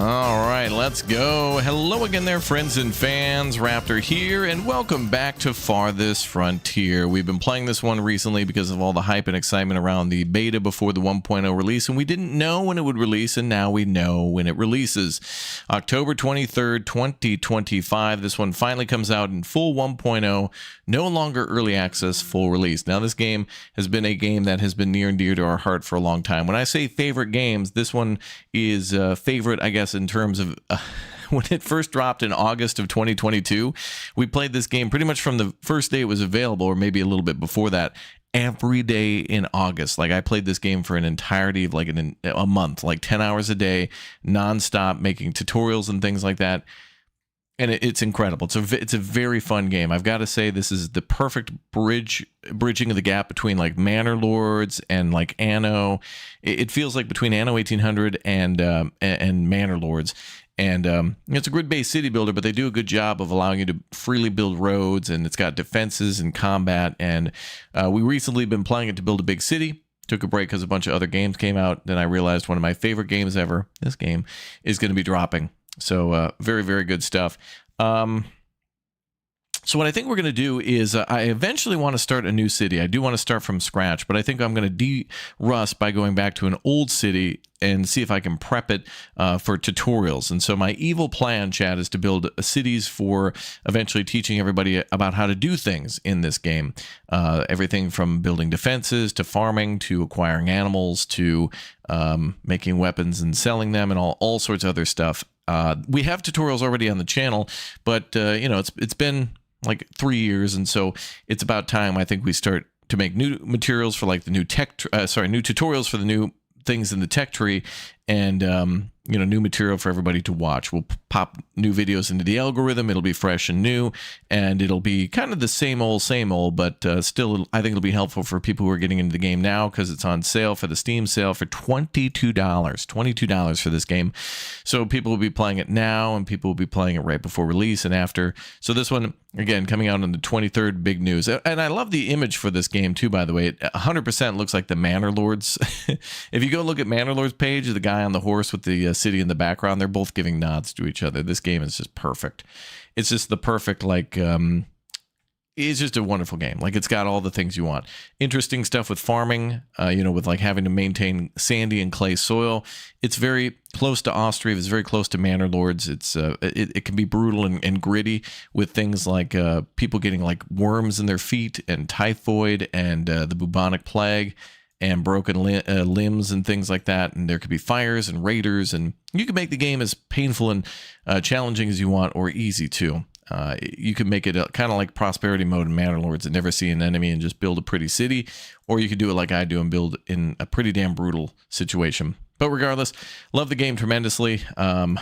All right, let's go. Hello again there, friends and fans. Raptor here, and welcome back to Farthest Frontier. We've been playing this one recently because of all the hype and excitement around the beta before the 1.0 release, and we didn't know when it would release, and now we know when it releases. October 23rd, 2025. This one finally comes out in full 1.0, no longer early access, full release. Now, this game has been a game that has been near and dear to our heart for a long time. When I say favorite games, this one is favorite, I guess, in terms of when it first dropped in August of 2022. We played this game pretty much from the first day it was available, or maybe a little bit before that, every day in August. Like, I played this game for an entirety of like a month, like 10 hours a day, nonstop, making tutorials and things like that. And it's incredible. It's a very fun game. I've got to say, this is the perfect bridging of the gap between like Manor Lords and like Anno. It feels like between Anno 1800 and Manor Lords. And it's a grid-based city builder, but they do a good job of allowing you to freely build roads, and it's got defenses and combat. And we recently been playing it to build a big city. Took a break because a bunch of other games came out. Then I realized one of my favorite games ever, this game, is going to be dropping. So very, very good stuff. So what I think we're going to do is I eventually want to start a new city. I do want to start from scratch, but I think I'm going to de-rust by going back to an old city and see if I can prep it for tutorials. And so my evil plan, Chad, is to build cities for eventually teaching everybody about how to do things in this game. Everything from building defenses to farming to acquiring animals to making weapons and selling them and all sorts of other stuff. We have tutorials already on the channel, but you know, it's been like 3 years, and so it's about time I think we start to make new materials for like the new new tutorials for the new things in the tech tree, and you know, new material for everybody to watch. We'll pop new videos into the algorithm. It'll be fresh and new, and it'll be kind of the same old, but still, I think it'll be helpful for people who are getting into the game now because it's on sale for the Steam sale for $22 for this game. So people will be playing it now, and people will be playing it right before release and after. So this one, again, coming out on the 23rd, big news. And I love the image for this game too, by the way. It 100% looks like the Manor Lords. If you go look at Manor Lords page, the guy on the horse with the city in the background, they're both giving nods to each other. This game is just perfect. It's just the perfect, like, it's just a wonderful game. Like, it's got all the things you want. Interesting stuff with farming, you know, with like having to maintain sandy and clay soil. It's very close to Austria. It's very close to Manor Lords. It's it can be brutal and gritty with things like people getting like worms in their feet and typhoid and the bubonic plague and broken limbs and things like that. And there could be fires and raiders, and you can make the game as painful and challenging as you want, or easy too. You can make it kind of like prosperity mode in Manor Lords and never see an enemy and just build a pretty city, or you could do it like I do and build in a pretty damn brutal situation. But regardless, love the game tremendously. Don't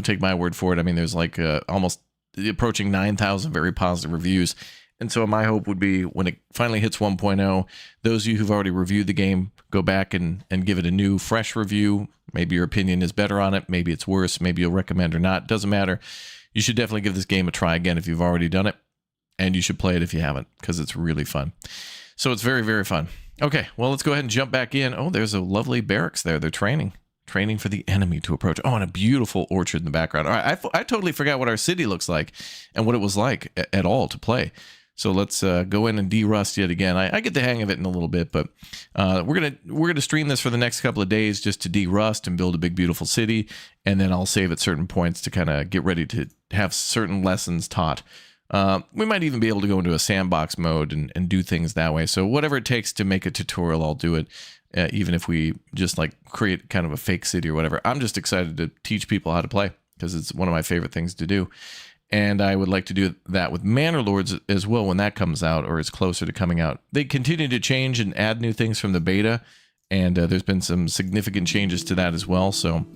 take my word for it. I mean, there's like almost approaching 9,000 very positive reviews. And so my hope would be when it finally hits 1.0, those of you who've already reviewed the game, go back and give it a new, fresh review. Maybe your opinion is better on it. Maybe it's worse. Maybe you'll recommend or not. Doesn't matter. You should definitely give this game a try again if you've already done it. And you should play it if you haven't, because it's really fun. So it's very, very fun. Okay, well, let's go ahead and jump back in. Oh, there's a lovely barracks there. They're training for the enemy to approach. Oh, and a beautiful orchard in the background. All right, I totally forgot what our city looks like and what it was like at all to play. So let's go in and de-rust yet again. I get the hang of it in a little bit, but we're gonna stream this for the next couple of days just to de-rust and build a big, beautiful city, and then I'll save at certain points to kind of get ready to have certain lessons taught. We might even be able to go into a sandbox mode and do things that way. So whatever it takes to make a tutorial, I'll do it, even if we just like create kind of a fake city or whatever. I'm just excited to teach people how to play because it's one of my favorite things to do. And I would like to do that with Manor Lords as well when that comes out, or is closer to coming out. They continue to change and add new things from the beta, and there's been some significant changes to that as well. So,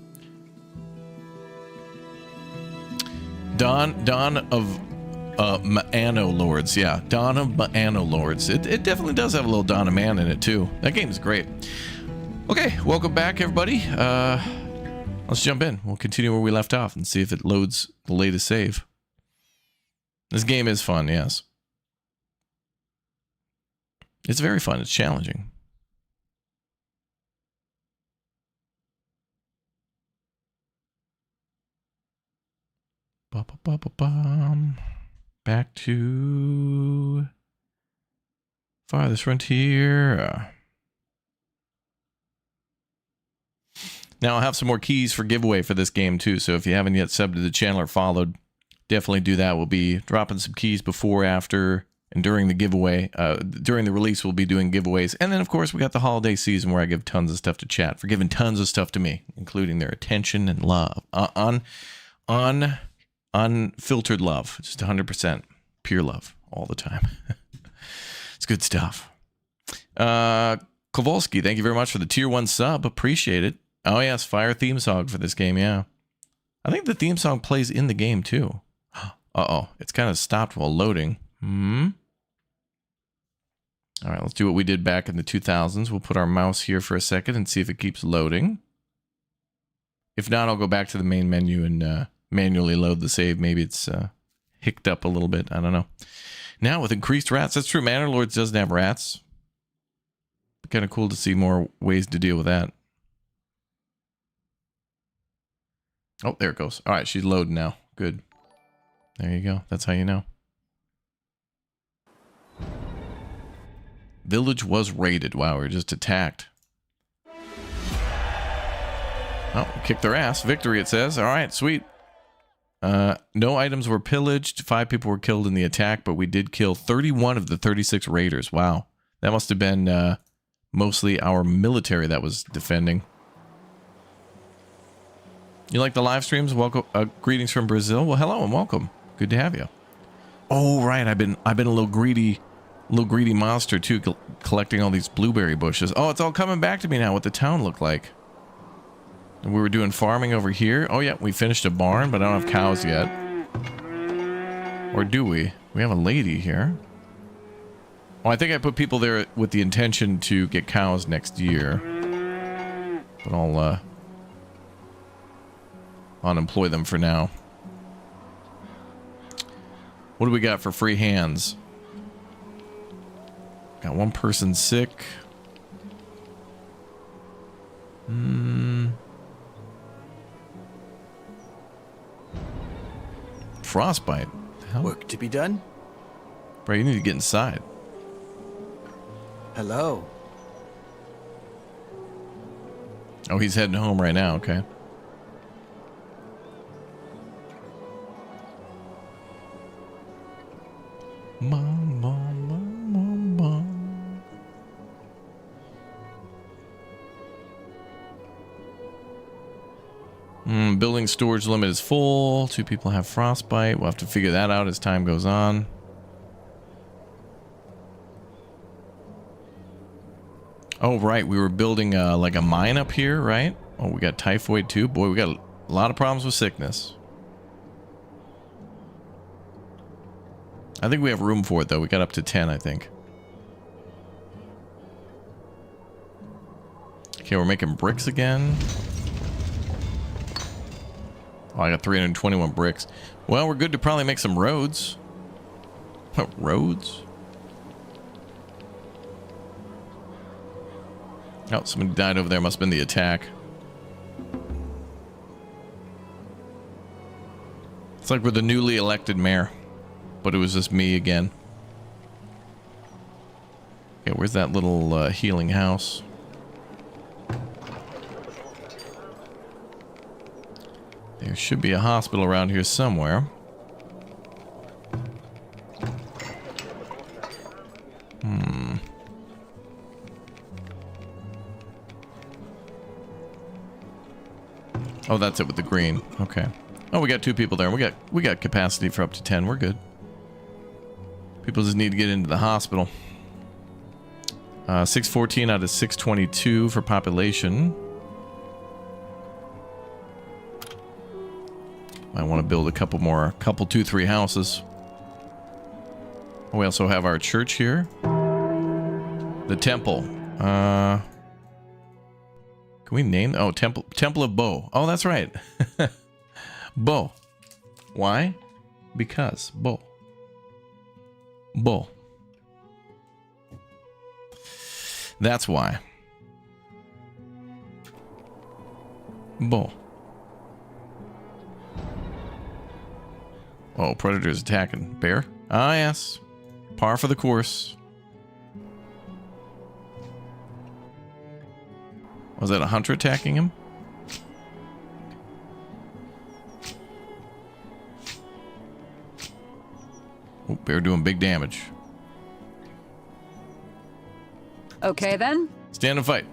Dawn of Manor Lords, yeah, Dawn of Manor Lords. It definitely does have a little Dawn of Man in it too. That game is great. Okay, welcome back, everybody. Let's jump in. We'll continue where we left off and see if it loads the latest save. This game is fun, yes. It's very fun. It's challenging. Back to Farthest Frontier. Now I'll have some more keys for giveaway for this game too. So if you haven't yet subbed to the channel or followed, definitely do that. We'll be dropping some keys before, after, and during the giveaway. During the release, we'll be doing giveaways. And then, of course, we got the holiday season where I give tons of stuff to chat for giving tons of stuff to me, including their attention and love. Unfiltered love. Just 100% pure love all the time. It's good stuff. Kowalski, thank you very much for the tier 1 sub. Appreciate it. Oh, yes, fire theme song for this game, yeah. I think the theme song plays in the game, too. Uh-oh, it's kind of stopped while loading. All right, let's do what we did back in the 2000s. We'll put our mouse here for a second and see if it keeps loading. If not, I'll go back to the main menu and manually load the save. Maybe it's hicked up a little bit. I don't know. Now, with increased rats, that's true. Manor Lords doesn't have rats. Be kind of cool to see more ways to deal with that. Oh, there it goes. All right, she's loading now. Good. There you go. That's how you know. Village was raided. Wow, we were just attacked. Oh, kicked their ass. Victory, it says. All right, sweet. No items were pillaged. 5 people were killed in the attack, but we did kill 31 of the 36 raiders. Wow. That must have been mostly our military that was defending. You like the live streams? Welcome. Greetings from Brazil. Well, hello and welcome. Good to have you. Oh, right. I've been a little greedy monster too, collecting all these blueberry bushes. Oh, it's all coming back to me now. What the town looked like. And we were doing farming over here. Oh yeah, we finished a barn, but I don't have cows yet. Or do we? We have a lady here. Oh, I think I put people there with the intention to get cows next year. But I'll unemploy them for now. What do we got for free hands? Got one person sick. Frostbite. Work to be done? Bro, you need to get inside. Hello. Oh, he's heading home right now. Okay. Mom, mom, mom, mom, mom. Building storage limit is full. 2 people have frostbite. We'll have to figure that out as time goes on. Oh, right. We were building like a mine up here, right? Oh, we got typhoid too. Boy, we got a lot of problems with sickness. I think we have room for it, though. We got up to 10, I think. Okay, we're making bricks again. Oh, I got 321 bricks. Well, we're good to probably make some roads. What, roads? Oh, somebody died over there. Must have been the attack. It's like we're the newly elected mayor. But it was just me again. Okay, where's that little healing house? There should be a hospital around here somewhere. Oh, that's it with the green. Okay. Oh, we got 2 people there. We got capacity for up to 10. We're good. People just need to get into the hospital. 614 out of 622 for population. I want to build a couple more, 2, 3 houses. We also have our church here. The temple. Can we name? Oh, Temple of Bo. Oh, that's right. Bo. Why? Because Bo. Bo. That's why. Bo. Oh, predator's attacking. Bear? Ah, yes. Par for the course. Was that a hunter attacking him? Oh, bear doing big damage. Okay, then. Stand and fight.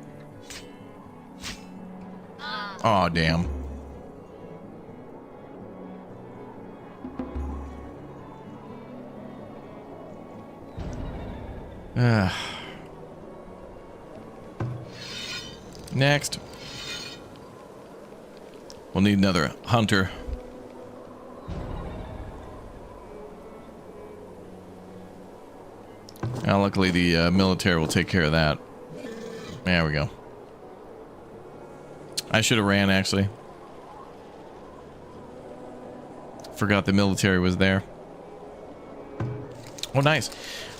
Aw, damn. Next. We'll need another hunter. Now, luckily, the military will take care of that. There we go. I should have ran, actually. Forgot the military was there. Oh, nice.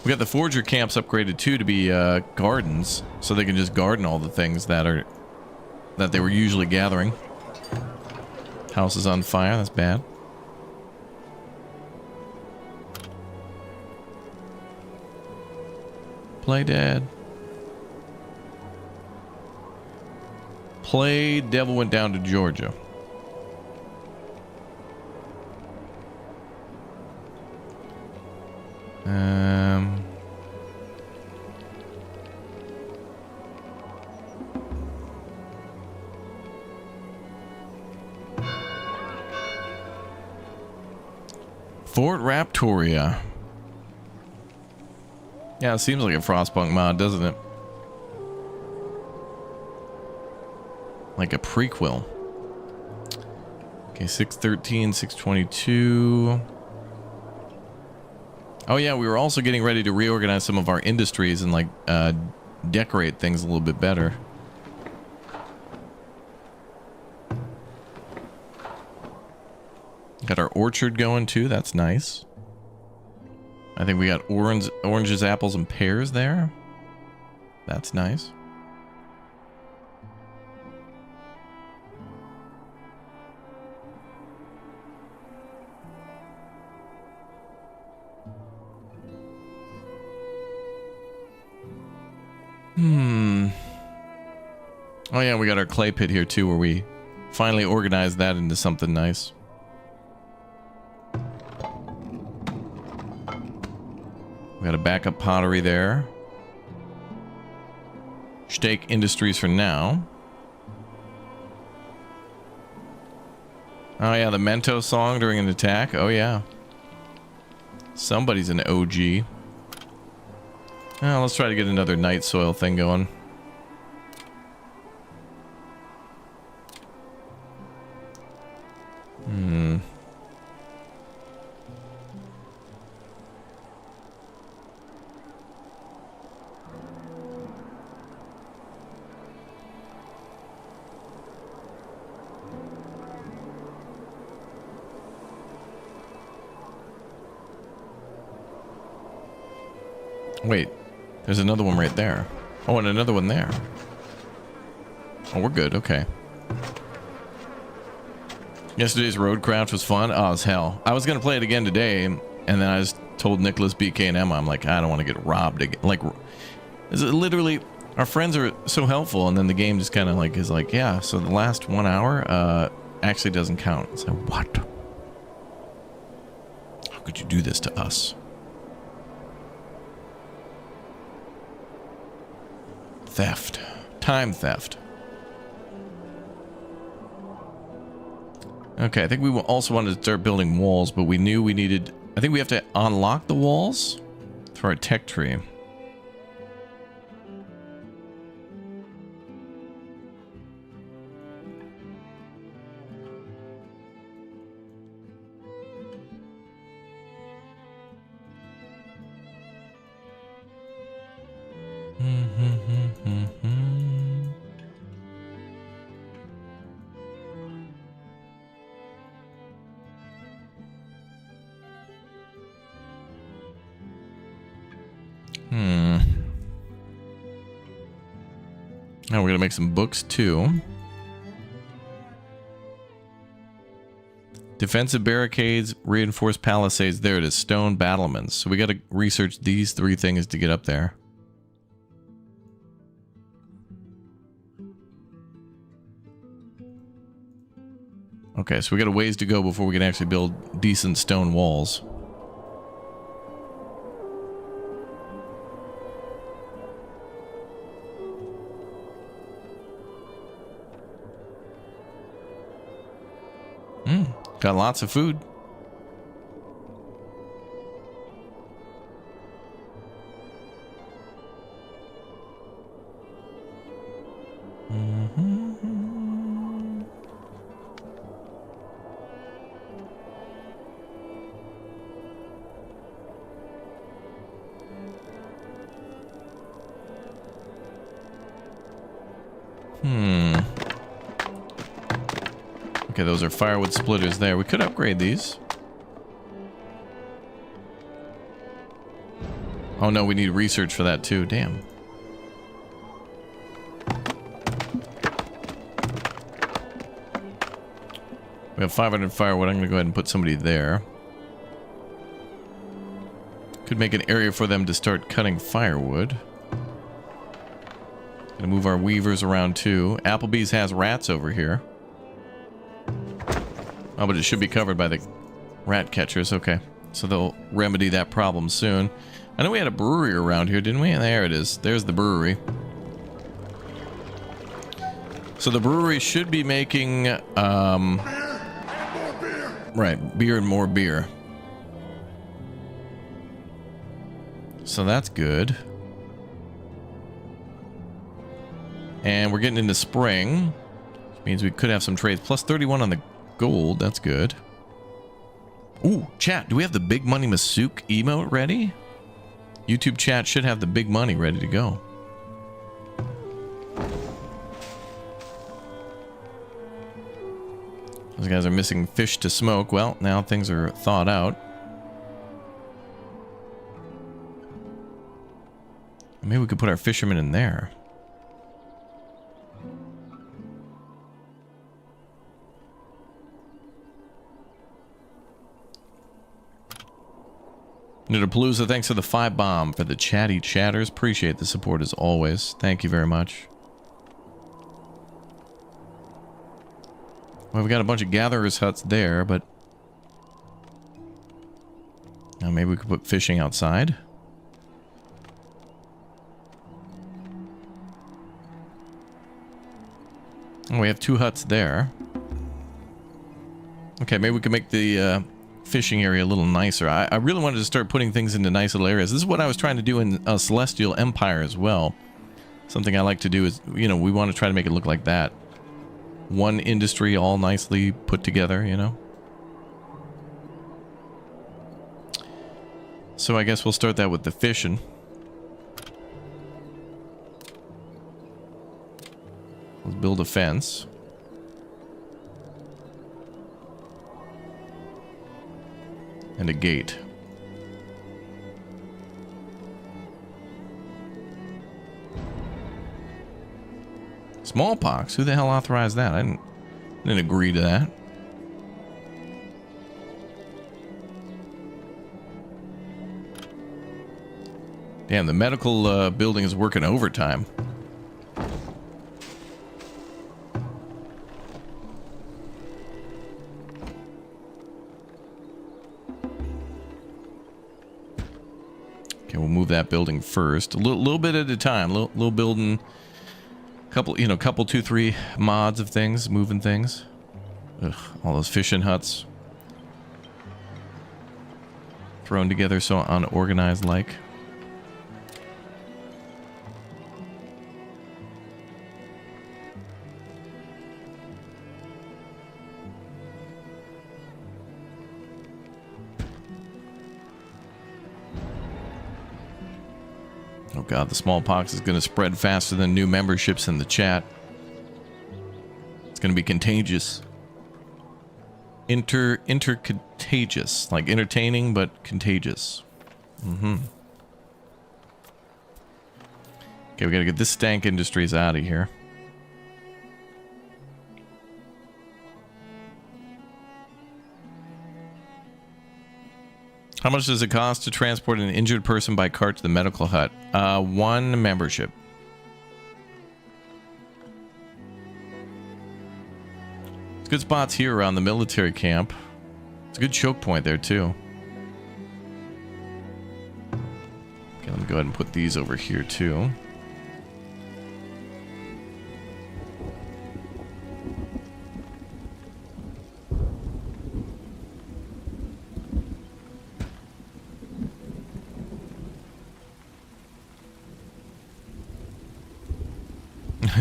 We got the forger camps upgraded too to be gardens, so they can just garden all the things that they were usually gathering. House is on fire. That's bad. Play dead. Play devil went down to Georgia. Fort Raptoria. Yeah, it seems like a Frostpunk mod, doesn't it? Like a prequel. Okay, 613, 622. Oh yeah, we were also getting ready to reorganize some of our industries and like decorate things a little bit better. Got our orchard going too, that's nice. I think we got oranges, apples, and pears there. That's nice. Oh yeah, we got our clay pit here too, where we finally organized that into something nice. We got a backup pottery there. Steak Industries for now. Oh yeah, the Mento song during an attack. Oh yeah. Somebody's an OG. Oh, let's try to get another night soil thing going. Wait, there's another one right there. Oh, and another one there. Oh, we're good. Okay. Yesterday's Roadcraft was fun. Oh, as hell. I was going to play it again today, and then I just told Nicholas, BK, and Emma, I'm like, I don't want to get robbed again. Like, is it literally, our friends are so helpful, and then the game just kind of like is like, yeah, so the last 1 hour actually doesn't count. It's like, what? How could you do this to us? Theft. Time theft. Okay, I think we also wanted to start building walls, but we knew we needed... I think we have to unlock the walls through our tech tree. Now we're gonna make some books too. Defensive barricades, reinforced palisades. There it is. Stone battlements. So we got to research these 3 things to get up there. Okay, so we got a ways to go before we can actually build decent stone walls. Got lots of food. Okay, those are firewood splitters there. We could upgrade these. Oh no, we need research for that too. Damn. We have 500 firewood. I'm going to go ahead and put somebody there. Could make an area for them to start cutting firewood. Gonna move our weavers around too. Applebee's has rats over here. Oh, but it should be covered by the rat catchers. Okay. So they'll remedy that problem soon. I know we had a brewery around here, didn't we? There it is. There's the brewery. So the brewery should be making, right, beer and more beer. So that's good. And we're getting into spring, which means we could have some trades. Plus 31 on the gold. That's good. Ooh, chat, do we have the big money Masook emote ready? YouTube chat should have the big money ready to go. Those guys are missing fish to smoke. Well, now things are thawed out. Maybe we could put our fishermen in there. Nidapalooza, thanks for the 5 bomb for the chatty chatters. Appreciate the support as always. Thank you very much. Well, we got a bunch of gatherers' huts there, but now maybe we could put fishing outside. Oh, we have 2 huts there. Okay, maybe we could make the fishing area a little nicer. I really wanted to start putting things into nice little areas. This is what I was trying to do in Celestial Empire as well. Something I like to do is, you know, we want to try to make it look like that. One industry all nicely put together, you know. So I guess we'll start that with the fishing. Let's build a fence. And a gate. Smallpox? Who the hell authorized that? I didn't agree to that. Damn, the medical building is working overtime. Okay, we'll move that building first. A little bit at a time. Little building. Couple 2, 3 mods of things, moving things. Ugh, all those fishing huts. Thrown together so unorganized like. Oh god, the smallpox is going to spread faster than new memberships in the chat. It's going to be contagious. Intercontagious. Like entertaining, but contagious. Okay, we got to get this stank industries out of here. How much does it cost to transport an injured person by cart to the medical hut? 1 membership. It's good spots here around the military camp. It's a good choke point there too. Okay, let me go ahead and put these over here too.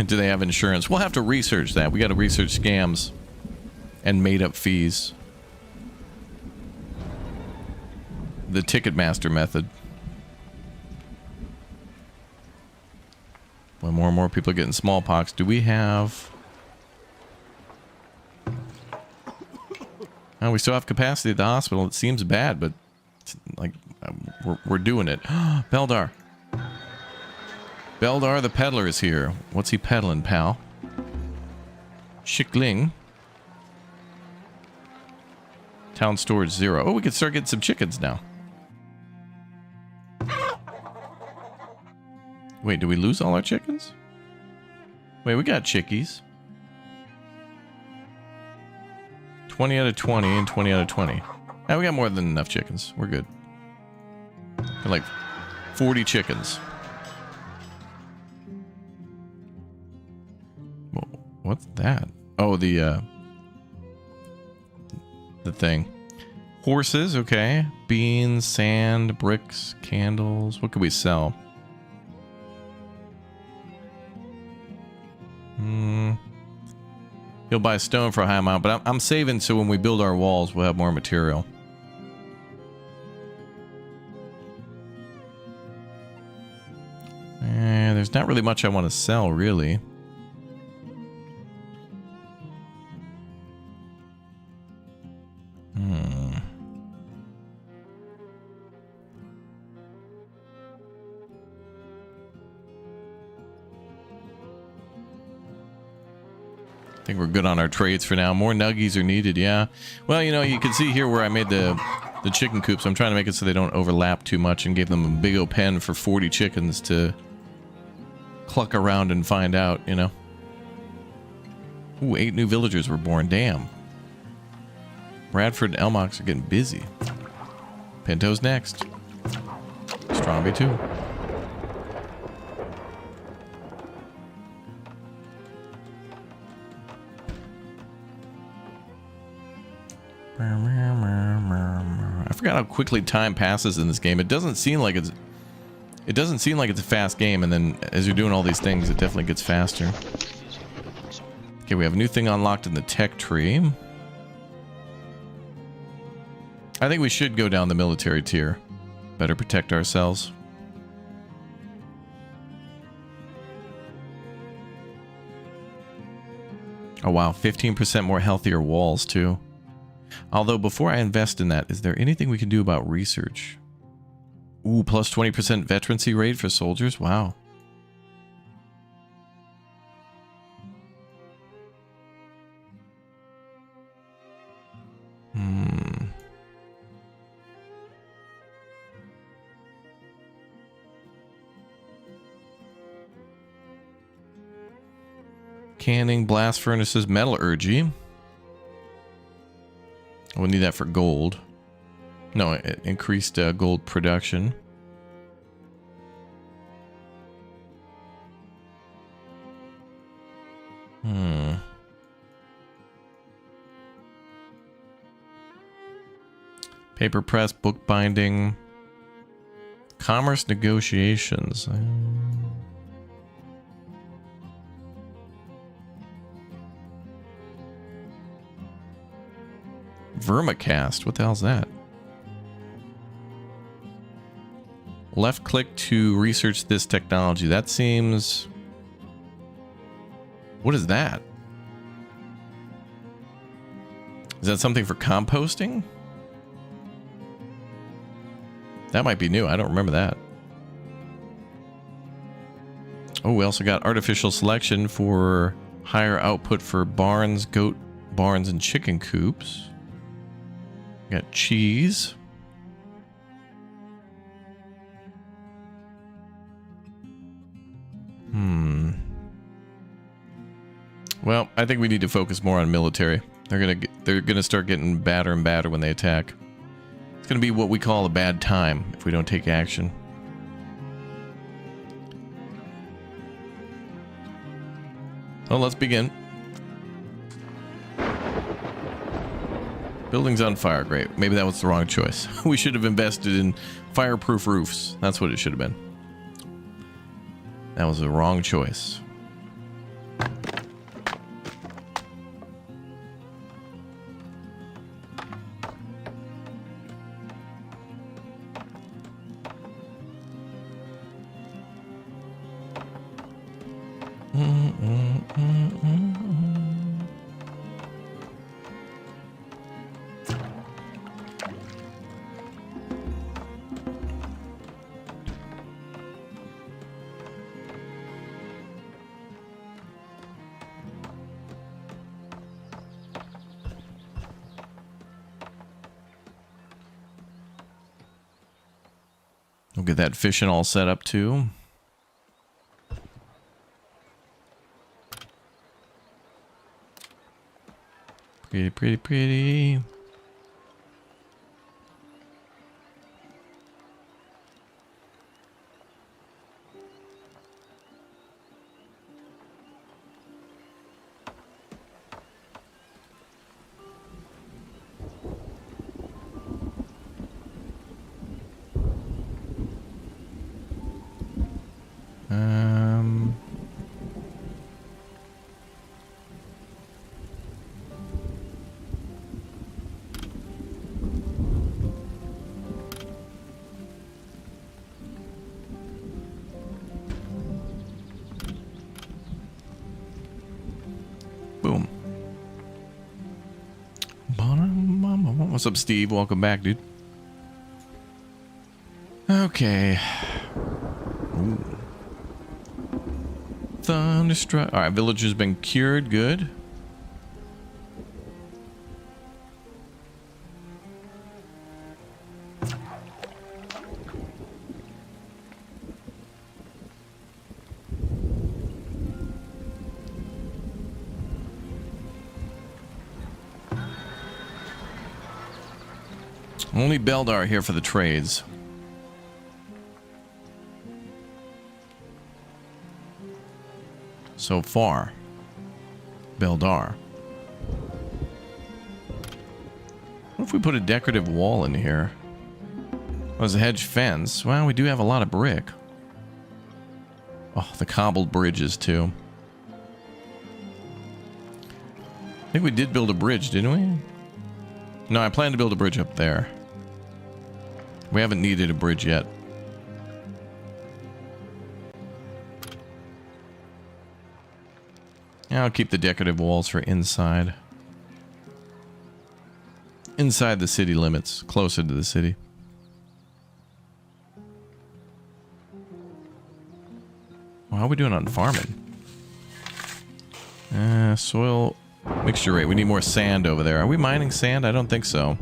Do they have insurance? We'll have to research that. We got to research scams and made-up fees. The Ticketmaster method. When more and more people are getting smallpox, do we have... Oh, we still have capacity at the hospital. It seems bad, but it's like we're doing it. Beldar. Beldar the peddler is here. What's he peddling, pal? Schickling. Town storage 0. Oh, we can start getting some chickens now. Wait, did we lose all our chickens? Wait, we got chickies. 20 out of 20 and 20 out of 20. Now we got more than enough chickens. We're good. Got like 40 chickens. What's that? Oh, the thing. Horses, okay. Beans, sand, bricks, candles. What could we sell? He'll buy stone for a high amount, but I'm saving so when we build our walls, we'll have more material. There's not really much I want to sell, really. I think we're good on our trades for now. More nuggies are needed, yeah. Well, you know, you can see here where I made the chicken coops. I'm trying to make it so they don't overlap too much and gave them a big old pen for 40 chickens to cluck around and find out, you know. Ooh, 8 new villagers were born. Damn. Bradford and Elmox are getting busy. Pinto's next. Stromby too. I forgot how quickly time passes in this game. It doesn't seem like it's a fast game, and then as you're doing all these things, it definitely gets faster. Okay, we have a new thing unlocked in the tech tree. I think we should go down the military tier. Better protect ourselves. Oh wow, 15% more healthier walls too. Although before I invest in that, is there anything we can do about research? Ooh, plus 20% veterancy rate for soldiers? Wow. Canning, blast furnaces, metallurgy. We'll need that for gold. No, it increased gold production. Paper press, book binding, commerce negotiations. Vermicast, what the hell's that? Left click to research this technology. That seems... What is that? Is that something for composting? That might be new. I don't remember that. Oh, we also got artificial selection for higher output for barns, goat barns, and chicken coops. We got cheese. Well, I think we need to focus more on military. They're gonna start getting badder and badder when they attack. It's gonna be what we call a bad time if we don't take action. Well, let's begin. Building's on fire. Great. Maybe that was the wrong choice. We should have invested in fireproof roofs. That's what it should have been. That was the wrong choice. We'll get that fishing all set up too. Pretty, pretty, pretty. Boom. What's up, Steve? Welcome back, dude. Okay. Ooh. Thunderstruck. All right, village has been cured. Good. Only Beldar here for the trades. So far. Beldar. What if we put a decorative wall in here? Oh, there's a hedge fence. Well, we do have a lot of brick. Oh, the cobbled bridges too. I think we did build a bridge, didn't we? No, I plan to build a bridge up there. We haven't needed a bridge yet. Yeah, I'll keep the decorative walls for inside. Inside the city limits, closer to the city. Well, how are we doing on farming? Soil mixture rate. We need more sand over there. Are we mining sand? I don't think so.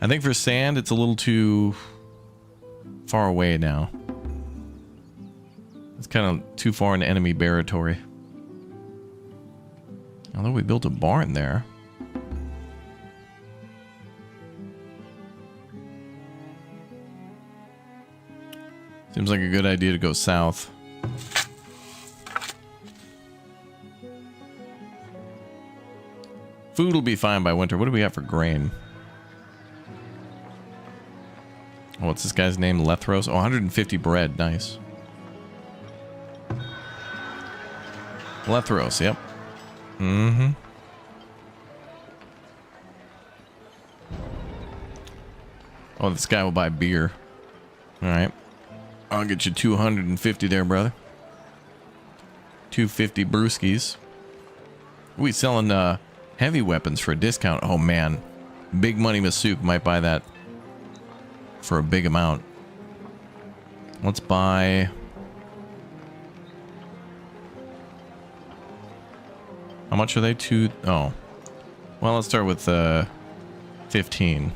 I think for sand, it's a little too far away now. It's kind of too far into enemy territory. Although we built a barn there. Seems like a good idea to go south. Food will be fine by winter. What do we have for grain? Oh, what's this guy's name? Lethros? Oh, 150 bread. Nice. Lethros, yep. Mm-hmm. Oh, this guy will buy beer. Alright. I'll get you 250 there, brother. 250 brewskis. We selling heavy weapons for a discount. Oh, man. Big Money Masook might buy that for a big amount. Let's buy... How much are they? Oh. Well, let's start with 15.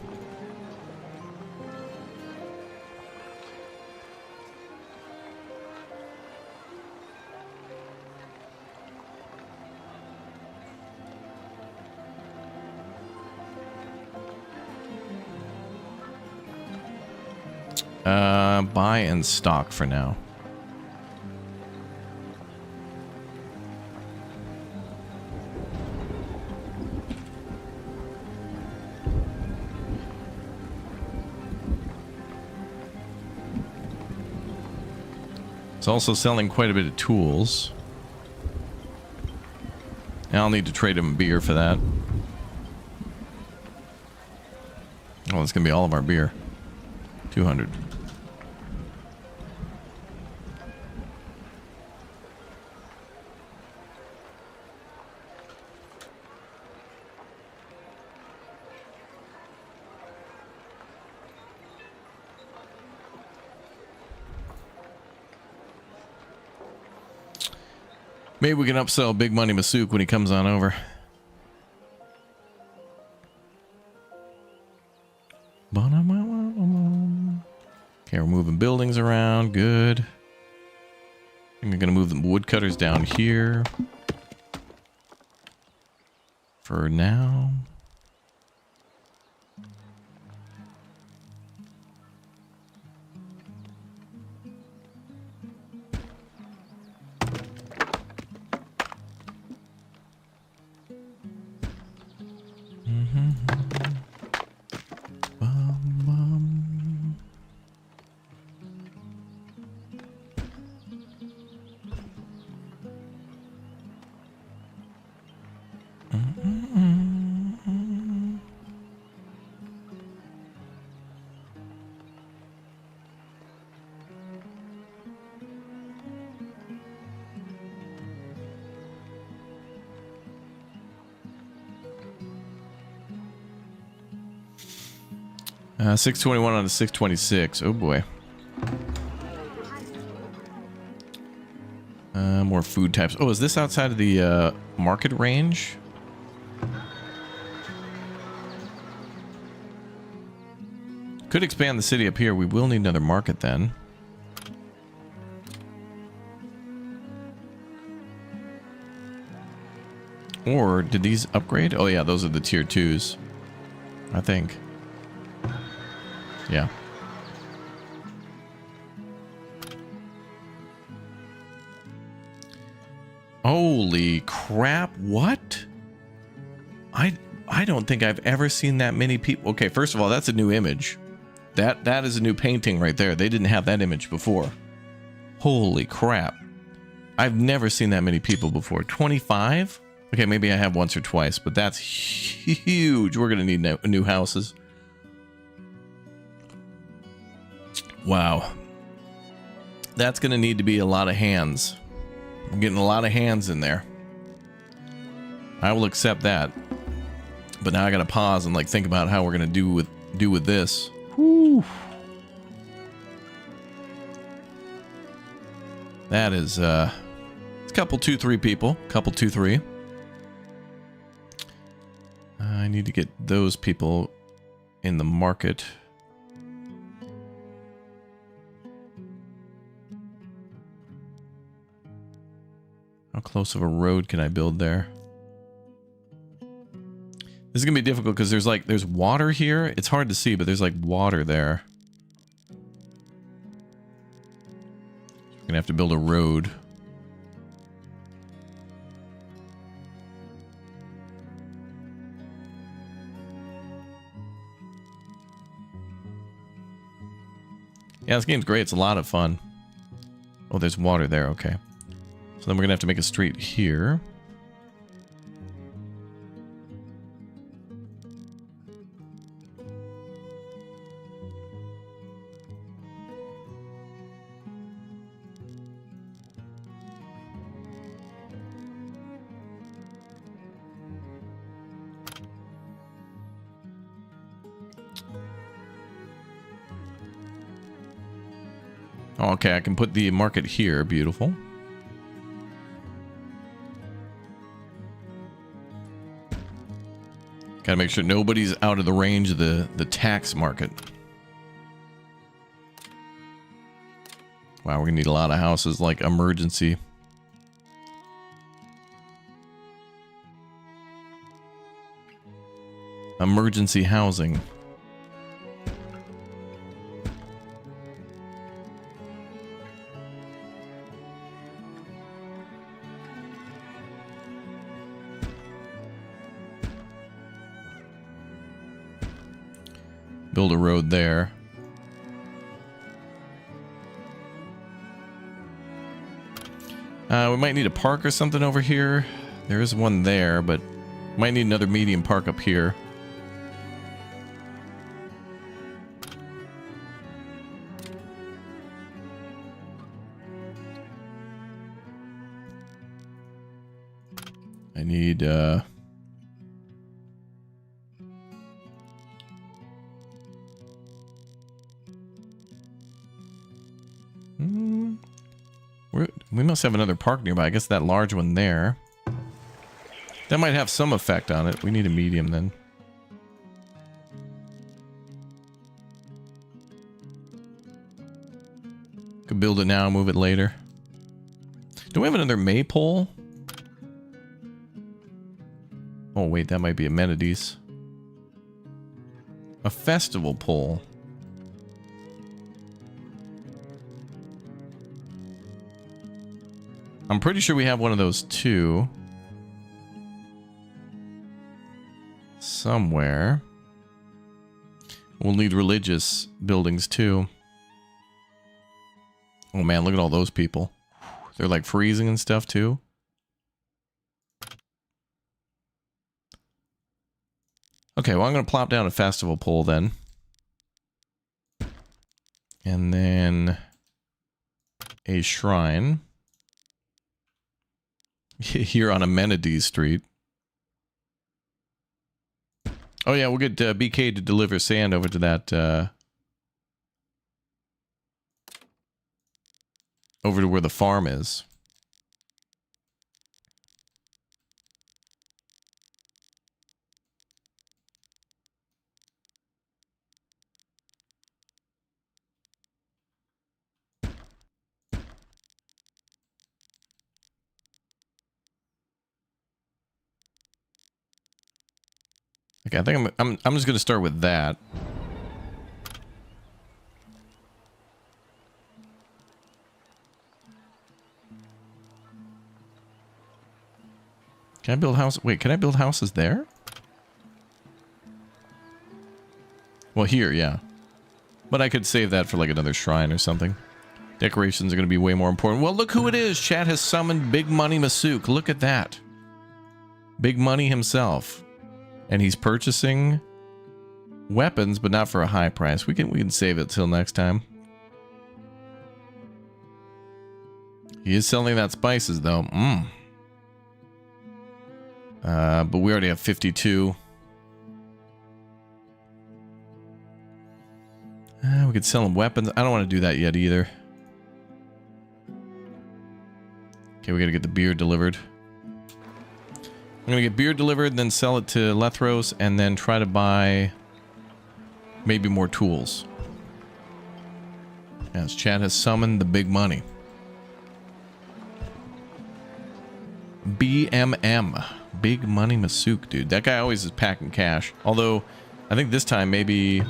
Buy and stock for now. It's also selling quite a bit of tools. I'll need to trade him beer for that. Oh, it's going to be all of our beer. 200. Maybe we can upsell Big Money Masook when he comes on over. Okay, we're moving buildings around. Good. I think I'm going to move the woodcutters down here. For now. Uh, 621 on to 626. Oh boy. More food types. Oh, is this outside of the market range? Could expand the city up here. We will need another market then. Or did these upgrade? Oh yeah, those are the tier 2s. I think. Yeah. Holy crap, what? I don't think I've ever seen that many people. Okay, first of all, that's a new image. That is a new painting right there. They didn't have that image before. Holy crap. I've never seen that many people before. 25? Okay, maybe I have once or twice, but that's huge. We're going to need new houses. Wow. That's going to need to be a lot of hands. I'm getting a lot of hands in there. I will accept that. But now I got to pause and like think about how we're going to do with this. Whew. That is it's a couple 2-3 people, couple 2-3. I need to get those people in the market. How close of a road can I build there? This is gonna be difficult because there's water here. It's hard to see, but there's like water there. We're gonna have to build a road. Yeah, this game's great. It's a lot of fun. Oh, there's water there. Okay. So then we're gonna have to make a street here. Okay, I can put the market here. Beautiful. Gotta make sure nobody's out of the range of the tax market. Wow, we're gonna need a lot of houses, like emergency. Emergency housing. Build a road there. We might need a park or something over here. There is one there, but might need another medium park up here. I need, we must have another park nearby. I guess that large one there. That might have some effect on it. We need a medium then. Could build it now, move it later. Do we have another maypole? Oh wait, that might be amenities. A festival pole. I'm pretty sure we have one of those too. Somewhere. We'll need religious buildings too. Oh man, look at all those people. They're like freezing and stuff too. Okay, well I'm going to plop down a festival pole then. And then a shrine. Here on Amenities Street. Oh yeah, we'll get BK to deliver sand over to that, over to where the farm is. Okay, I think I'm just going to start with that. Can I build houses? Wait, can I build houses there? Well, here, yeah. But I could save that for like another shrine or something. Decorations are going to be way more important. Well, look who it is. Chat has summoned Big Money Masook. Look at that. Big Money himself. And he's purchasing weapons, but not for a high price. We can save it till next time. He is selling that spices, though. But we already have 52. We could sell him weapons. I don't want to do that yet either. Okay, we gotta get the beer delivered. I'm gonna get beer delivered, then sell it to Lethros, and then try to buy maybe more tools. Yes, chat has summoned the big money. BMM. Big Money Masook, dude. That guy always is packing cash. Although, I think this time maybe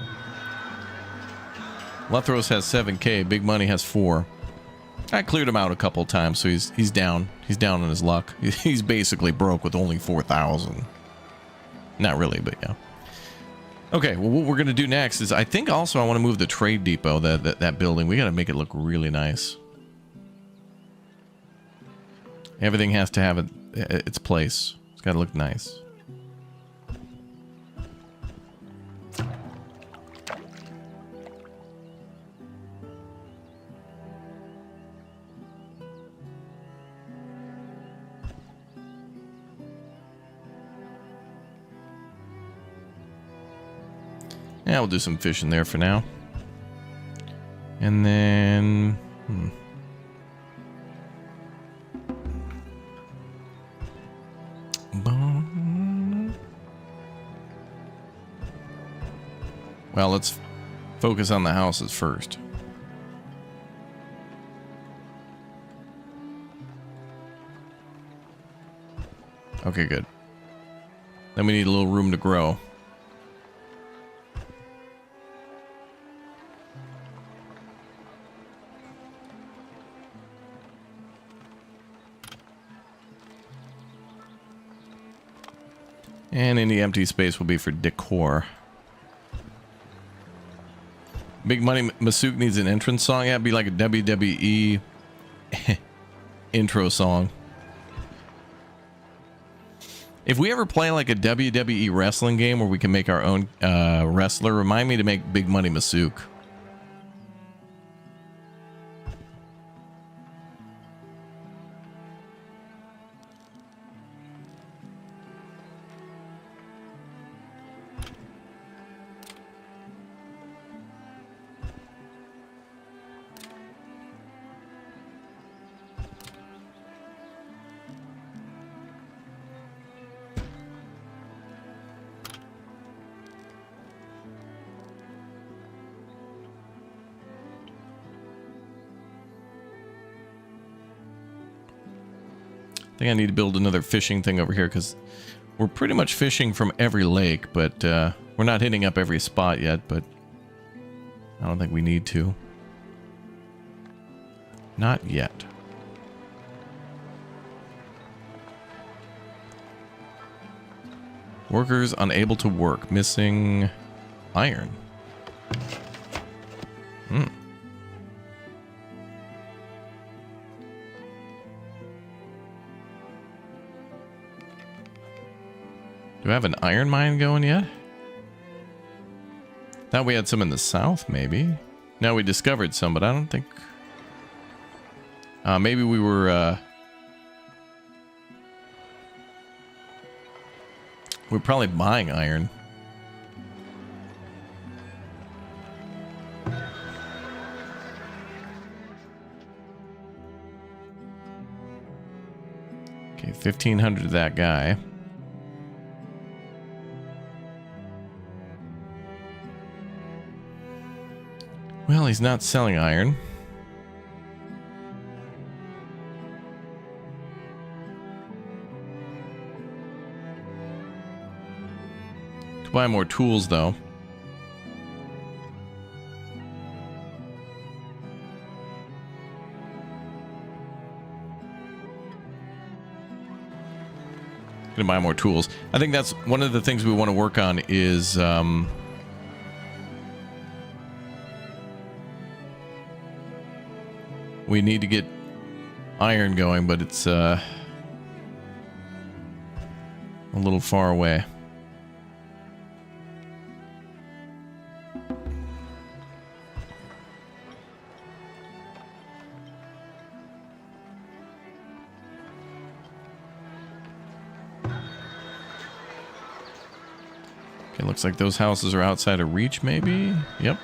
Lethros has 7k, Big Money has 4. I cleared him out a couple times, so he's down. He's down on his luck. He's basically broke with only 4,000. Not really, but yeah. Okay, well, what we're gonna do next is I think also I want to move the trade depot, that building. We gotta make it look really nice. Everything has to have its place. It's gotta look nice. Yeah, we'll do some fishing there for now. And then... Well, let's focus on the houses first. Okay, good. Then we need a little room to grow. And any empty space will be for decor. Big Money Masook needs an entrance song. Yeah, it'd be like a WWE intro song. If we ever play like a WWE wrestling game where we can make our own wrestler, remind me to make Big Money Masook. I think I need to build another fishing thing over here because we're pretty much fishing from every lake, but we're not hitting up every spot yet, but I don't think we need to. Not yet. Workers unable to work. Missing iron. Do I have an iron mine going yet? Thought we had some in the south, maybe. No, we discovered some, but I don't think... maybe we were... we're probably buying iron. Okay, 1,500 of that guy. Well, he's not selling iron. To buy more tools, though. Gonna buy more tools. I think that's one of the things we want to work on is we need to get iron going, but it's a little far away. Okay, looks like those houses are outside of reach, maybe? Yep.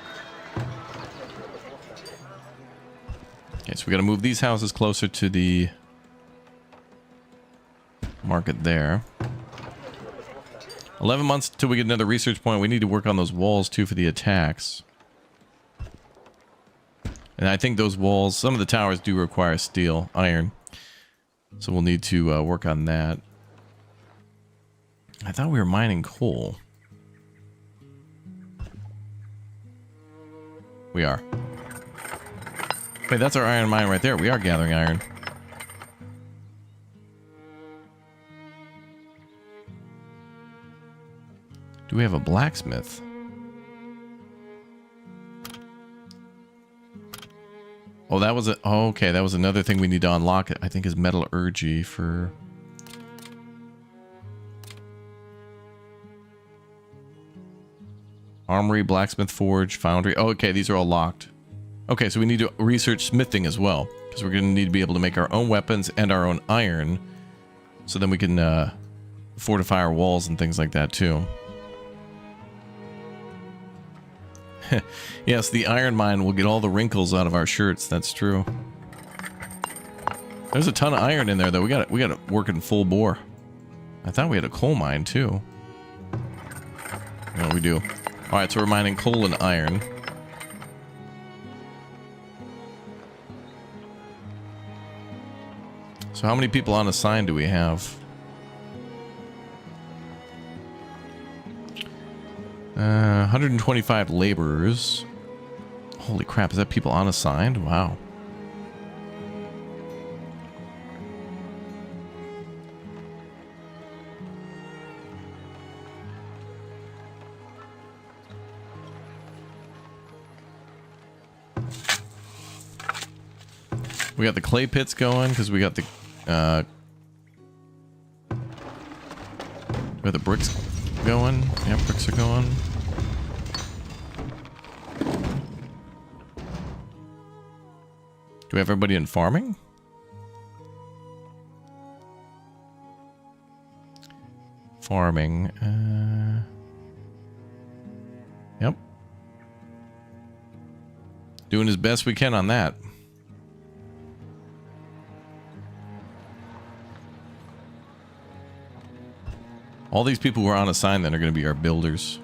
Okay, so we got to move these houses closer to the market there. 11 months till we get another research point. We need to work on those walls too for the attacks. And I think those walls, some of the towers do require steel, iron. So we'll need to work on that. I thought we were mining coal. We are. Wait, that's our iron mine right there. We are gathering iron. Do we have a blacksmith? Oh, that was a... Oh, okay, that was another thing we need to unlock. I think is metallurgy for... Armory, blacksmith, forge, foundry. Oh, okay, these are all locked. Okay, so we need to research smithing as well, because we're going to need to be able to make our own weapons and our own iron, so then we can fortify our walls and things like that too. Yes, the iron mine will get all the wrinkles out of our shirts. That's true. There's a ton of iron in there, though. We got it working full bore. I thought we had a coal mine too. No, we do. All right, so we're mining coal and iron. So how many people on assigned do we have? 125 laborers. Holy crap, is that people unassigned? Wow. We got the clay pits going because we got the bricks going. Yeah, bricks are going. Do we have everybody in farming? Farming. Yep. Doing as best we can on that. All these people who are on assignment are going to be our builders.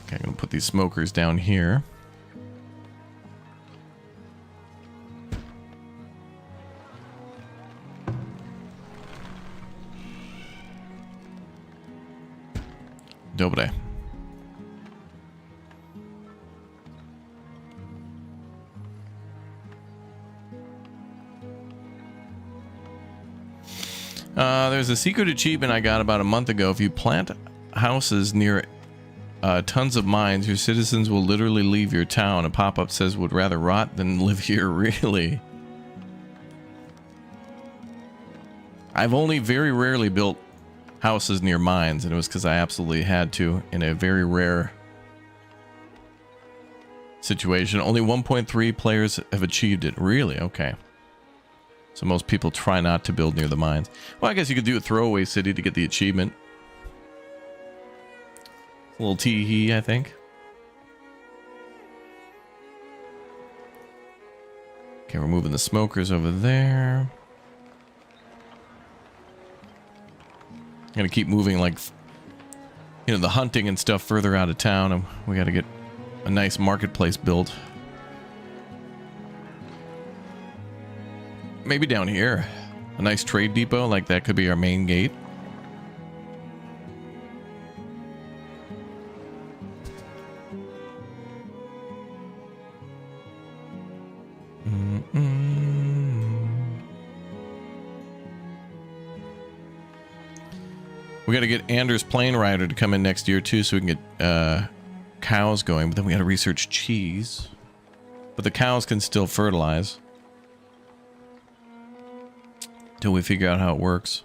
Okay, I'm going to put these smokers down here. Dobre. There's a secret achievement I got about a month ago. If you plant houses near tons of mines, your citizens will literally leave your town. A pop-up says would rather rot than live here. Really? I've only very rarely built houses near mines, and it was because I absolutely had to in a very rare situation. Only 1.3 players have achieved it. Really? Okay. So most people try not to build near the mines. Well, I guess you could do a throwaway city to get the achievement. A little tee-hee, I think. Okay, we're moving the smokers over there. I'm gonna keep moving, like, you know, the hunting and stuff further out of town, and we gotta get a nice marketplace built. Maybe down here, a nice trade depot, like that could be our main gate. We got to get Anders Plane Rider to come in next year too, so we can get cows going. But then we got to research cheese. But the cows can still fertilize till we figure out how it works.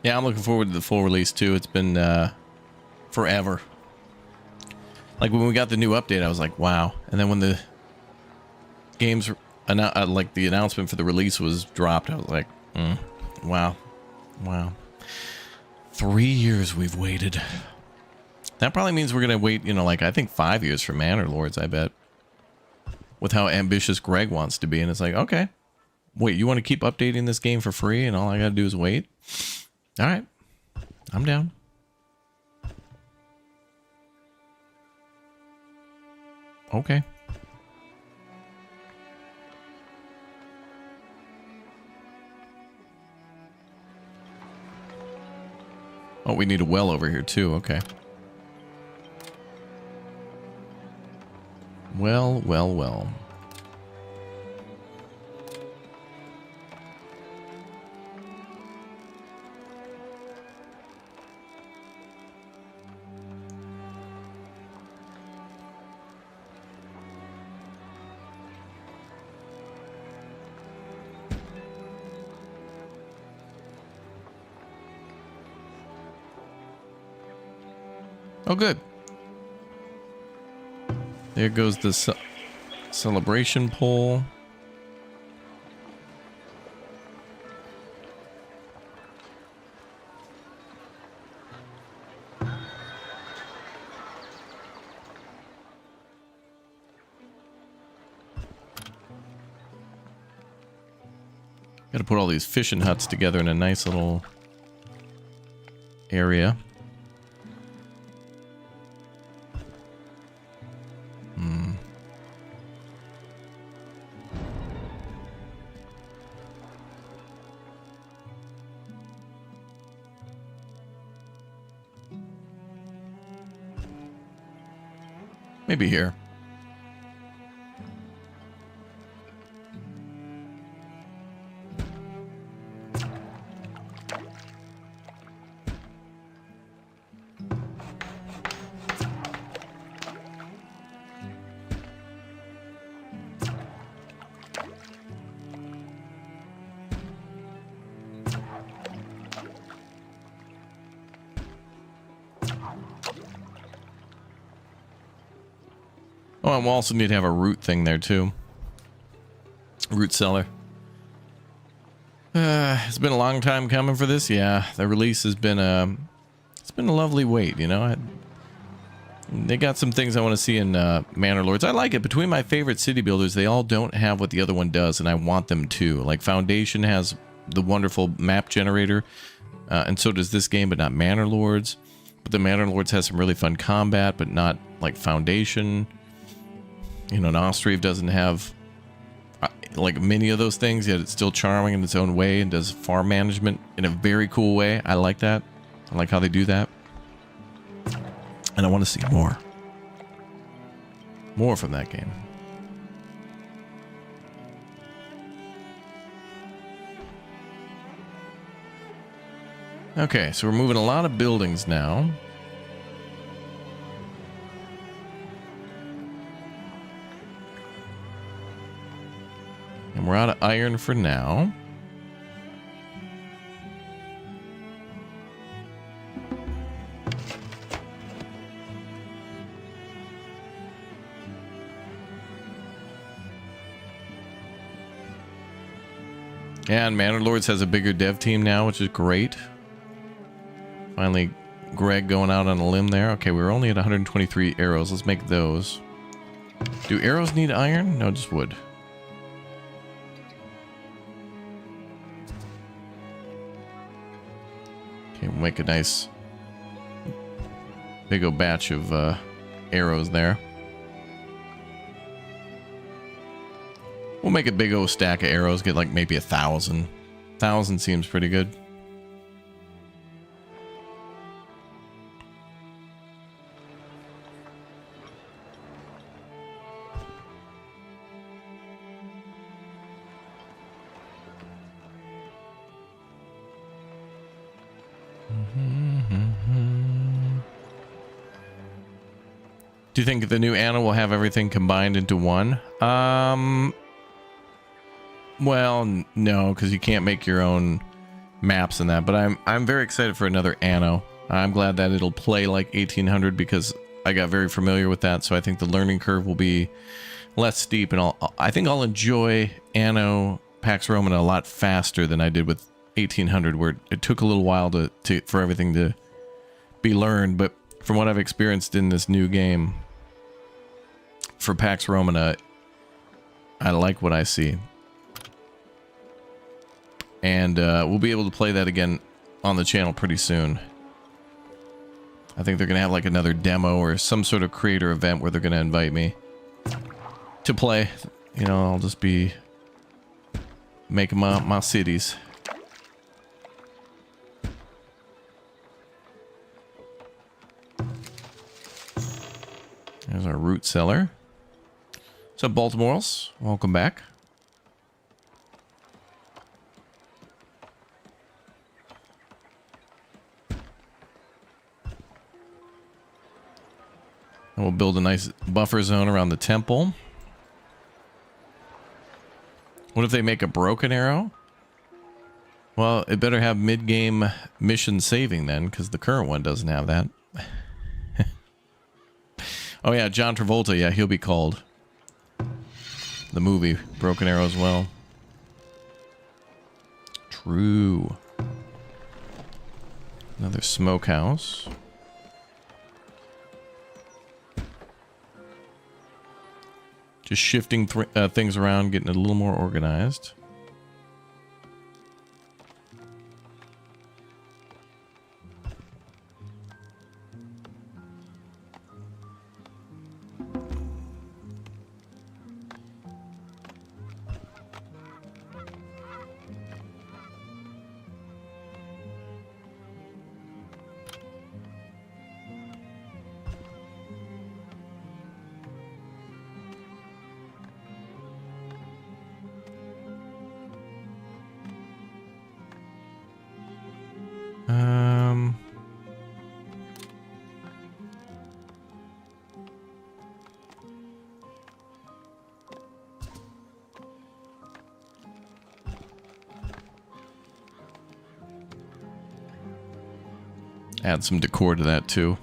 Yeah, I'm looking forward to the full release too. It's been forever. Like when we got the new update, I was like, wow. And then when the games, like the announcement for the release was dropped, I was like, wow. Wow. 3 years we've waited. That probably means we're going to wait, you know, like I think 5 years for Manor Lords, I bet. With how ambitious Greg wants to be. And it's like, okay. Wait, you want to keep updating this game for free and all I got to do is wait? All right, I'm down. Okay. Oh, we need a well over here too. Okay. Well, well, well. Oh, good. There goes the celebration pole. Got to put all these fishing huts together in a nice little area. Maybe here. Oh, and we'll also need to have a root thing there too. Root cellar. It's been a long time coming for this. Yeah, the release has been it's been a lovely wait. You know, they got some things I want to see in Manor Lords. I like it. Between my favorite city builders, they all don't have what the other one does, and I want them to. Like Foundation has the wonderful map generator, and so does this game, but not Manor Lords. But the Manor Lords has some really fun combat, but not like Foundation. You know, Nostrive doesn't have like many of those things, yet it's still charming in its own way and does farm management in a very cool way. I like that. I like how they do that. And I want to see more. More from that game. Okay, so we're moving a lot of buildings now. And we're out of iron for now. Yeah, and Manor Lords has a bigger dev team now, which is great. Finally, Greg going out on a limb there. Okay, we were only at 123 arrows. Let's make those. Do arrows need iron? No, just wood. Okay, we'll make a nice big old batch of arrows there. We'll make a big old stack of arrows, get like maybe 1,000. 1,000 seems pretty good. Do you think the new Anna will have everything combined into one? Well, no, because you can't make your own maps and that. But I'm very excited for another Anno. I'm glad that it'll play like 1800 because I got very familiar with that. So I think the learning curve will be less steep, and I think I'll enjoy Anno Pax Romana a lot faster than I did with 1800, where it took a little while for everything to be learned. But from what I've experienced in this new game for Pax Romana, I like what I see. And we'll be able to play that again on the channel pretty soon. I think they're going to have like another demo or some sort of creator event where they're going to invite me to play. You know, I'll just be making my cities. There's our root cellar. What's up, Baltimoreans? Welcome back. And we'll build a nice buffer zone around the temple. What if they make a broken arrow? Well, it better have mid-game mission saving then, because the current one doesn't have that. Oh yeah, John Travolta, yeah, he'll be called. The movie, Broken Arrow as well. True. Another smokehouse. Just shifting things around, getting it a little more organized. Add some decor to that too.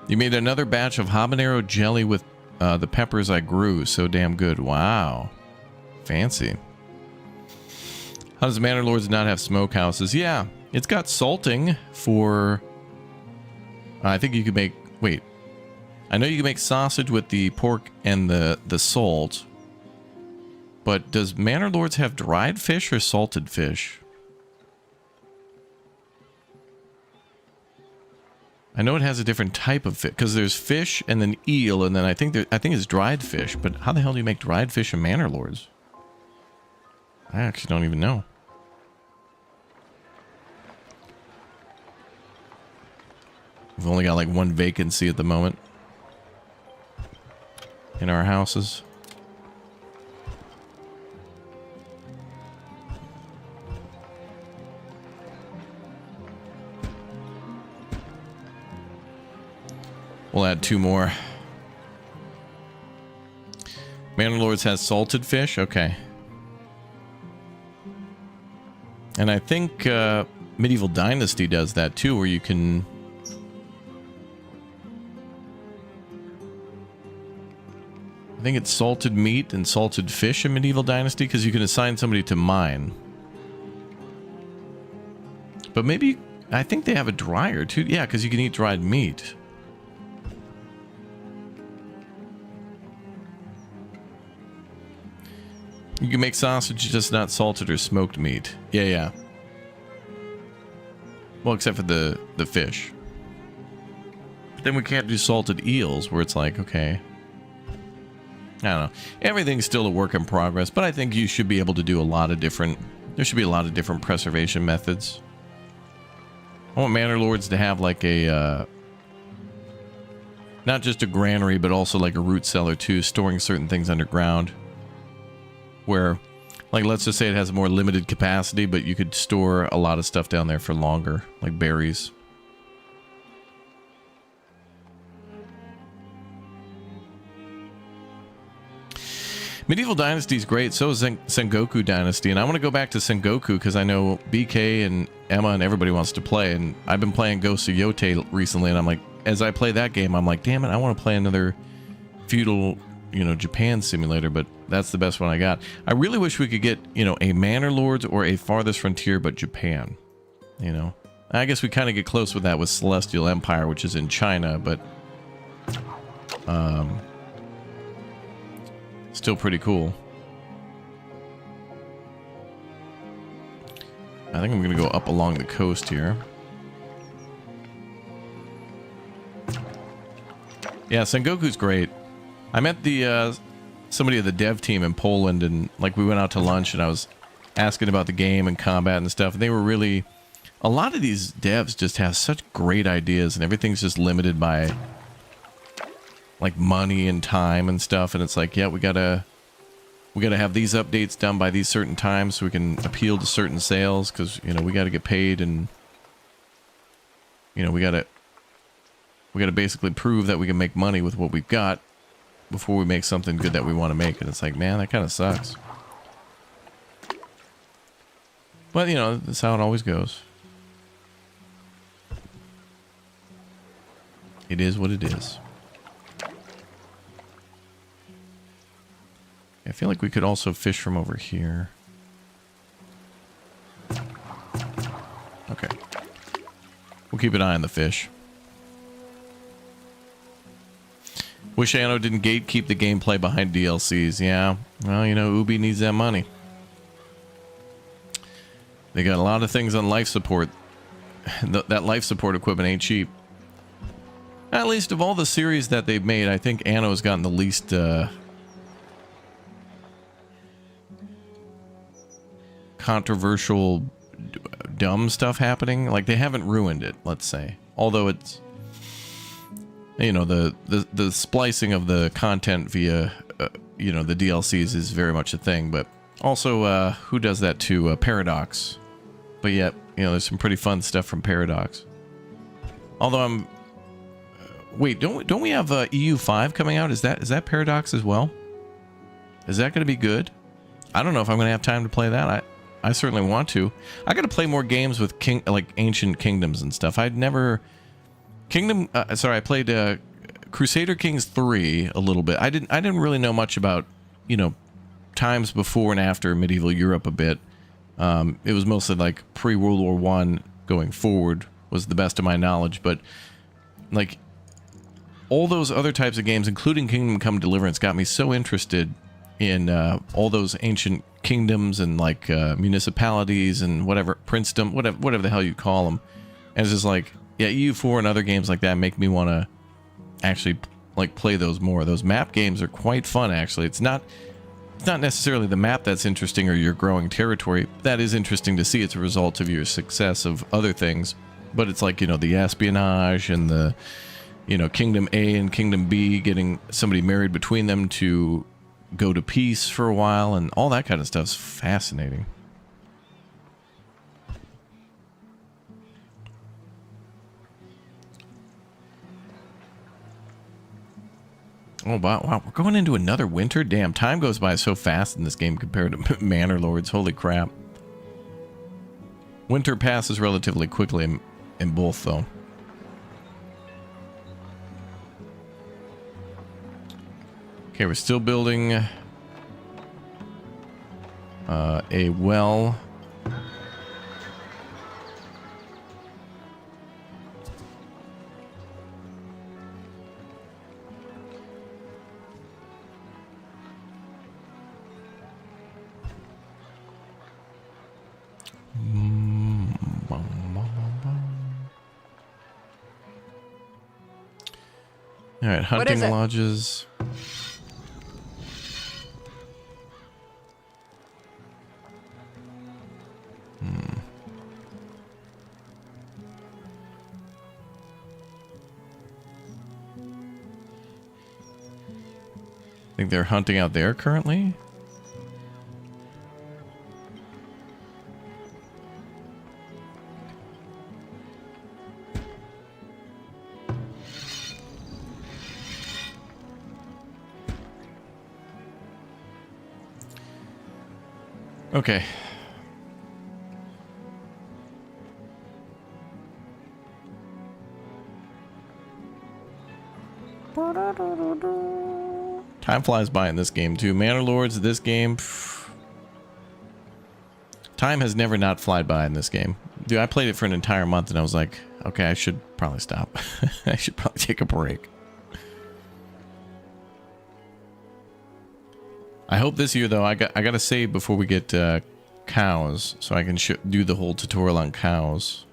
You made another batch of habanero jelly with the peppers I grew. So damn good. Wow. Fancy. How does Manor Lords not have smokehouses? Yeah, it's got salting for... I think you could make... Wait. I know you can make sausage with the pork and the salt. But does Manor Lords have dried fish or salted fish? I know it has a different type of fish, because there's fish and then eel, and then I think it's dried fish. But how the hell do you make dried fish in Manor Lords? I actually don't even know. We've only got like one vacancy at the moment in our houses. We'll add 2 more. Manor Lords has salted fish? Okay. And I think Medieval Dynasty does that too, where you can... I think it's salted meat and salted fish in Medieval Dynasty, because you can assign somebody to mine. But maybe... I think they have a dryer too. Yeah, because you can eat dried meat. You can make sausage, just not salted or smoked meat. Yeah, yeah. Well, except for the fish. But then we can't do salted eels, where it's like, okay. I don't know. Everything's still a work in progress, but I think you should be able to do a lot of different... There should be a lot of different preservation methods. I want Manor Lords to have like a... not just a granary, but also like a root cellar too, storing certain things underground. Where, like, let's just say it has a more limited capacity, but you could store a lot of stuff down there for longer, like berries. Medieval Dynasty is great, so is Sengoku Dynasty, and I want to go back to Sengoku because I know BK and Emma and everybody wants to play, and I've been playing Ghost of Yotei recently, and I'm like, as I play that game, I'm like, damn it, I want to play another feudal, you know, Japan simulator, but that's the best one I got. I really wish we could get, you know, a Manor Lords or a Farthest Frontier, but Japan, you know. I guess we kind of get close with that with Celestial Empire, which is in China, but still pretty cool. I think I'm gonna go up along the coast here. Yeah, Sengoku's great. I met the somebody of the dev team in Poland, and like we went out to lunch, and I was asking about the game and combat and stuff. And they were really... A lot of these devs just have such great ideas, and everything's just limited by like money and time and stuff. And it's like, yeah, we gotta have these updates done by these certain times so we can appeal to certain sales, because, you know, we gotta get paid, and, you know, we gotta basically prove that we can make money with what we've got before we make something good that we want to make. And it's like, man, that kind of sucks. But, you know, that's how it always goes. It is what it is. I feel like we could also fish from over here. Okay. We'll keep an eye on the fish. Wish Anno didn't gatekeep the gameplay behind DLCs. Yeah. Well, you know, Ubi needs that money. They got a lot of things on life support. That life support equipment ain't cheap. At least of all the series that they've made, I think Anno's gotten the least... controversial dumb stuff happening. Like, they haven't ruined it, let's say, although it's, you know, the splicing of the content via you know, the DLCs is very much a thing. But also who does that to Paradox? But yet, you know, there's some pretty fun stuff from Paradox. Although I'm wait, don't we have EU5 coming out? Is that Paradox as well? Is that going to be good? I don't know if I'm going to have time to play that. I certainly want to. I got to play more games with like ancient kingdoms and stuff. I'd never I played Crusader Kings 3 a little bit. I didn't really know much about, times before and after medieval Europe a bit. It was mostly like pre-World War I going forward was the best of my knowledge, but like all those other types of games, including Kingdom Come Deliverance, got me so interested in all those ancient kingdoms and like municipalities and whatever, princedom, whatever the hell you call them. And it's just like, yeah, EU4 and other games like that make me want to actually like play those more. Those map games are quite fun, actually. It's not necessarily the map that's interesting or your growing territory. That is interesting to see. It's a result of your success of other things. But it's like, the espionage and the, Kingdom A and Kingdom B, getting somebody married between them to go to peace for a while, and all that kind of stuff's fascinating. Oh, wow, we're going into another winter? Damn, time goes by so fast in this game compared to Manor Lords. Holy crap. Winter passes relatively quickly in both, though. Okay, we're still building a well. All right, hunting lodges. I think they're hunting out there currently. Okay. Time flies by in this game too. Manor Lords, this game. Time has never not flied by in this game. Dude, I played it for an entire month and I was like, okay, I should probably stop. I should probably take a break. I hope this year though, I got to save before we get cows, so I can do the whole tutorial on cows.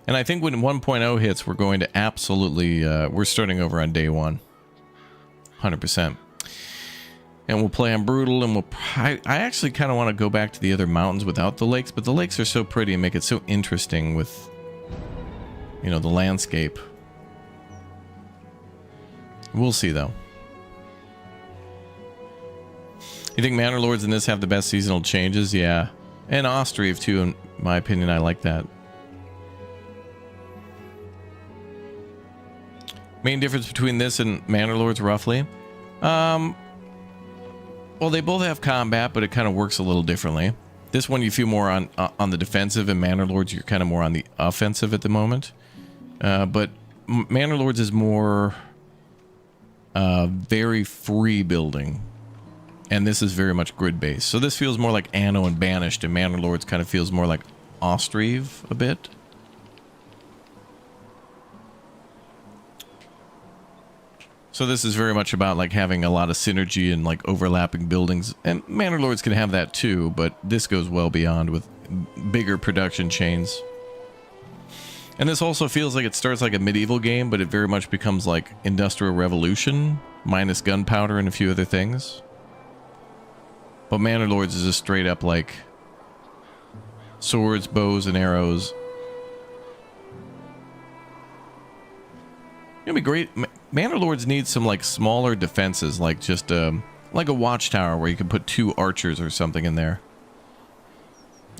And I think when 1.0 hits, we're going to absolutely, we're starting over on day one. 100%. And we'll play on Brutal, and I actually kind of want to go back to the other mountains without the lakes, but the lakes are so pretty and make it so interesting with, the landscape. We'll see, though. You think Manor Lords in this have the best seasonal changes? Yeah. And Ostriv, too, in my opinion. I like that. Main difference between this and Manor Lords, roughly? Well, they both have combat, but it kind of works a little differently. This one, you feel more on the defensive, and Manor Lords, you're kind of more on the offensive at the moment. But Manor Lords is more very free building, and this is very much grid-based. So this feels more like Anno and Banished, and Manor Lords kind of feels more like Ostriv a bit. So this is very much about like having a lot of synergy and like overlapping buildings, and Manor Lords can have that too, but this goes well beyond with bigger production chains. And this also feels like it starts like a medieval game, but it very much becomes like Industrial Revolution minus gunpowder and a few other things. But Manor Lords is just straight up like swords, bows, and arrows. It'd be great. Manor Lords need some like smaller defenses, like just like a watchtower where you can put 2 archers or something in there,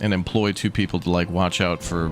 and employ 2 people to like watch out for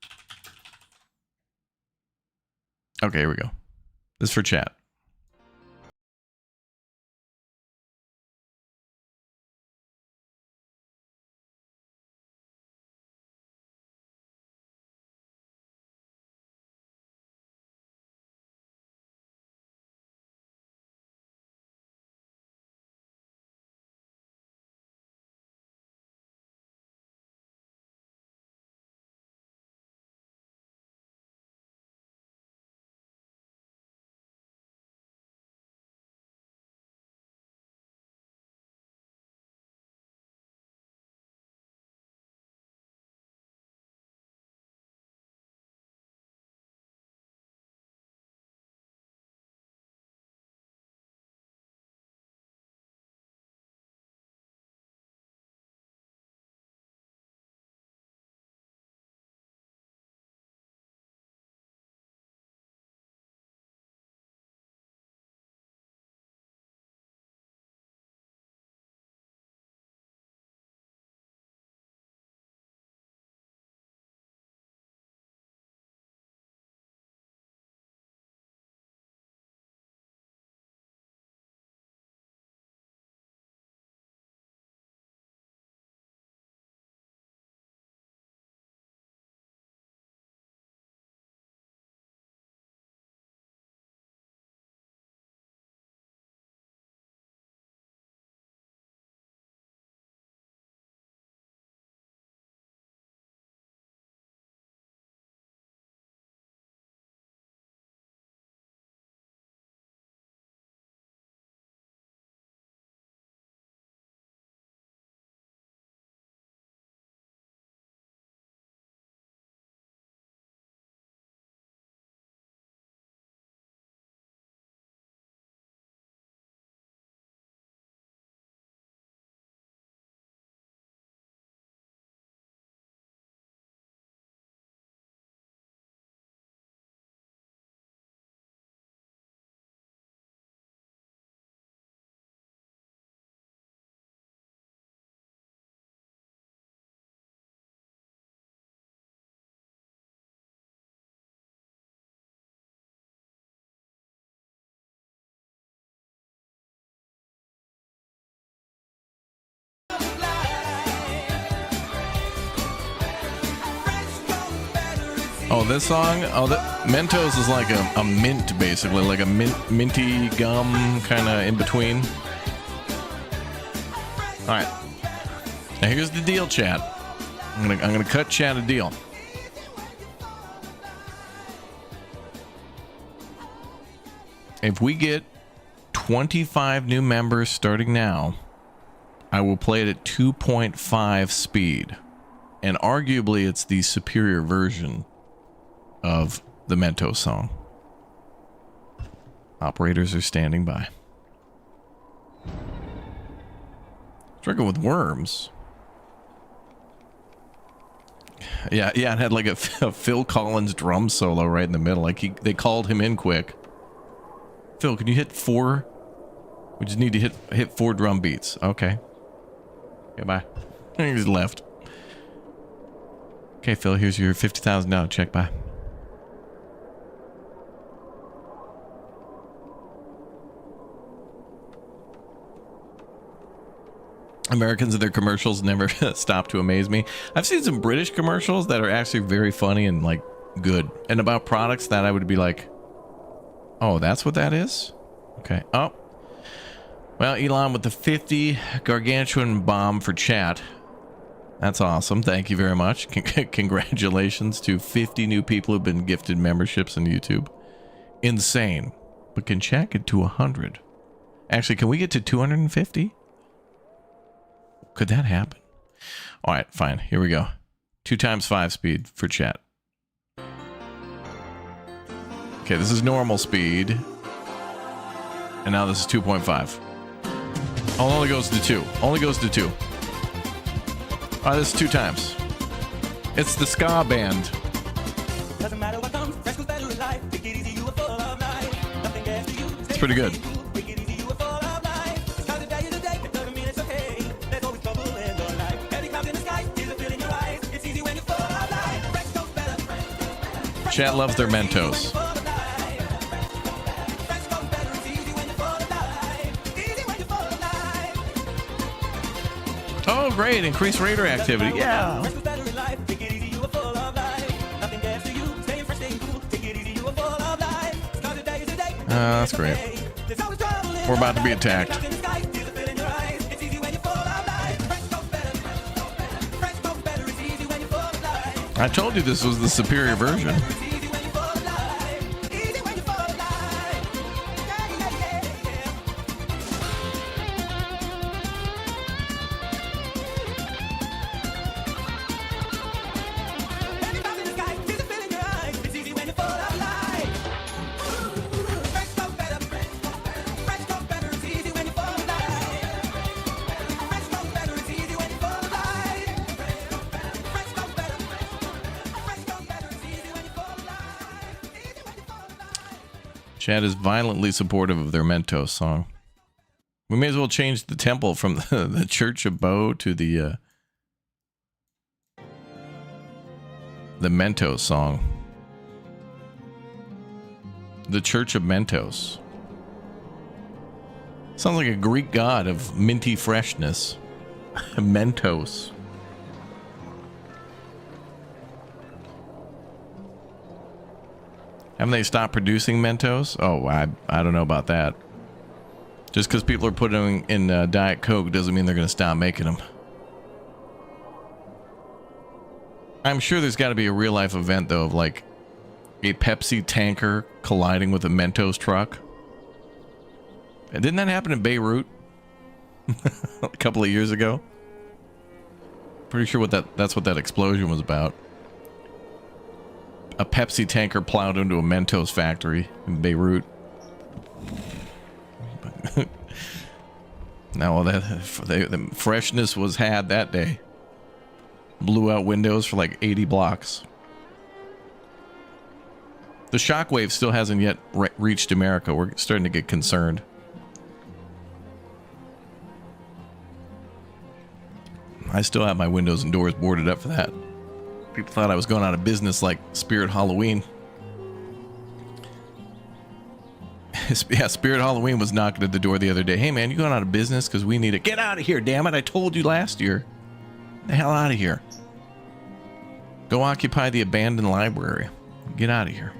Okay, here we go. This is for chat. Oh, this song? Oh, Mentos is like a mint, basically, like a minty gum kind of in between. All right. Now here's the deal, chat. I'm gonna cut chat a deal. If we get 25 new members starting now, I will play it at 2.5 speed. And arguably, it's the superior version of the Mentos song. Operators are standing by. Drinking with worms. Yeah, it had like a Phil Collins drum solo right in the middle. Like they called him in quick. Phil, can you hit 4? We just need to hit 4 drum beats. Okay. Okay, bye. He's left. Okay, Phil, here's your $50,000 check. Bye. Americans and their commercials never stop to amaze me. I've seen some British commercials that are actually very funny and like good, and about products that I would be like, oh, that's what that is? Okay. Oh, well, Elon with the 50 gargantuan bomb for chat. That's awesome. Thank you very much. Congratulations to 50 new people who've been gifted memberships on YouTube. Insane. But can chat get to 100? Actually, can we get to 250? Could that happen? All right, fine. Here we go. 2 times 5 speed for chat. Okay, this is normal speed. And now this is 2.5. Oh, it only goes to 2. Only goes to 2. Oh, this is 2 times. It's the ska band. It's pretty good. Chat loves their Mentos. Oh, great. Increased radar activity. Yeah. That's great. We're about to be attacked. I told you this was the superior version. Chad is violently supportive of their Mentos song. We may as well change the temple from the Church of Bo to the Mentos song. The Church of Mentos. Sounds like a Greek god of minty freshness. Mentos. Haven't they stopped producing Mentos? Oh, I don't know about that. Just because people are putting in Diet Coke doesn't mean they're going to stop making them. I'm sure there's got to be a real life event, though, of like a Pepsi tanker colliding with a Mentos truck. And didn't that happen in Beirut a couple of years ago? Pretty sure that's what that explosion was about. A Pepsi tanker plowed into a Mentos factory in Beirut. Now the freshness was had that day. Blew out windows for like 80 blocks. The shockwave still hasn't yet reached America. We're starting to get concerned. I still have my windows and doors boarded up for that. People thought I was going out of business like Spirit Halloween. Yeah, Spirit Halloween was knocking at the door the other day. Hey, man, you going out of business? Because we need to get out of here, damn it. I told you last year. The hell out of here. Go occupy the abandoned library. Get out of here.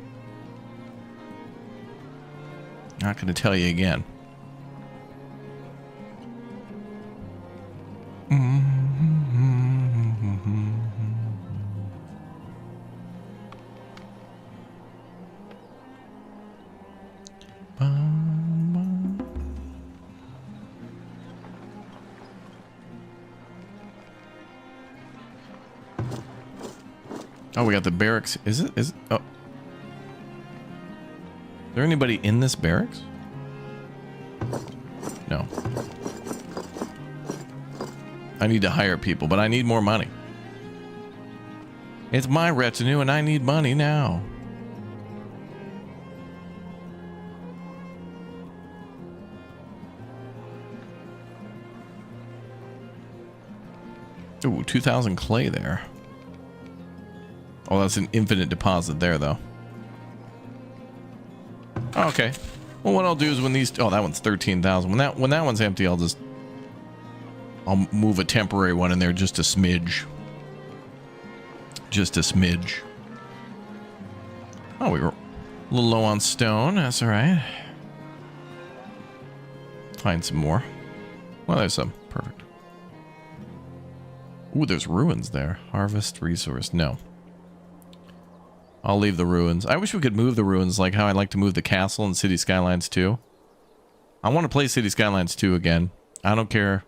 Not going to tell you again. Oh, we got the barracks. Is it? Oh. Is there anybody in this barracks? No. I need to hire people, but I need more money. It's my retinue and I need money now. Ooh, 2,000 clay there. Oh, that's an infinite deposit there, though. Oh, okay. Well, what I'll do is when these... Oh, that one's 13,000. When that one's empty, I'll move a temporary one in there just a smidge. Just a smidge. Oh, we were a little low on stone. That's all right. Find some more. Well, there's some. Perfect. Ooh, there's ruins there. Harvest resource. No. I'll leave the ruins. I wish we could move the ruins like how I like to move the castle in City Skylines 2. I want to play City Skylines 2 again. I don't care.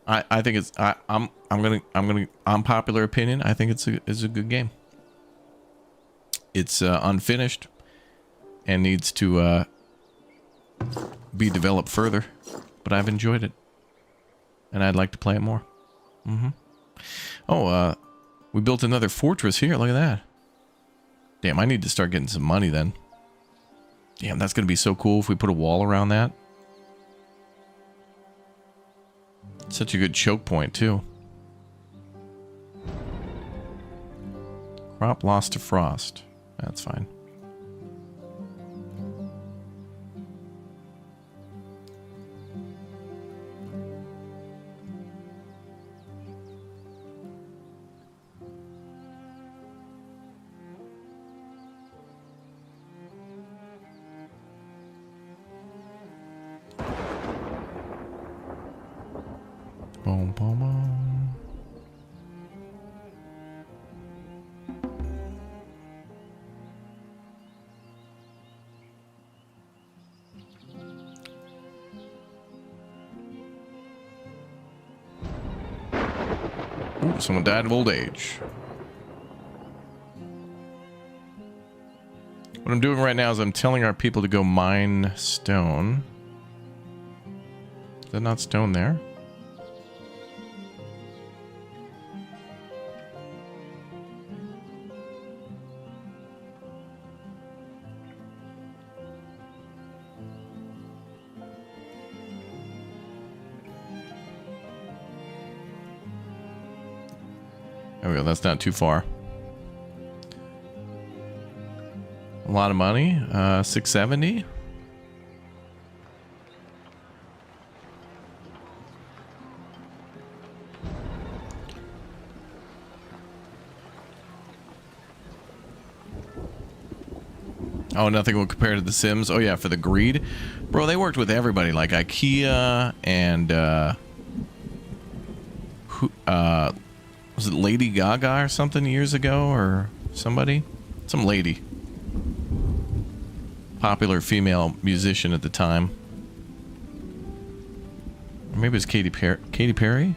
I think it's I'm gonna unpopular opinion. I think it's a good game. It's unfinished and needs to be developed further, but I've enjoyed it and I'd like to play it more. Oh, we built another fortress here. Look at that. Damn, I need to start getting some money then. Damn, that's gonna be so cool if we put a wall around that. Such a good choke point, too. Crop lost to frost. That's fine. boom, boom, boom. Ooh, someone died of old age. What I'm doing right now is I'm telling our people to go mine stone. Is that not stone there? There we go. That's not too far. A lot of money. 670. Oh, nothing will compare to The Sims. Oh yeah, for the greed, bro. They worked with everybody, like IKEA and was it Lady Gaga or something years ago, or somebody, some lady, popular female musician at the time. Or maybe it was Katy Perry. Katy Perry?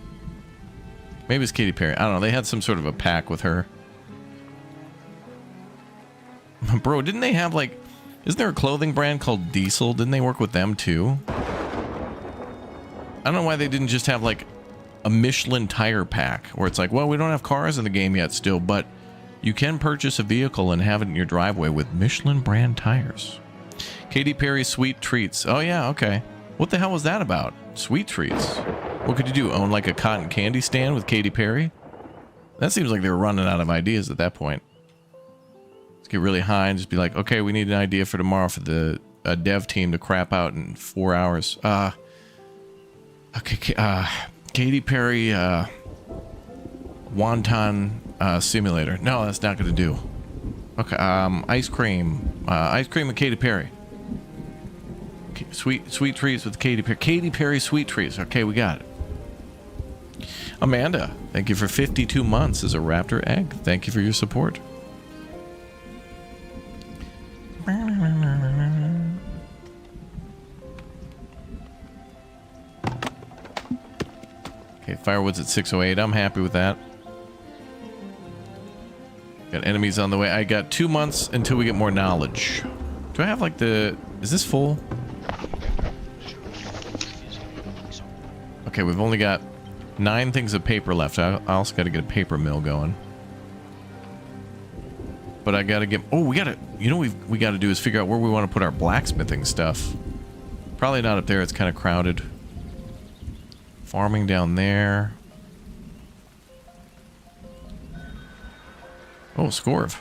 Maybe it was Katy Perry. I don't know. They had some sort of a pack with her. Bro, didn't they have like... Isn't there a clothing brand called Diesel? Didn't they work with them too? I don't know why they didn't just have like a Michelin tire pack where it's like, well, we don't have cars in the game yet still, but you can purchase a vehicle and have it in your driveway with Michelin brand tires. Katy Perry sweet treats. Oh yeah, okay. What the hell was that about? Sweet treats. What could you do? Own like a cotton candy stand with Katy Perry? That seems like they were running out of ideas at that point. Let's get really high and just be like, okay, we need an idea for tomorrow for the dev team to crap out in 4 hours. Okay, Katy Perry wonton simulator. No, that's not going to do. Okay, ice cream with Katy Perry. Sweet treats with Katy Perry. Katy Perry sweet treats. Okay, we got it. Amanda, thank you for 52 months as a raptor egg. Thank you for your support. Okay, firewood's at 608. I'm happy with that. Got enemies on the way. I got 2 months until we get more knowledge. Do I have like the... Is this full? Okay, we've only got 9 things of paper left. I also got to get a paper mill going. But I got to get... Oh, we got to... You know what we got to do is figure out where we want to put our blacksmithing stuff. Probably not up there. It's kind of crowded. Farming down there. Oh, Scorv.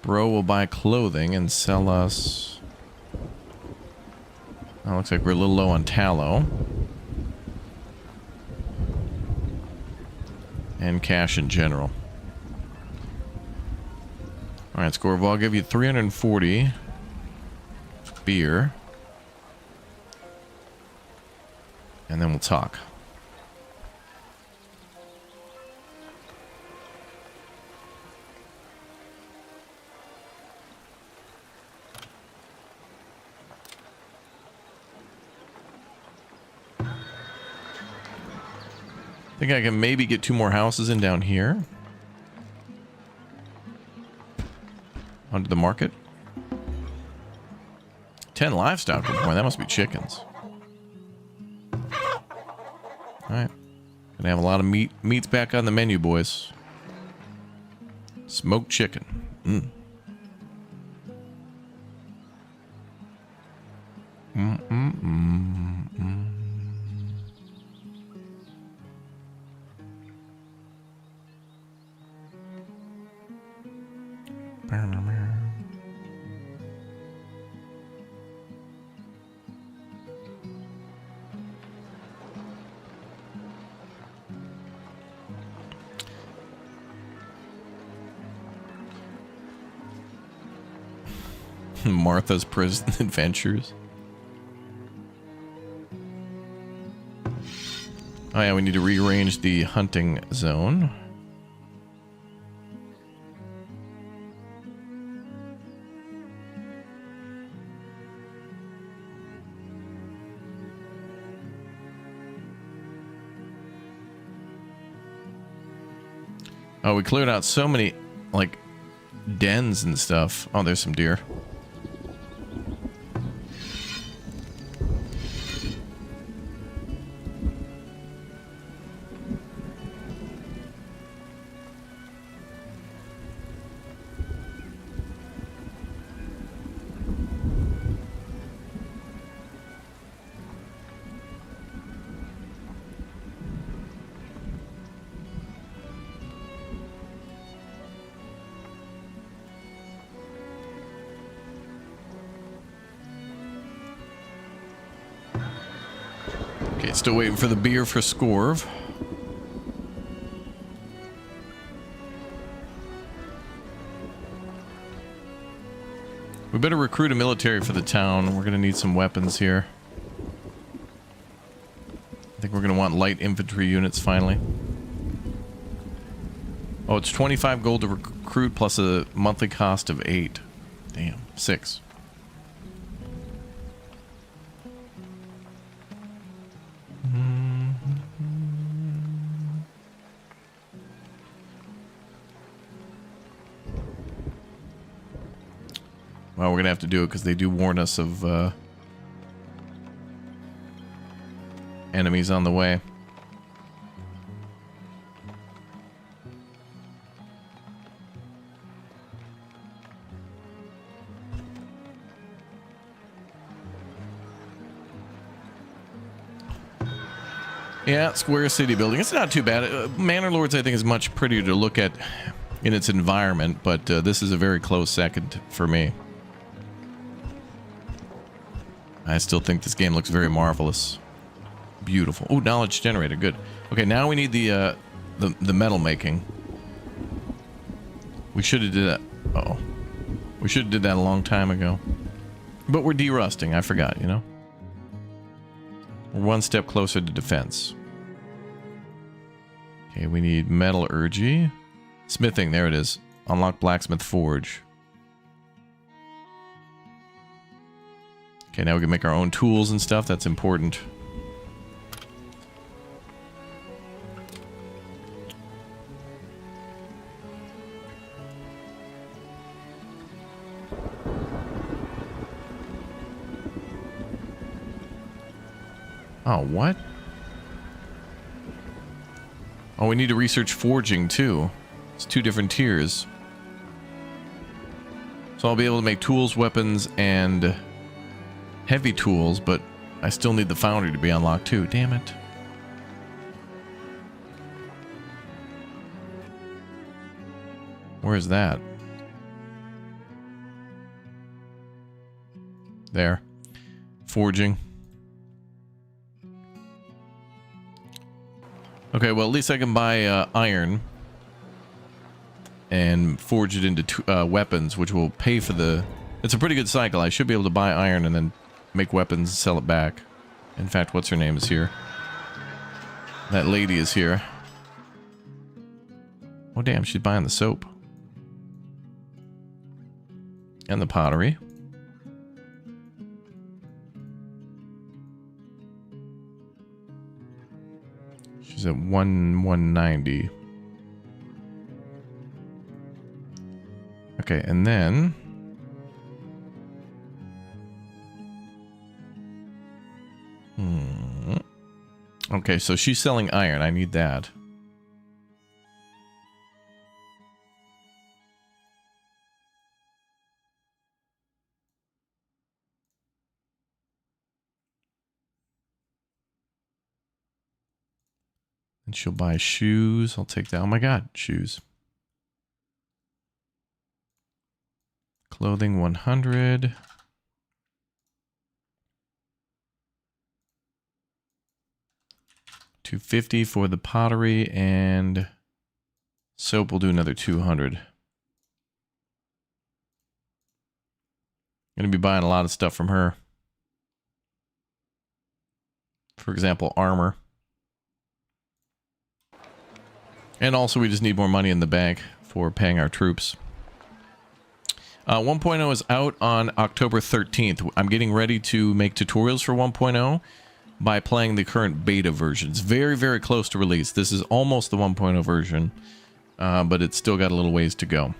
Bro will buy clothing and sell us... Oh, looks like we're a little low on tallow. And cash in general. Alright, Scorv, I'll give you 340 beer. And then we'll talk. I think I can maybe get 2 more houses in down here. Onto the market. 10 livestock. Boy, that must be chickens. Alright. Gonna have a lot of meats back on the menu, boys. Smoked chicken. Mm. Martha's Prison Adventures. Oh yeah, we need to rearrange the hunting zone. Oh, we cleared out so many, like, dens and stuff. Oh, there's some deer. Okay, still waiting for the beer for Scorv. We better recruit a military for the town. We're gonna need some weapons here. I think we're gonna want light infantry units finally. Oh, it's 25 gold to recruit plus a monthly cost of 8. Damn, 6. Well, we're gonna have to do it because they do warn us of enemies on the way. Yeah, Square City building. It's not too bad. Manor Lords, I think, is much prettier to look at in its environment, but this is a very close second for me. I still think this game looks very marvelous. Beautiful. Oh, knowledge generator. Good. Okay, now we need the metal making. We should have did that. Uh-oh. We should have did that a long time ago. But we're derusting. I forgot, you know? We're one step closer to defense. Okay, we need metallurgy. Smithing, there it is. Unlock blacksmith forge. Okay, now we can make our own tools and stuff. That's important. Oh, what? Oh, we need to research forging too. It's 2 different tiers. So I'll be able to make tools, weapons, and heavy tools, but I still need the foundry to be unlocked too. Damn it. Where is that? There. Forging. Okay, well, at least I can buy iron and forge it into weapons, which will pay for the... It's a pretty good cycle. I should be able to buy iron and then make weapons and sell it back. In fact, what's her name is here. That lady is here. Oh, damn, she's buying the soap. And the pottery. She's at 190. Okay, and then... Okay, so she's selling iron. I need that. And she'll buy shoes. I'll take that. Oh my god, shoes. Clothing 100. $250 for the pottery, and soap will do another 200. Going to be buying a lot of stuff from her. For example, armor. And also we just need more money in the bank for paying our troops. 1.0 is out on October 13th. I'm getting ready to make tutorials for 1.0 by playing the current beta version. It's very, very close to release. This is almost the 1.0 version, but it's still got a little ways to go.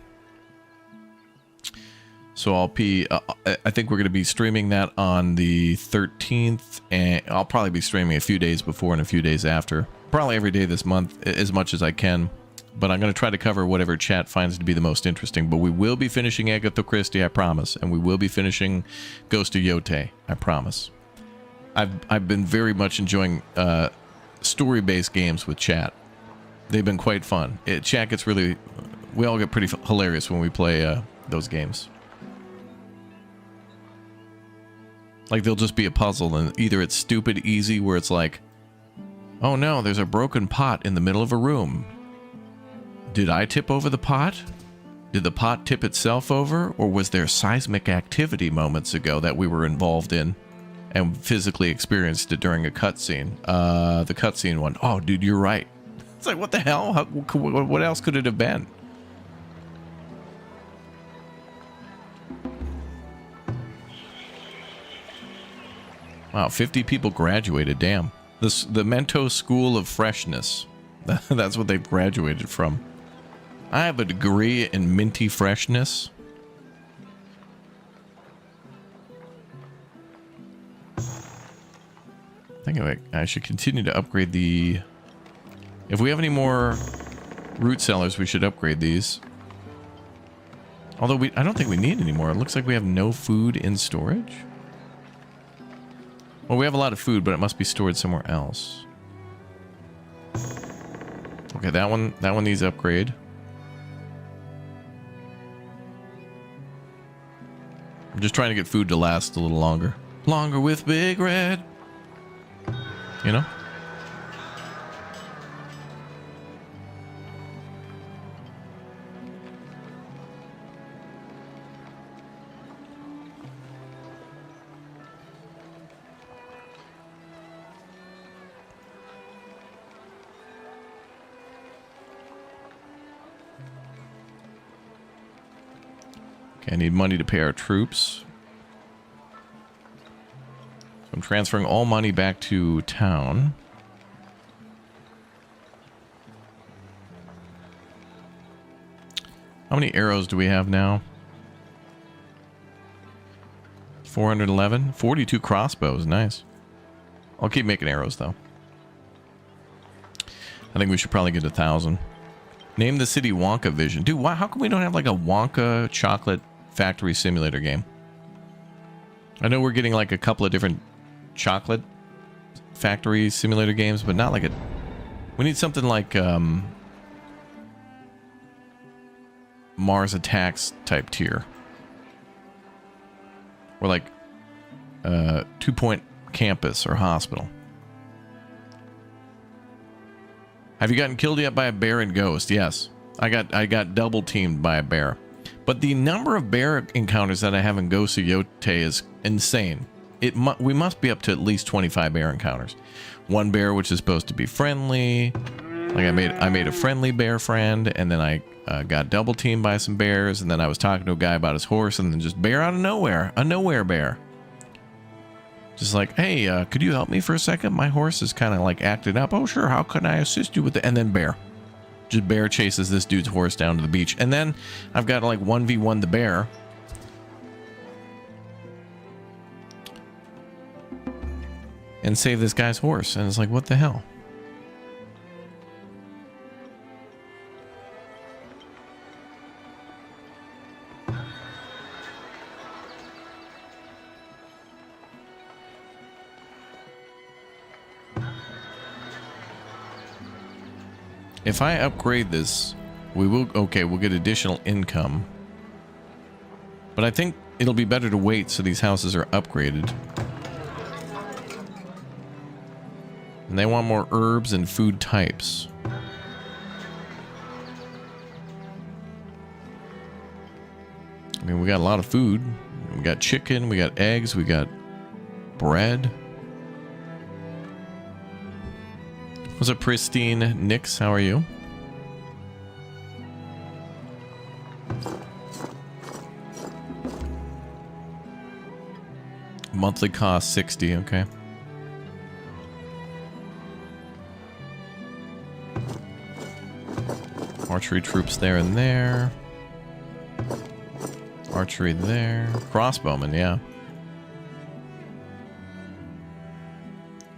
So I think we're going to be streaming that on the 13th, and I'll probably be streaming a few days before and a few days after. Probably every day this month, as much as I can. But I'm going to try to cover whatever chat finds to be the most interesting. But we will be finishing Agatha Christie, I promise. And we will be finishing Ghost of Yotei, I promise. I've been very much enjoying story-based games with chat. They've been quite fun. Chat gets really... We all get pretty hilarious when we play those games. Like, there'll just be a puzzle, and either it's stupid easy, where it's like, oh no, there's a broken pot in the middle of a room. Did I tip over the pot? Did the pot tip itself over? Or was there seismic activity moments ago that we were involved in and physically experienced it during a cutscene? The cutscene one. Oh, dude, you're right. It's like, what the hell? What else could it have been? Wow, 50 people graduated. Damn. The Mentos School of Freshness. That's what they've graduated from. I have a degree in minty freshness. I think I should continue to upgrade the... If we have any more root cellars, we should upgrade these. Although I don't think we need any more. It looks like we have no food in storage. Well, we have a lot of food, but it must be stored somewhere else. Okay, that one needs upgrade. I'm just trying to get food to last a little longer. Longer with Big Red. You know? I need money to pay our troops. So I'm transferring all money back to town. How many arrows do we have now? 411? 42 crossbows. Nice. I'll keep making arrows, though. I think we should probably get 1,000. Name the city Wonka Vision. Dude, how come we don't have like a Wonka chocolate factory simulator game? I know we're getting like a couple of different chocolate factory simulator games, but not like a... We need something like Mars Attacks type tier. Or like 2 Point Campus or Hospital. Have you gotten killed yet by a bear in Ghost? Yes. I got double teamed by a bear. But the number of bear encounters that I have in Ghost of Yotei is insane. We must be up to at least 25 bear encounters. One bear which is supposed to be friendly. Like I made a friendly bear friend, and then I got double teamed by some bears, and then I was talking to a guy about his horse, and then just bear out of nowhere. A nowhere bear. Just like, hey, could you help me for a second? My horse is kind of like acted up. Oh, sure. How can I assist you with it? And then bear. Just bear chases this dude's horse down to the beach. And then I've got like 1v1 the bear. And save this guy's horse. And it's like, what the hell? If I upgrade this, we'll get additional income. But I think it'll be better to wait so these houses are upgraded. And they want more herbs and food types. I mean, we got a lot of food. We got chicken, we got eggs, we got bread. What's up, Pristine Nix? How are you? Monthly cost 60, okay. Archery troops there and there. Archery there. Crossbowmen, yeah.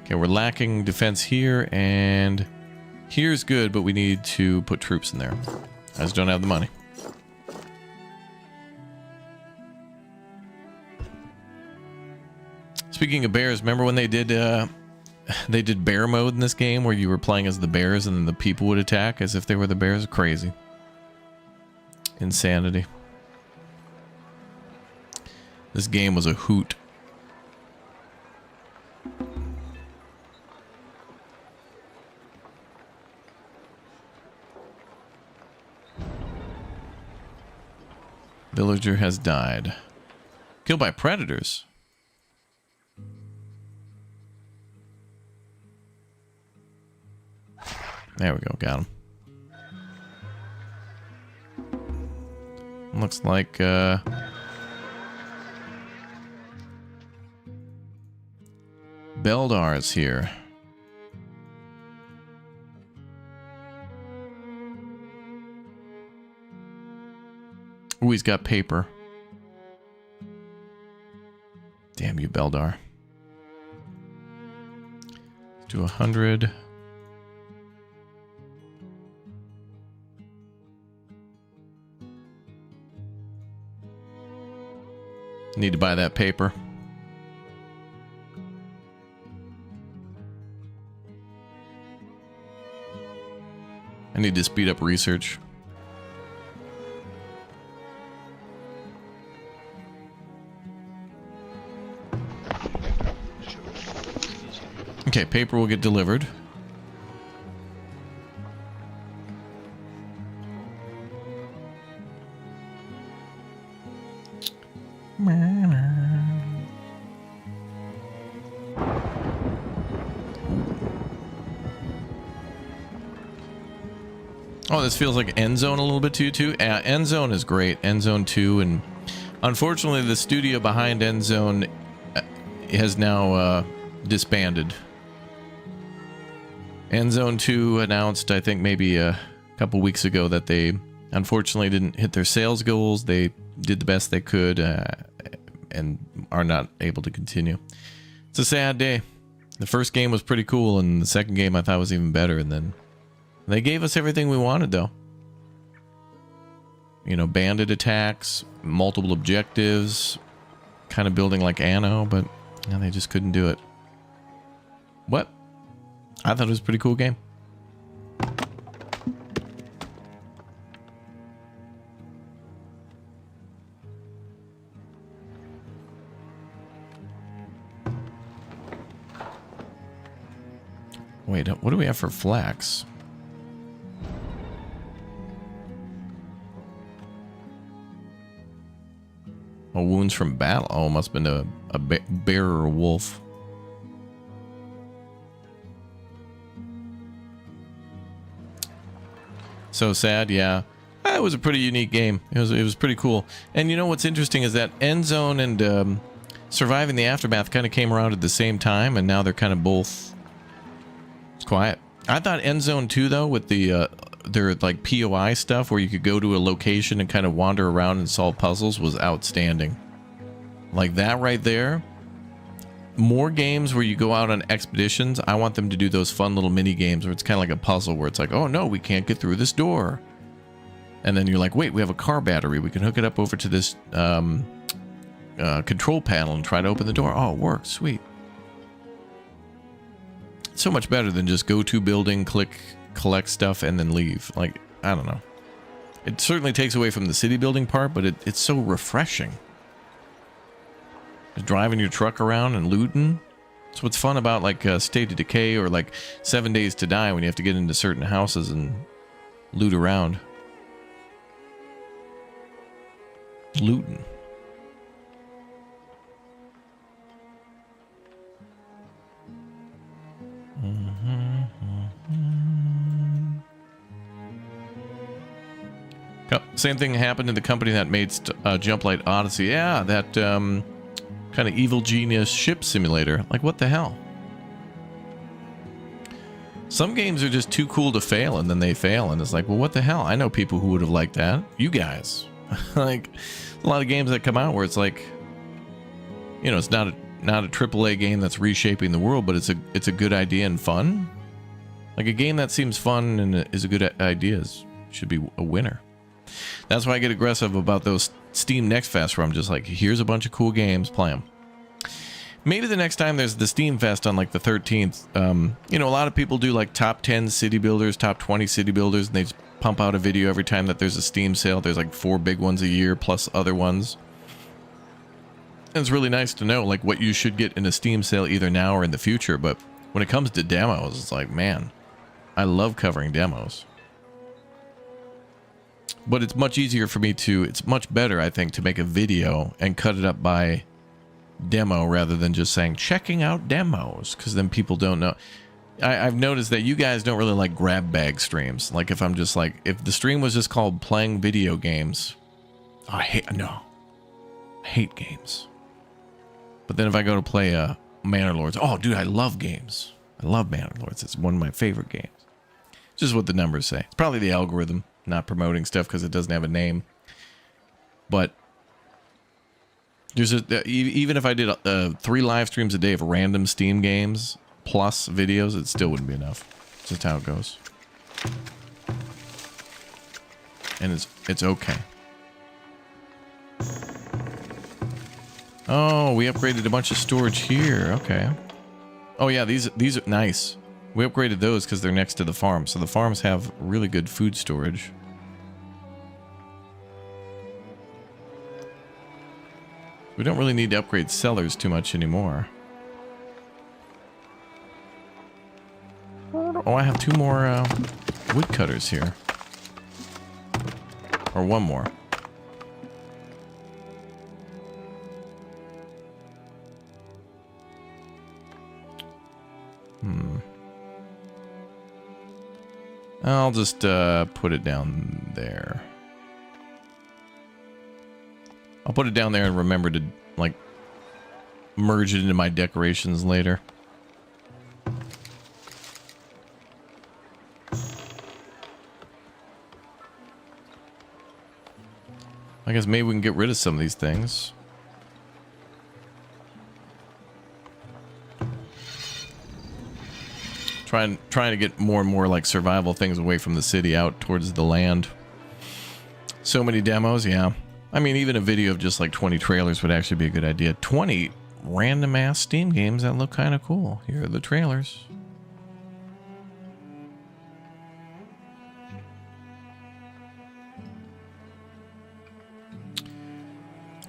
Okay, we're lacking defense here, and here's good, but we need to put troops in there. I just don't have the money. Speaking of bears, remember when they did bear mode in this game where you were playing as the bears and then the people would attack as if they were the bears? Crazy. Insanity. This game was a hoot. Villager has died. Killed by predators. There we go, got him. Looks like Beldar is here. Ooh, he's got paper. Damn you, Beldar. Let's do 100. Need to buy that paper. I need to speed up research. Okay, paper will get delivered. Oh, this feels like End Zone a little bit too. End Zone is great. End Zone 2, and unfortunately the studio behind End Zone has now disbanded. End Zone 2 announced, I think maybe a couple weeks ago, that they unfortunately didn't hit their sales goals. They did the best they could and are not able to continue. It's a sad day. The first game was pretty cool, and the second game I thought was even better, and then they gave us everything we wanted, though. You know, bandit attacks, multiple objectives, kind of building like Anno, but you know, they just couldn't do it. What? I thought it was a pretty cool game. Wait, what do we have for flax? Oh, wounds from battle. Oh, must have been a bear or a wolf. So sad, yeah. It was a pretty unique game. It was pretty cool. And you know what's interesting is that End Zone and Surviving the Aftermath kind of came around at the same time, and now they're kind of both. It's quiet. I thought End Zone 2 though, with the their like POI stuff where you could go to a location and kind of wander around and solve puzzles, was outstanding. Like that right there. More games where you go out on expeditions, I want them to do those fun little mini games where it's kind of like a puzzle where it's like, oh no, we can't get through this door. And then you're like, wait, we have a car battery. We can hook it up over to this control panel and try to open the door. Oh, it works. Sweet. It's so much better than just go to building, click, collect stuff, and then leave. Like, I don't know. It certainly takes away from the city building part, but it's so refreshing. Just driving your truck around and looting. That's what's fun about like State of Decay or like 7 Days to Die, when you have to get into certain houses and loot around. Looting. Same thing happened to the company that made Jump Light Odyssey. Yeah, that kind of evil genius ship simulator. Like, what the hell? Some games are just too cool to fail, and then they fail, and it's like, well, what the hell? I know people who would have liked that. You guys. Like, a lot of games that come out where it's like, you know, it's not a AAA game that's reshaping the world, but it's a good idea and fun. Like, a game that seems fun and is a good idea should be a winner. That's why I get aggressive about those Steam Next Fest, where I'm just like, here's a bunch of cool games, play them. Maybe the next time there's the Steam Fest on like the 13th, you know, a lot of people do like top 10 city builders, top 20 city builders, and they just pump out a video every time that there's a Steam sale. There's like 4 big ones a year plus other ones. And it's really nice to know like what you should get in a Steam sale either now or in the future. But when it comes to demos, it's like, man, I love covering demos. But it's much easier for me to, it's much better, I think, to make a video and cut it up by demo rather than just saying checking out demos, because then people don't know. I've noticed that you guys don't really like grab bag streams. Like, if I'm just like, if the stream was just called playing video games, I hate games. But then if I go to play Manor Lords, oh dude, I love games. I love Manor Lords. It's one of my favorite games. Just what the numbers say. It's probably the algorithm not promoting stuff because it doesn't have a name. But there's even if I did 3 live streams a day of random Steam games plus videos, it still wouldn't be enough. It's just how it goes. And it's okay. Oh, we upgraded a bunch of storage here. Okay. Oh yeah, these are nice. We upgraded those because they're next to the farm. So the farms have really good food storage. We don't really need to upgrade cellars too much anymore. Oh, I have 2 more woodcutters here. Or 1 more. I'll just put it down there. I'll put it down there and remember to, like, merge it into my decorations later. I guess maybe we can get rid of some of these things. Trying to get more and more like survival things away from the city out towards the land. So many demos, yeah. I mean, even a video of just like 20 trailers would actually be a good idea. 20 random ass Steam games that look kind of cool. Here are the trailers.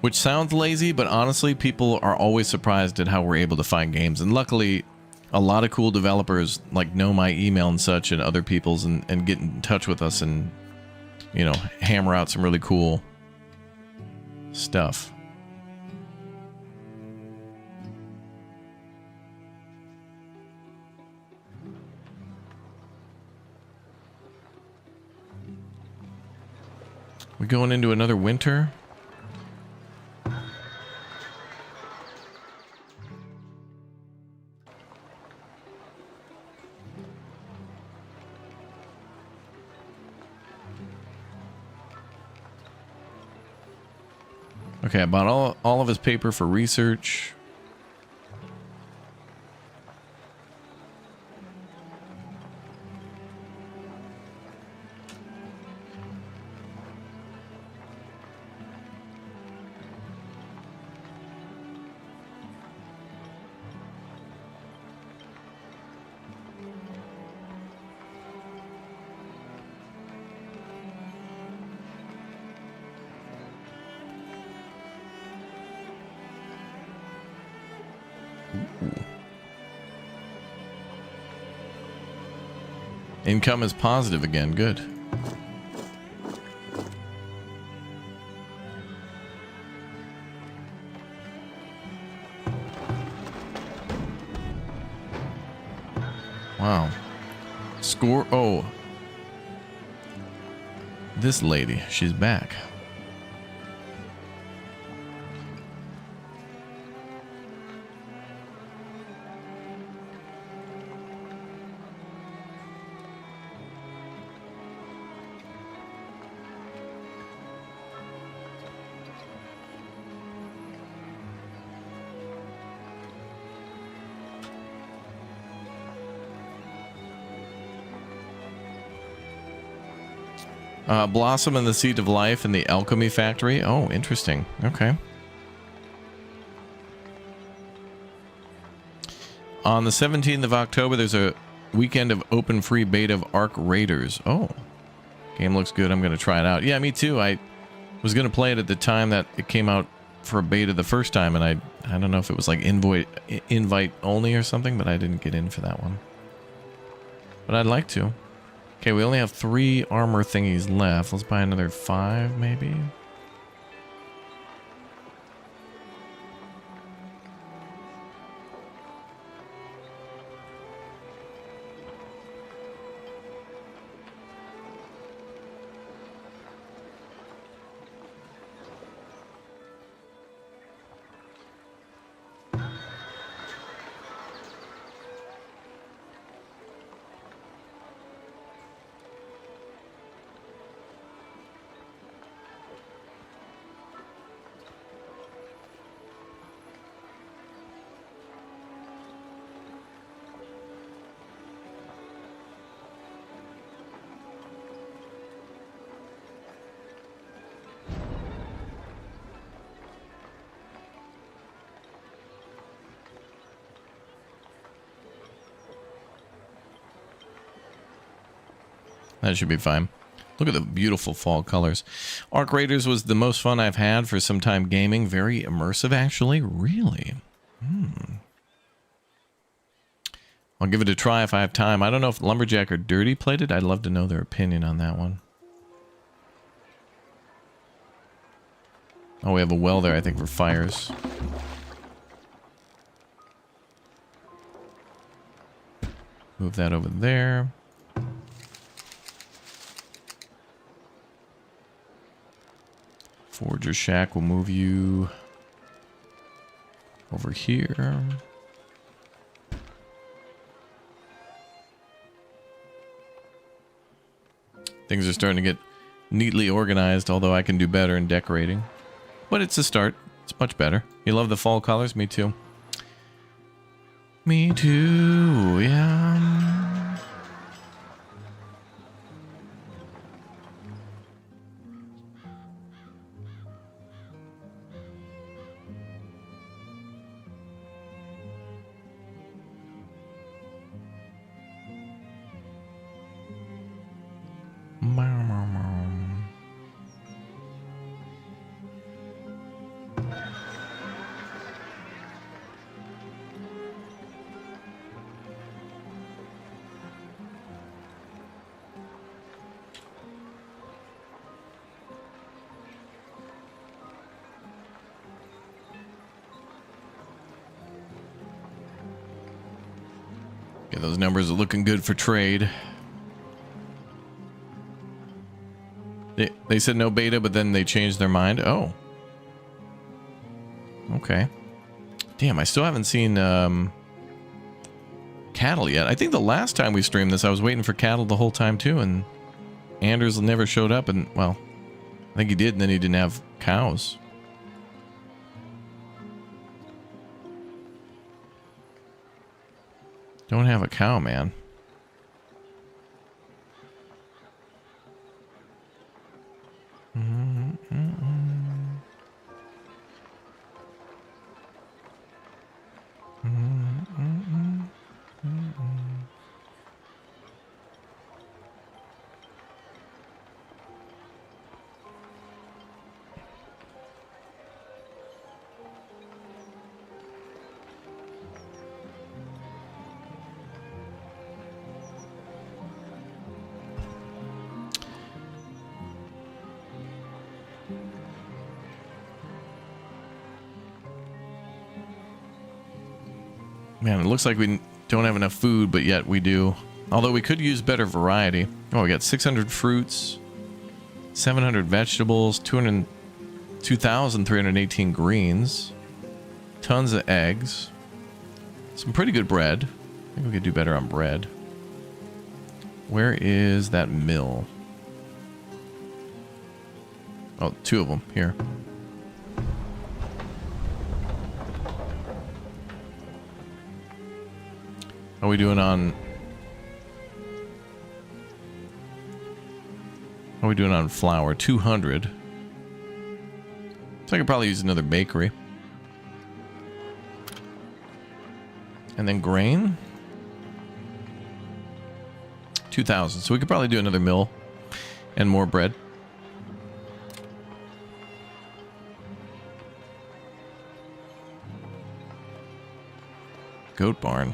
Which sounds lazy, but honestly, people are always surprised at how we're able to find games. And luckily, a lot of cool developers like know my email and such and other people's and get in touch with us and, you know, hammer out some really cool stuff. We going into another winter? Okay, I bought all of his paper for research. Income is positive again. Good. Wow. Score. Oh. this lady. She's back. Blossom and the Seed of Life in the Alchemy Factory. Oh, interesting. Okay. On the 17th of October, there's a weekend of open free beta of Arc Raiders. Oh, game looks good. I'm going to try it out. Yeah, me too. I was going to play it at the time that it came out for a beta the first time, and I don't know if it was like invite only or something, but I didn't get in for that one. But I'd like to. Okay, we only have 3 armor thingies left. Let's buy another 5, maybe. That should be fine. Look at the beautiful fall colors. Arc Raiders was the most fun I've had for some time gaming. Very immersive, actually. Really? I'll give it a try if I have time. I don't know if Lumberjack or Dirty played it. I'd love to know their opinion on that one. Oh, we have a well there, I think, for fires. Move that over there. Forger Shack will move you over here. Things are starting to get neatly organized, although I can do better in decorating. But it's a start. It's much better. You love the fall colors? Me too. Me too, yeah. Yeah, those numbers are looking good for trade. They said no beta, but then they changed their mind. Oh. Okay. Damn, I still haven't seen cattle yet. I think the last time we streamed this, I was waiting for cattle the whole time too, and Anders never showed up, and, well, I think he did, and then he didn't have cows. Don't have a cow, man. Man, it looks like we don't have enough food, but yet we do. Although we could use better variety. Oh, we got 600 fruits. 700 vegetables, 2,318 greens, tons of eggs, some pretty good bread. I think we could do better on bread. Where is that mill? Oh, two of them here. How are we doing on... How are we doing on flour? 200. So I could probably use another bakery. And then grain. 2,000. So we could probably do another mill and more bread. Goat barn.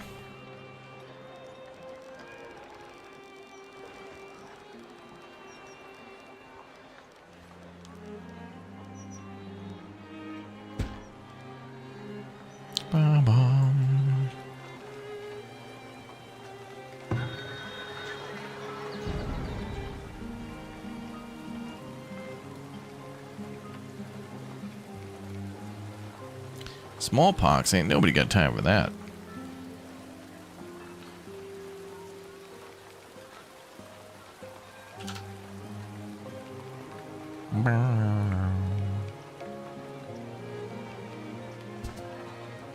Ba-bum. Smallpox, ain't nobody got time for that.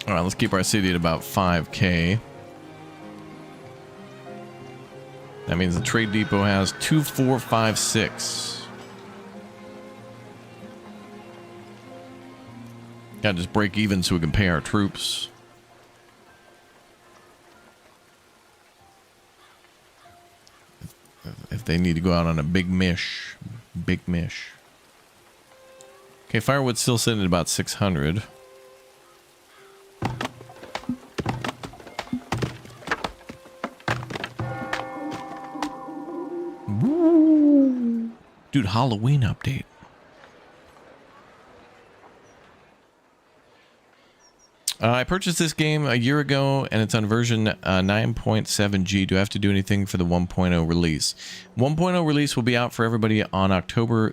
All right, let's keep our city at about 5K. That means the trade depot has 2, 4, 5, 6. Gotta just break even so we can pay our troops. If they need to go out on a big mish. Big mish. Okay, firewood's still sitting at about 600. Woo. Dude, Halloween update. I purchased this game a year ago, and it's on version 9.7G. Do I have to do anything for the 1.0 release? 1.0 release will be out for everybody on October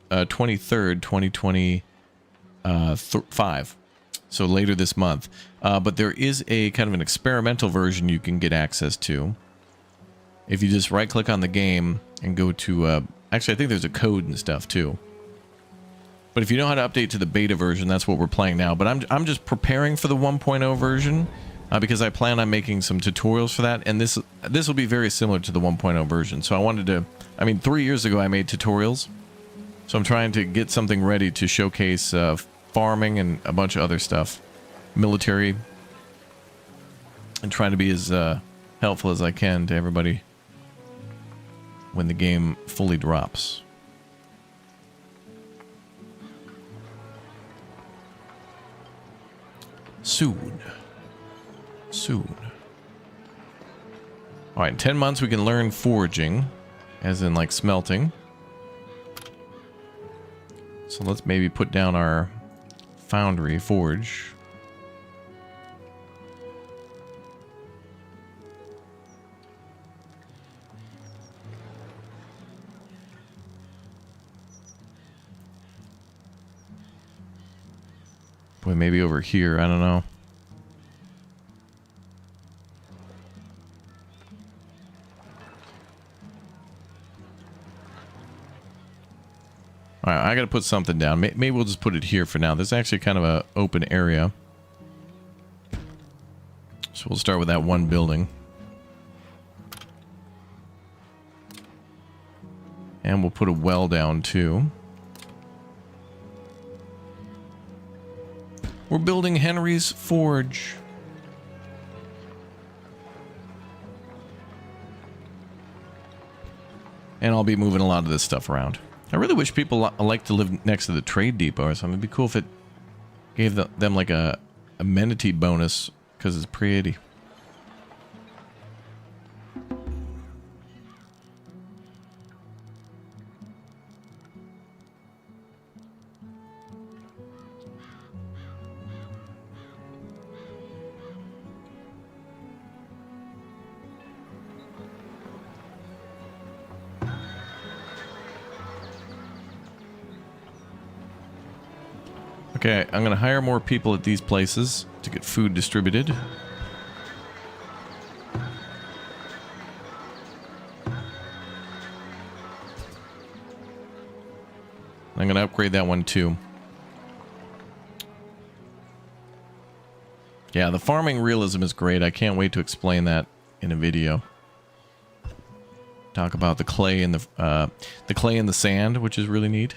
23rd, 2025. So later this month. But there is a kind of an experimental version you can get access to. If you just right-click on the game and go to... actually, I think there's a code and stuff, too. But if you know how to update to the beta version, that's what we're playing now. But I'm just preparing for the 1.0 version because I plan on making some tutorials for that. And this will be very similar to the 1.0 version. So I wanted to... I mean, 3 years ago I made tutorials. So I'm trying to get something ready to showcase farming and a bunch of other stuff. Military. And trying to be as helpful as I can to everybody when the game fully drops. Soon. Alright, in 10 months we can learn foraging, as in like smelting. So let's maybe put down our foundry forge. Boy, maybe over here, I don't know. Alright, I gotta put something down. Maybe we'll just put it here for now. This is actually kind of an open area. So we'll start with that one building. And we'll put a well down too. We're building Henry's Forge. And I'll be moving a lot of this stuff around. I really wish people like to live next to the trade depot or something. It'd be cool if it gave them like a amenity bonus because it's pretty. Okay, I'm going to hire more people at these places to get food distributed. I'm going to upgrade that one too. Yeah, the farming realism is great. I can't wait to explain that in a video. Talk about the clay and the sand, which is really neat.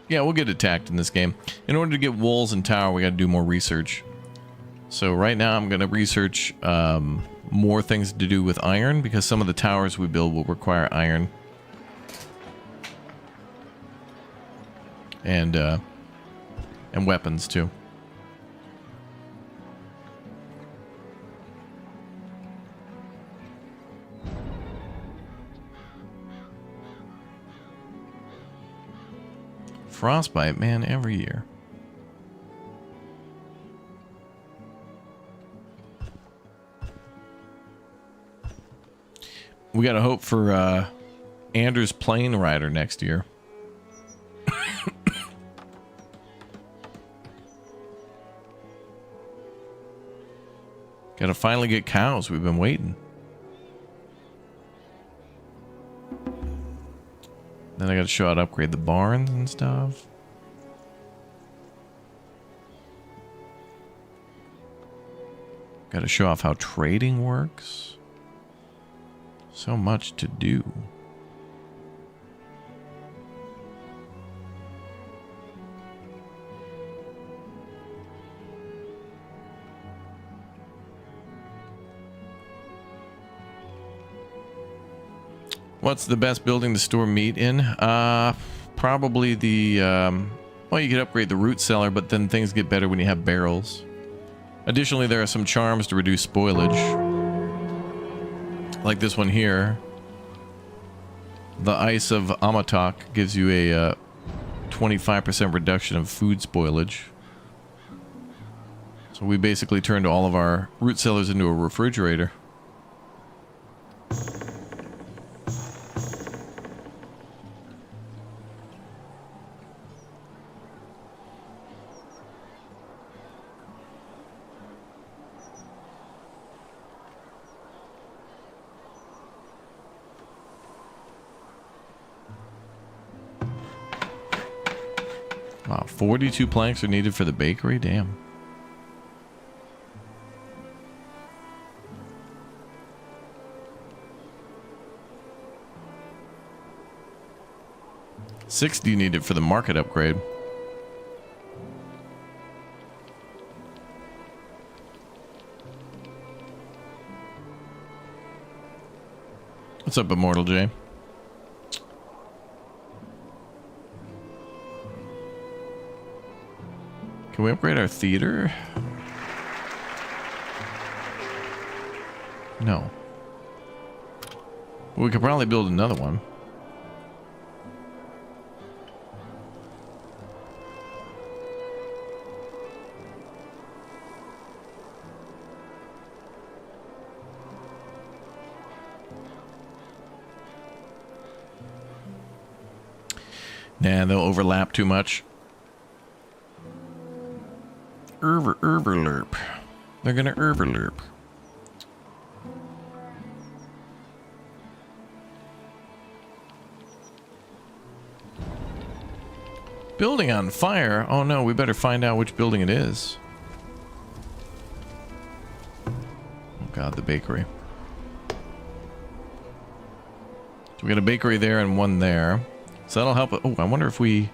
Yeah, we'll get attacked in this game. In order to get walls and tower, we got to do more research. So right now I'm going to research more things to do with iron, because some of the towers we build will require iron. And weapons too. Frostbite, man, every year. We gotta hope for Anders Plane Rider next year. Gotta finally get cows. We've been waiting. Then I gotta show how to upgrade the barns and stuff. Gotta show off how trading works. So much to do. What's the best building to store meat in? Probably the, well, you could upgrade the root cellar, but then things get better when you have barrels. Additionally, there are some charms to reduce spoilage. Like this one here. The Ice of Amatok gives you a 25% reduction of food spoilage. So we basically turned all of our root cellars into a refrigerator. Wow, 42 planks are needed for the bakery? Damn. $60 needed for the market upgrade. What's up, Immortal J? Can we upgrade our theater? No. We could probably build another one. Nah, they'll overlap too much. Overlerp. They're gonna overlerp. Building on fire? Oh no, we better find out which building it is. Oh god, the bakery. So we got a bakery there and one there. So that'll help. Oh, I wonder if the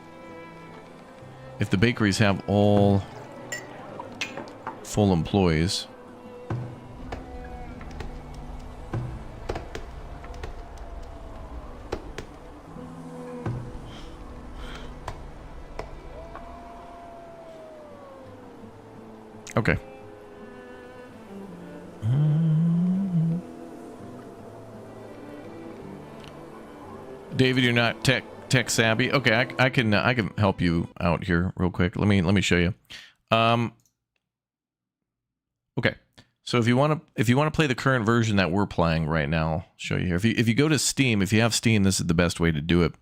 bakeries have all full employees. Okay. David, you're not tech savvy. Okay, I can help you out here real quick. Let me show you. Okay. So if you want to play the current version that we're playing right now, I'll show you here. If you go to Steam, if you have Steam, this is the best way to do it.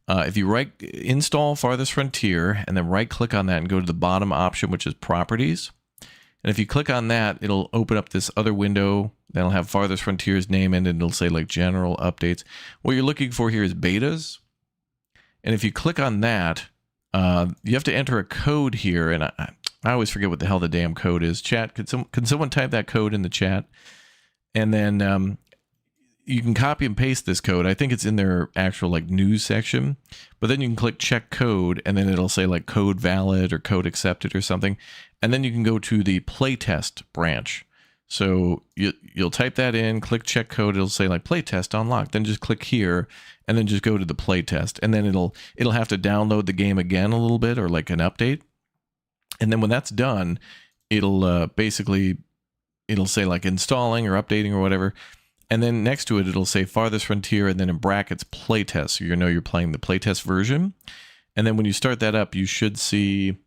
If you install Farthest Frontier and then right click on that and go to the bottom option, which is Properties. And if you click on that, it'll open up this other window that'll have Farthest Frontier's name in it, and it'll say like general updates. What you're looking for here is betas. And if you click on that, you have to enter a code here, and I always forget what the hell the damn code is. Chat, can someone type that code in the chat? And then you can copy and paste this code. I think it's in their actual like news section, but then you can click check code, and then it'll say like code valid or code accepted or something. And then you can go to the playtest branch. So you'll type that in, click check code. It'll say like playtest unlocked. Then just click here, and then just go to the playtest, and then it'll have to download the game again a little bit, or like an update. And then when that's done, it'll basically say like installing or updating or whatever. And then next to it, it'll say Farthest Frontier, and then in brackets playtest. So you know you're playing the playtest version. And then when you start that up, you should see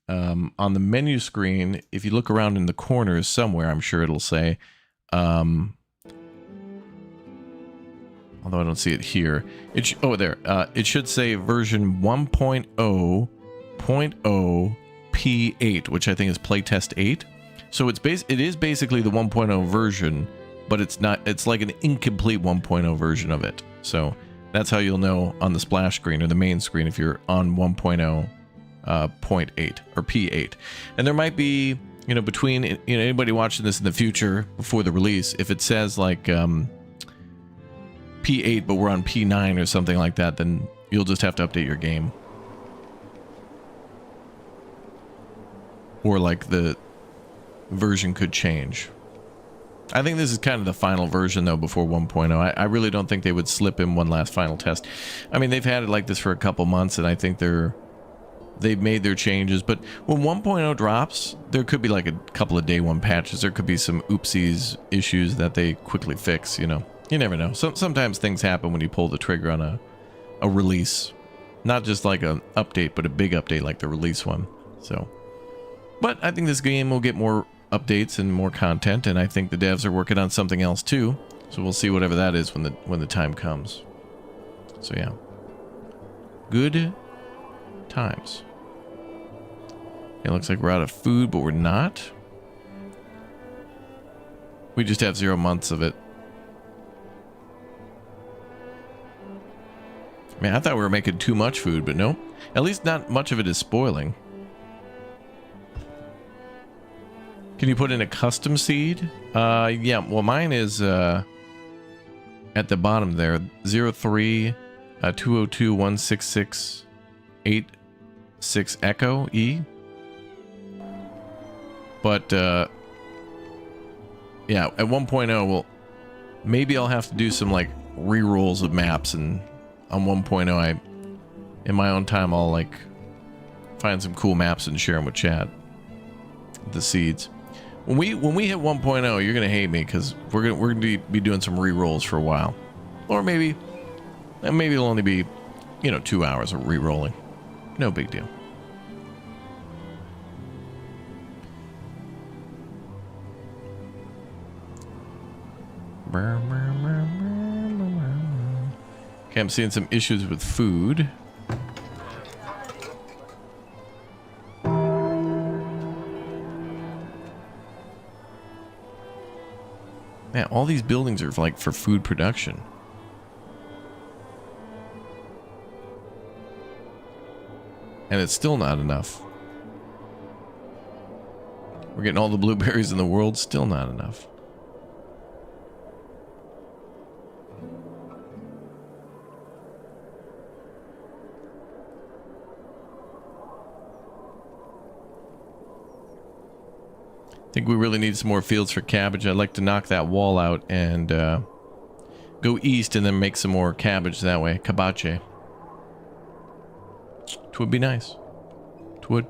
on the menu screen, if you look around in the corners somewhere, I'm sure it'll say, although I don't see it here, it should say version 1.0.0 P8, which I think is playtest 8. So it is basically the 1.0 version, but it's not. It's like an incomplete 1.0 version of it. So that's how you'll know on the splash screen or the main screen if you're on 1.0. 0.8 or P8. And there might be, between, anybody watching this in the future before the release, if it says like P8 but we're on P9 or something like that, then you'll just have to update your game. Or like the version could change. I think this is kind of the final version though before 1.0. I really don't think they would slip in one last final test. I mean, they've had it like this for a couple months, and I think they've made their changes, but when 1.0 drops, there could be like a couple of day one patches. There could be some oopsies issues that they quickly fix, You never know. Sometimes things happen when you pull the trigger on a release. Not just like an update, but a big update like the release one. So, but I think this game will get more updates and more content, and I think the devs are working on something else too. So we'll see whatever that is when the time comes. So yeah. Good times. It looks like we're out of food, but we're not. We just have 0 months of it. Man, I thought we were making too much food, but no. At least not much of it is spoiling. Can you put in a custom seed? Yeah, well mine is at the bottom there. 03 202 166 86 Echo E. But yeah, at 1.0, well, maybe I'll have to do some like re-rolls of maps, and on 1.0, in my own time, I'll like find some cool maps and share them with chat. The seeds. When we hit 1.0, you're gonna hate me because we're gonna be doing some re-rolls for a while, or maybe it'll only be 2 hours of re-rolling. No big deal. Okay, I'm seeing some issues with food. Man, all these buildings are like for food production. And it's still not enough. We're getting all the blueberries in the world, still not enough. I think we really need some more fields for cabbage. I'd like to knock that wall out and go east and then make some more cabbage that way. Cabache. It would be nice. It would.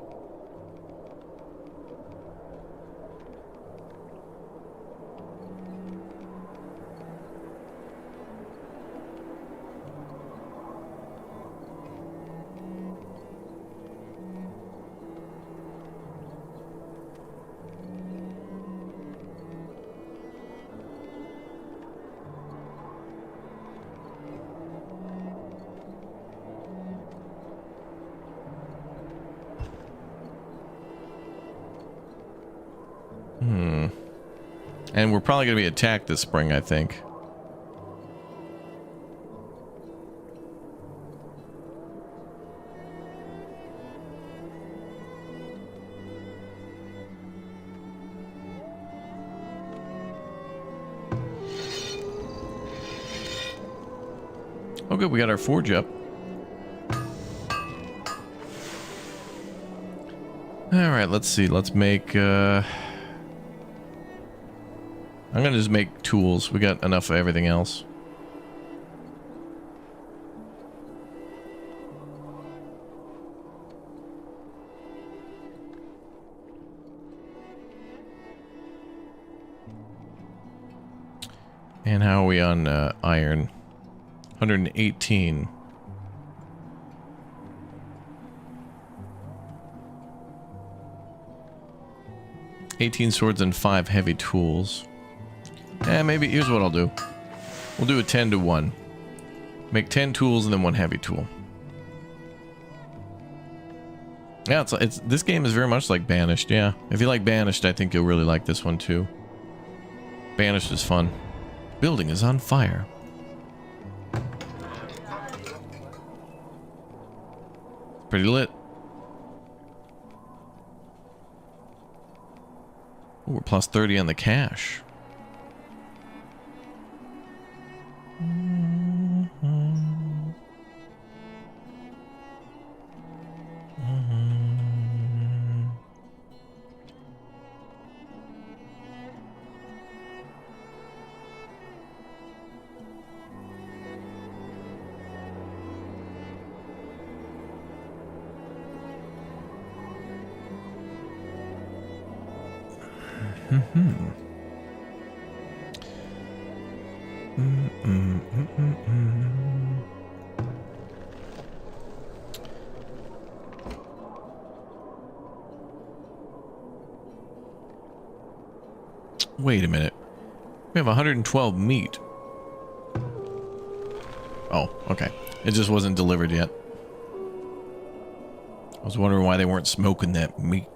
And we're probably going to be attacked this spring, I think. Oh, good. We got our forge up. All right, let's see. Let's make... I'm going to just make tools. We got enough of everything else. And how are we on iron? 118. $18 swords and 5 heavy tools. Maybe here's what I'll do. We'll do a 10 to 1. Make 10 tools and then 1 heavy tool. Yeah, it's this game is very much like Banished. Yeah, if you like Banished, I think you'll really like this one too. Banished is fun. Building is on fire. Pretty lit. Ooh, we're plus 30 on the cash. Wait a minute. We have 112 meat. Oh, okay. It just wasn't delivered yet. I was wondering why they weren't smoking that meat.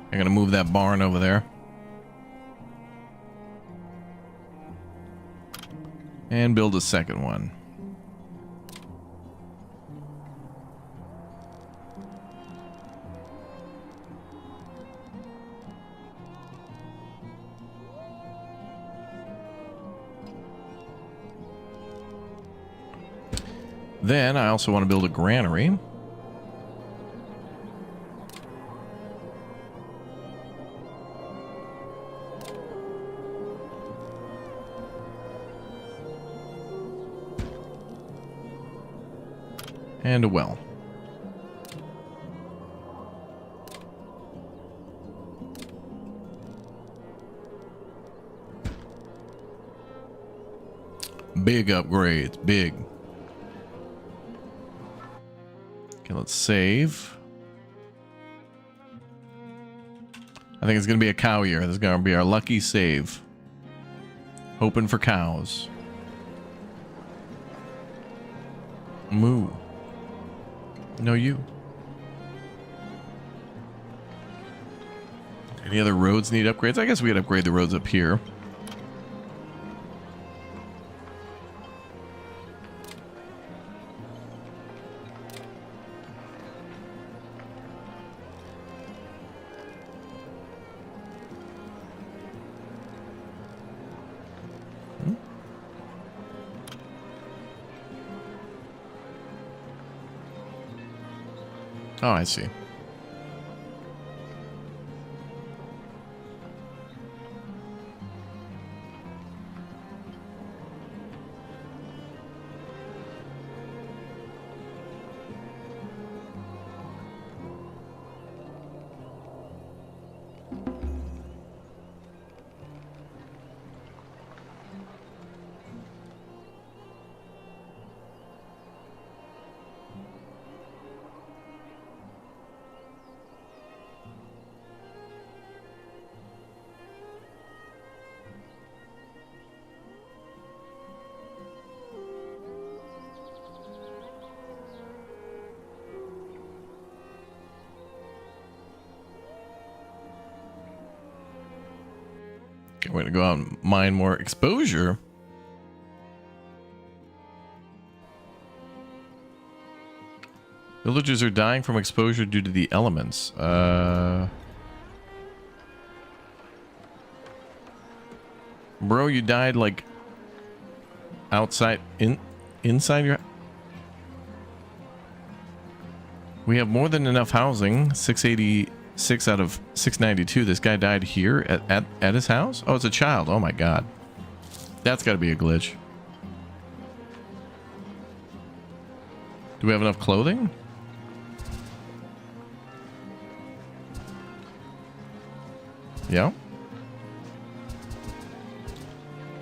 I'm gonna move that barn over there. And build a second one. Then I also want to build a granary. And a well. Big upgrades, big. Okay, let's save. I think it's going to be a cow year. This is going to be our lucky save. Hoping for cows. Moo. No, you. Any other roads need upgrades? I guess we could upgrade the roads up here. Oh, I see. Okay, we're gonna go out and mine more exposure. Villagers are dying from exposure due to the elements. Bro, you died like outside, inside your. We have more than enough housing. 686 out of 692. This guy died here at his house. Oh, it's a child. Oh my god, that's got to be a glitch. Do we have enough clothing? Yeah.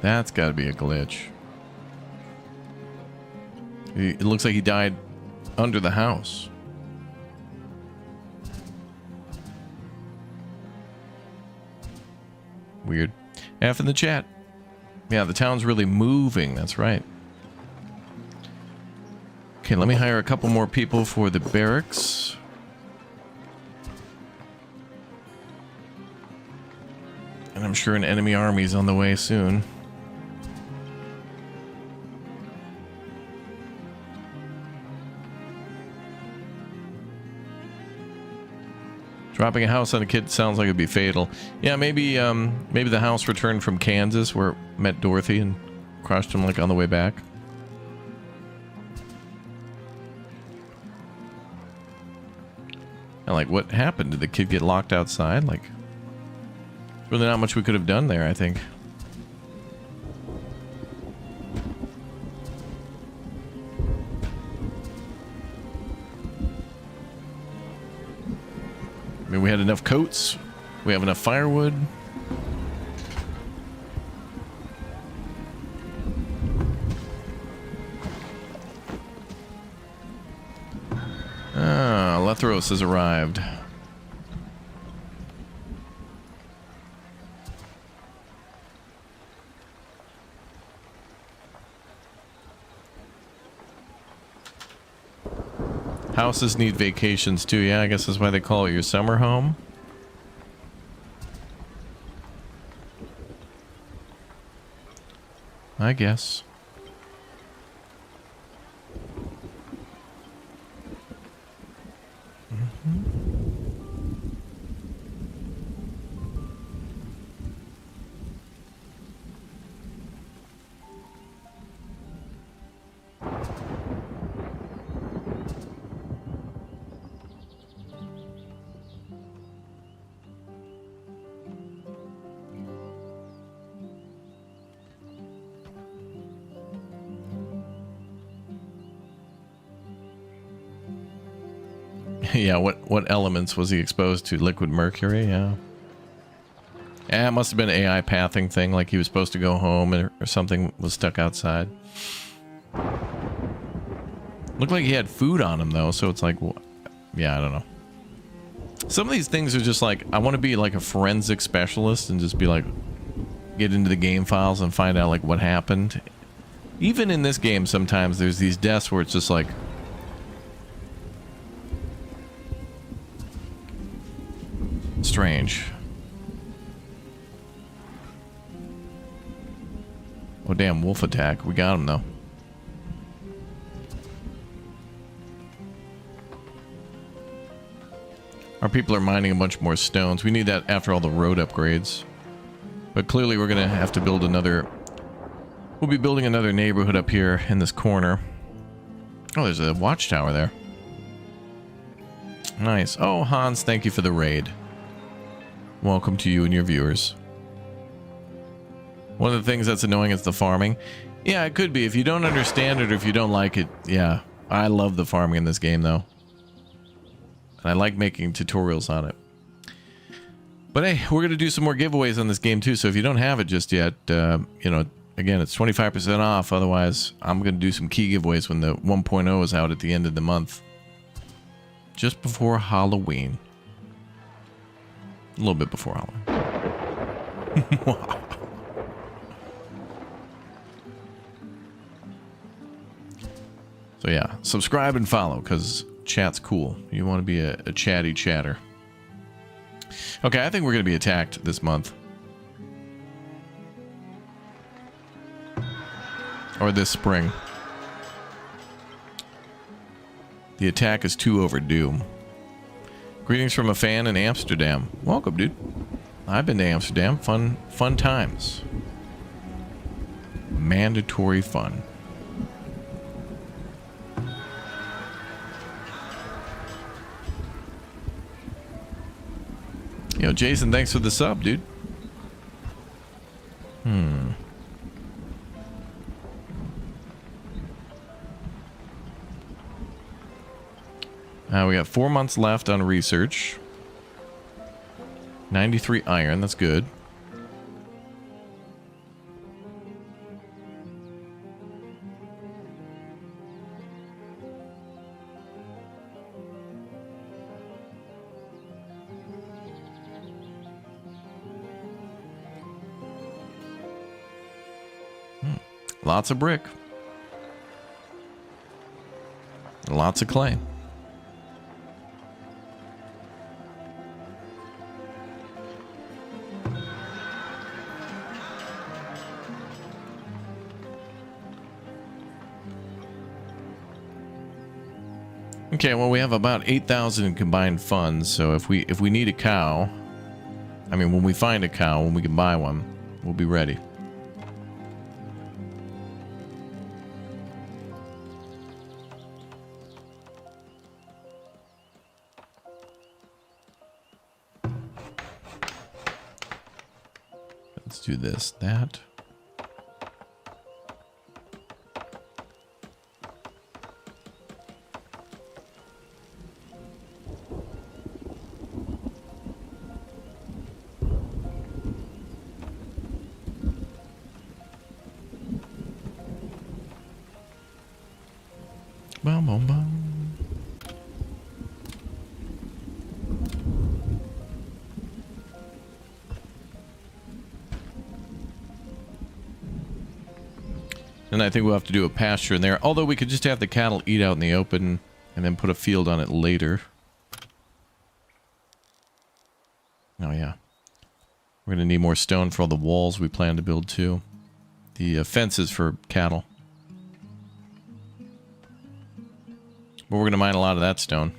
That's got to be a glitch. It looks like he died under the house. Weird. F in the chat. Yeah, the town's really moving. That's right. Okay, let me hire a couple more people for the barracks. And I'm sure an enemy army's on the way soon. Dropping a house on a kid sounds like it'd be fatal. Yeah, maybe maybe the house returned from Kansas where it met Dorothy and crushed him like on the way back. And like, what happened? Did the kid get locked outside? Like, really not much we could have done there, I think. I mean, we had enough coats. We have enough firewood. Ah, Lethros has arrived. Houses need vacations too. Yeah, I guess that's why they call it your summer home. I guess. Yeah, what elements was he exposed to? Liquid mercury, yeah. Yeah, it must have been an AI pathing thing, like he was supposed to go home or something was stuck outside. Looked like he had food on him though, so it's like, well, yeah, I don't know. Some of these things are just like, I want to be like a forensic specialist and just be like, get into the game files and find out like what happened. Even in this game, sometimes there's these deaths where it's just like, strange. Oh damn, wolf attack. We got him though. Our people are mining a bunch more stones. We need that after all the road upgrades. But clearly we're gonna have to build another. We'll be building another neighborhood up here in this corner. Oh, there's a watchtower there. Nice. Oh, Hans, thank you for the raid. Welcome to you and your viewers. One of the things that's annoying is the farming. Yeah, it could be. If you don't understand it or if you don't like it, yeah. I love the farming in this game, though. And I like making tutorials on it. But hey, we're going to do some more giveaways on this game, too. So if you don't have it just yet, you know, again, it's 25% off. Otherwise, I'm going to do some key giveaways when the 1.0 is out at the end of the month. Just before Halloween. A little bit before Halloween. So yeah, subscribe and follow because chat's cool. You want to be a chatty chatter. Okay, I think we're going to be attacked this month. Or this spring. The attack is too overdue. Greetings from a fan in Amsterdam. Welcome, dude. I've been to Amsterdam. Fun times. Mandatory fun. Yo, Jason, thanks for the sub, dude. We got 4 months left on research. 93 iron, that's good. Lots of brick. Lots of clay. Okay, well, we have about 8,000 in combined funds, so if we need a cow, I mean, when we find a cow, when we can buy one, we'll be ready. Let's do this, that. Bum, bum, bum. And I think we'll have to do a pasture in there. Although we could just have the cattle eat out in the open and then put a field on it later. Oh, yeah. We're going to need more stone for all the walls we plan to build, too. The fences for cattle. But we're going to mine a lot of that stone.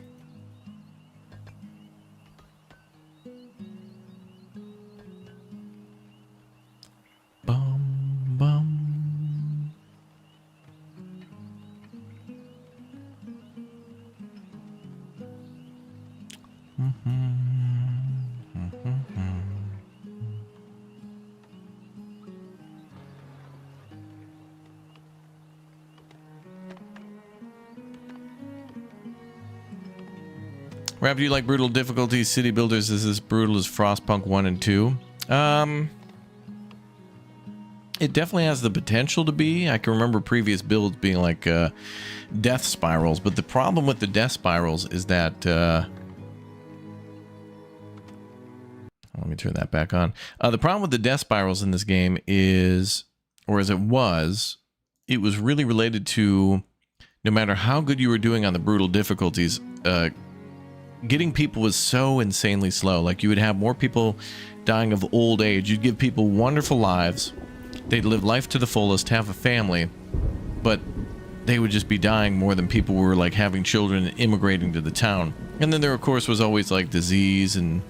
Bum, bum. Rap, do you like brutal difficulty? City Builders is as brutal as Frostpunk 1 and 2. It definitely has the potential to be. I can remember previous builds being like death spirals, but the problem with the death spirals is that let me turn that back on. The problem with the death spirals in this game is, or as it was really related to no matter how good you were doing on the brutal difficulties, getting people was so insanely slow. Like, you would have more people dying of old age. You'd give people wonderful lives. They'd live life to the fullest, have a family, but they would just be dying more than people were, like, having children and immigrating to the town. And then there, of course, was always, like, disease and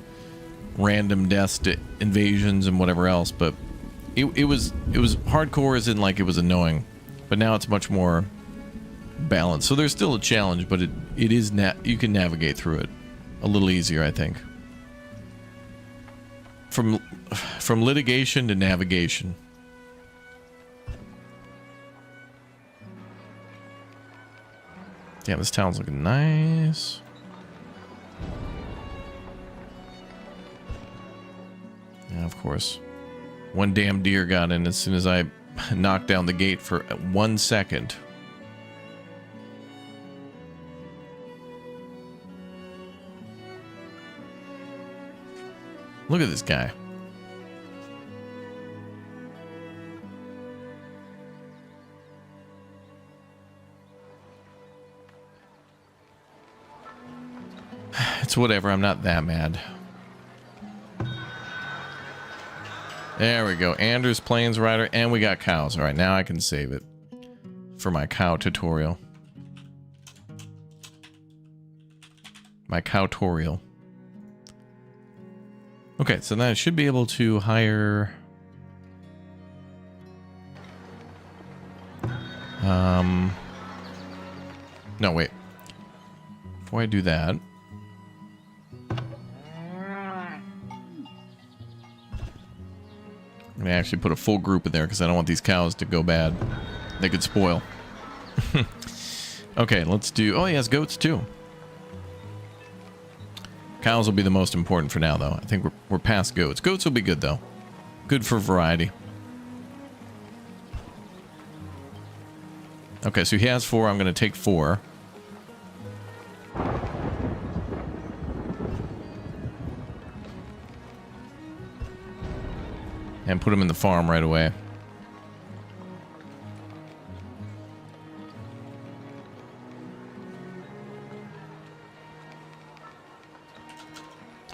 random deaths, invasions, and whatever else. But it was hardcore as in, like, it was annoying. But now it's much more balanced. So there's still a challenge, but it is you can navigate through it a little easier, I think. From litigation to navigation. Yeah, this town's looking nice. Yeah, of course. One damn deer got in as soon as I knocked down the gate for 1 second. Look at this guy. It's whatever, I'm not that mad. There we go. Anders Plains Rider, and we got cows. All right, now I can save it. for my cow tutorial. My cowtorial. Okay, so then I should be able to hire... No, wait. Before I do that... I'm going to actually put a full group in there because I don't want these cows to go bad. They could spoil. Okay, let's do... Oh, he has goats too. Cows will be the most important for now, though. I think we're past goats. Goats will be good, though. Good for variety. Okay, so he has 4. I'm going to take 4. And put him in the farm right away.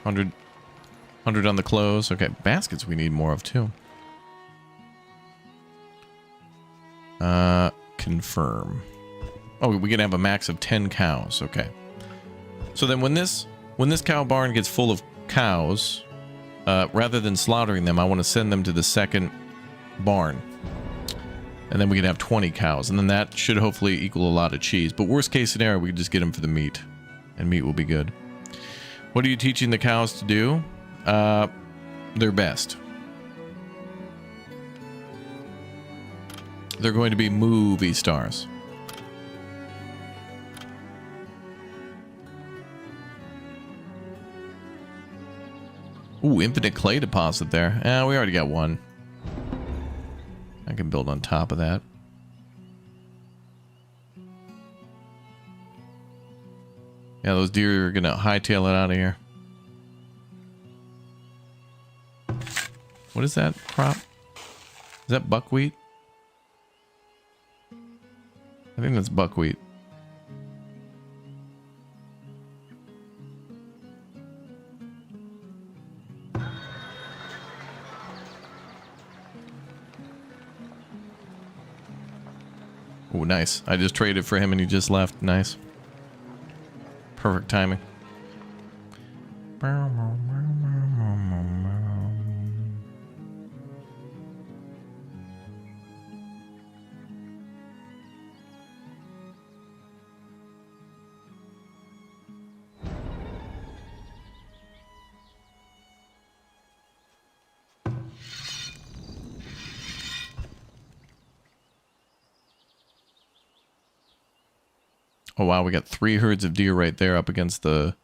$100 on the clothes. Okay, baskets we need more of too. Confirm. Oh, we can have a max of 10 cows. Okay. So then when this cow barn gets full of cows, rather than slaughtering them, I want to send them to the second barn. And then we can have 20 cows. And then that should hopefully equal a lot of cheese. But worst case scenario, we can just get them for the meat. And meat will be good. What are you teaching the cows to do? Their best. They're going to be movie stars. Ooh, infinite clay deposit there. We already got one. I can build on top of that. Yeah, those deer are gonna hightail it out of here. What is that crop? Is that buckwheat? I think that's buckwheat. Oh, nice. I just traded for him and he just left. Nice. Perfect timing. Oh, wow, we got 3 herds of deer right there up against the...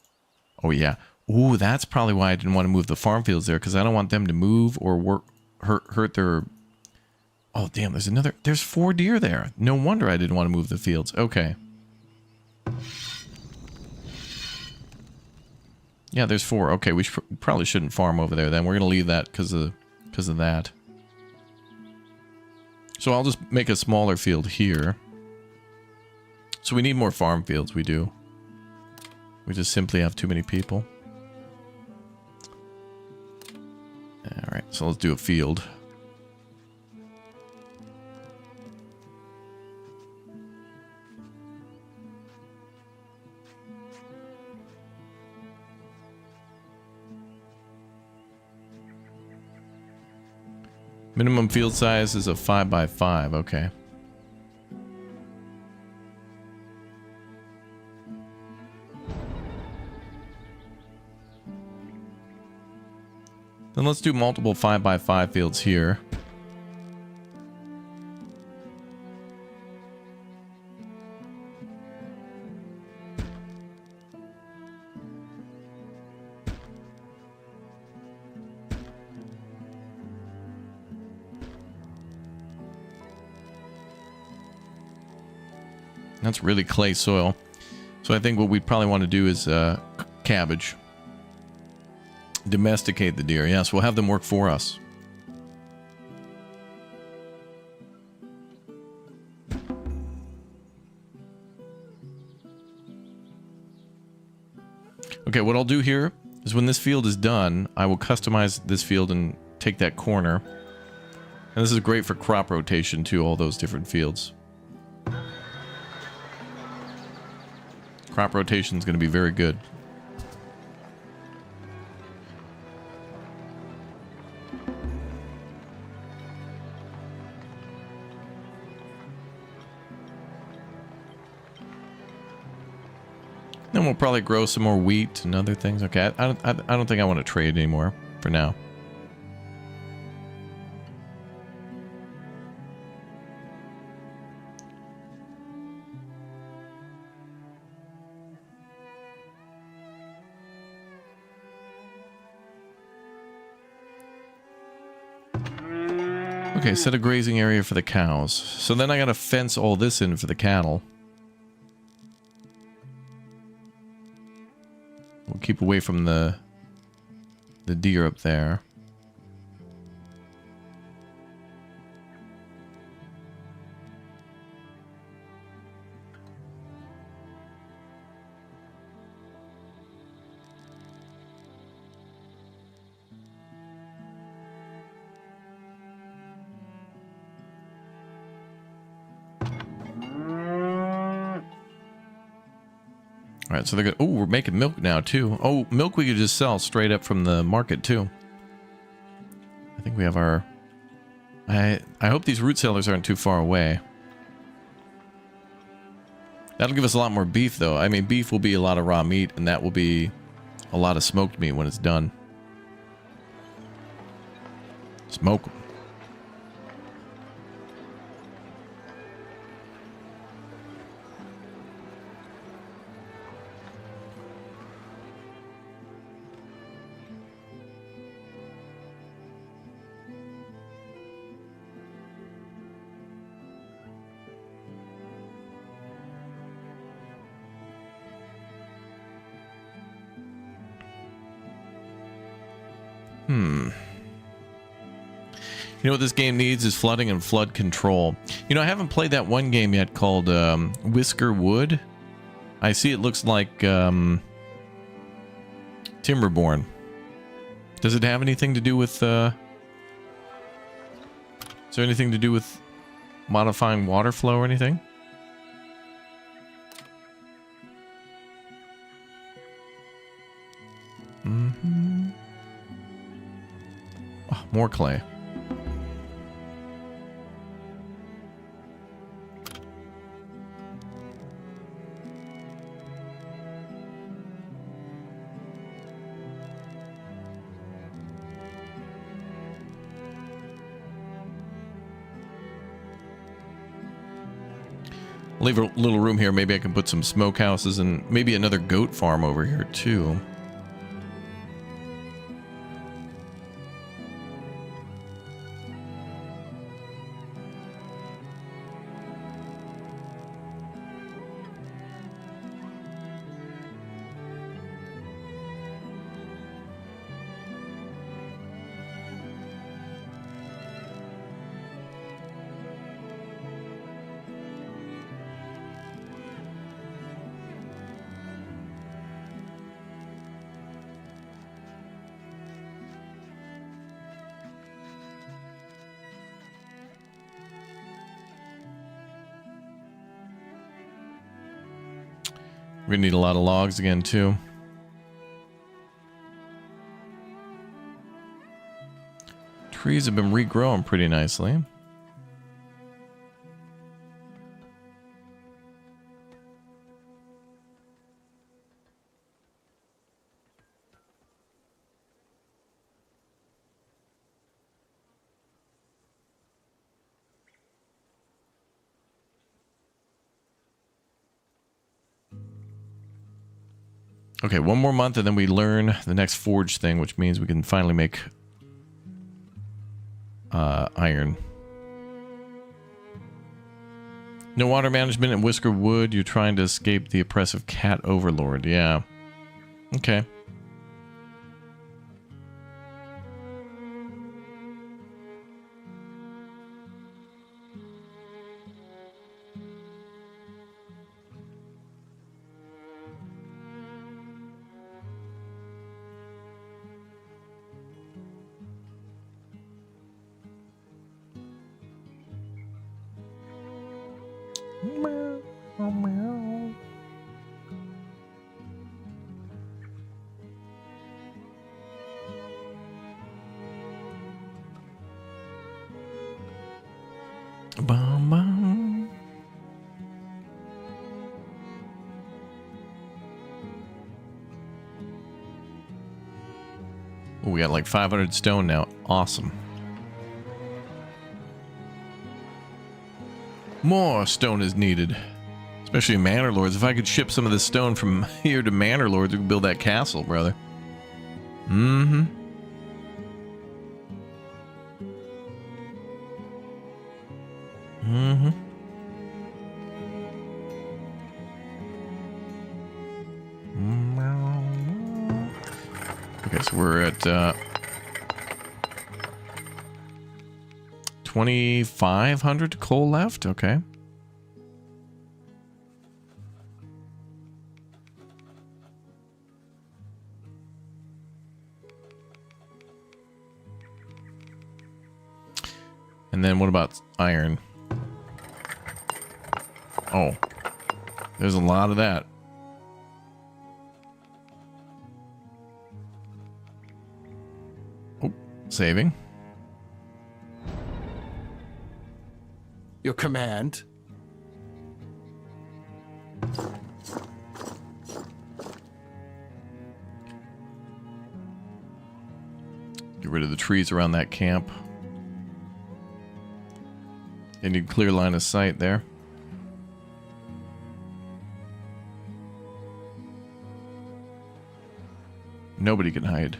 Oh, yeah. Ooh, that's probably why I didn't want to move the farm fields there, because I don't want them to move or hurt their... Oh, damn, there's 4 deer there. No wonder I didn't want to move the fields. Okay. Yeah, there's 4. Okay, we probably shouldn't farm over there then. We're going to leave that because of that. So I'll just make a smaller field here. So we need more farm fields, we do. We just simply have too many people. Alright, so let's do a field. Minimum field size is a 5x5, okay. Then let's do multiple 5x5 fields here. That's really clay soil. So I think what we'd probably want to do is cabbage. Domesticate the deer. Yes, we'll have them work for us. Okay, what I'll do here is when this field is done, I will customize this field and take that corner. And this is great for crop rotation too, all those different fields. Crop rotation is going to be very good. Then we'll probably grow some more wheat and other things. Okay, I don't think I want to trade anymore for now. Okay, set a grazing area for the cows. So then I gotta fence all this in for the cattle. We'll keep away from the deer up there. All right, so they're good. Oh, we're making milk now too. Oh, milk we could just sell straight up from the market too. I think we have our... I hope these root sellers aren't too far away. That'll give us a lot more beef though. I mean, beef will be a lot of raw meat, and that will be a lot of smoked meat when it's done. Smoke 'em. You know what this game needs is flooding and flood control. You know, I haven't played that one game yet called Whisker Wood. I see it looks like Timberborn. Does it have anything to do with... is there anything to do with modifying water flow or anything? Mm-hmm. Oh, more clay. Leave a little room here. Maybe I can put some smokehouses and maybe another goat farm over here too. We're gonna need a lot of logs again too. Trees have been regrowing pretty nicely. Okay, one more month and then we learn the next forge thing, which means we can finally make iron. No water management in Whisker Wood. You're trying to escape the oppressive cat overlord. Yeah. Okay. Bum, bum. Ooh, we got like 500 stone now. Awesome. More stone is needed. Especially in Manor Lords. If I could ship some of this stone from here to Manor Lords, we could build that castle, brother. Mm-hmm. Mm-hmm. Okay, so we're at 2,500 coal left. Okay. And then what about iron? Oh, there's a lot of that. Oh, saving. Your command. Get rid of the trees around that camp. They need clear line of sight there. Nobody can hide.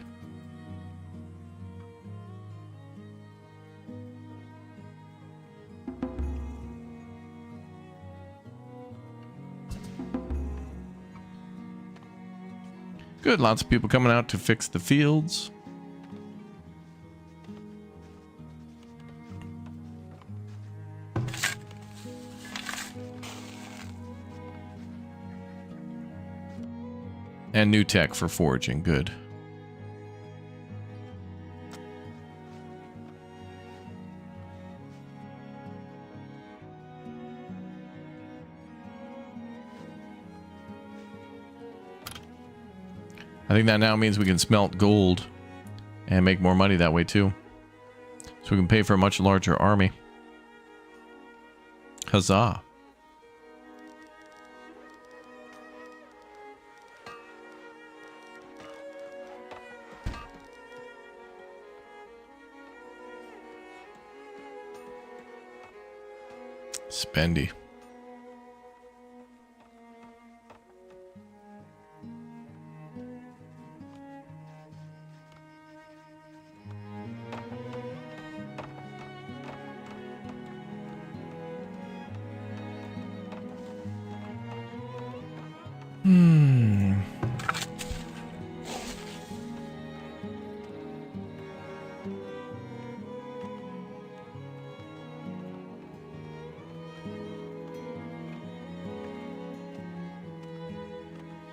Good, lots of people coming out to fix the fields. And new tech for foraging, good. I think that now means we can smelt gold and make more money that way too. So we can pay for a much larger army. Huzzah. Spendy.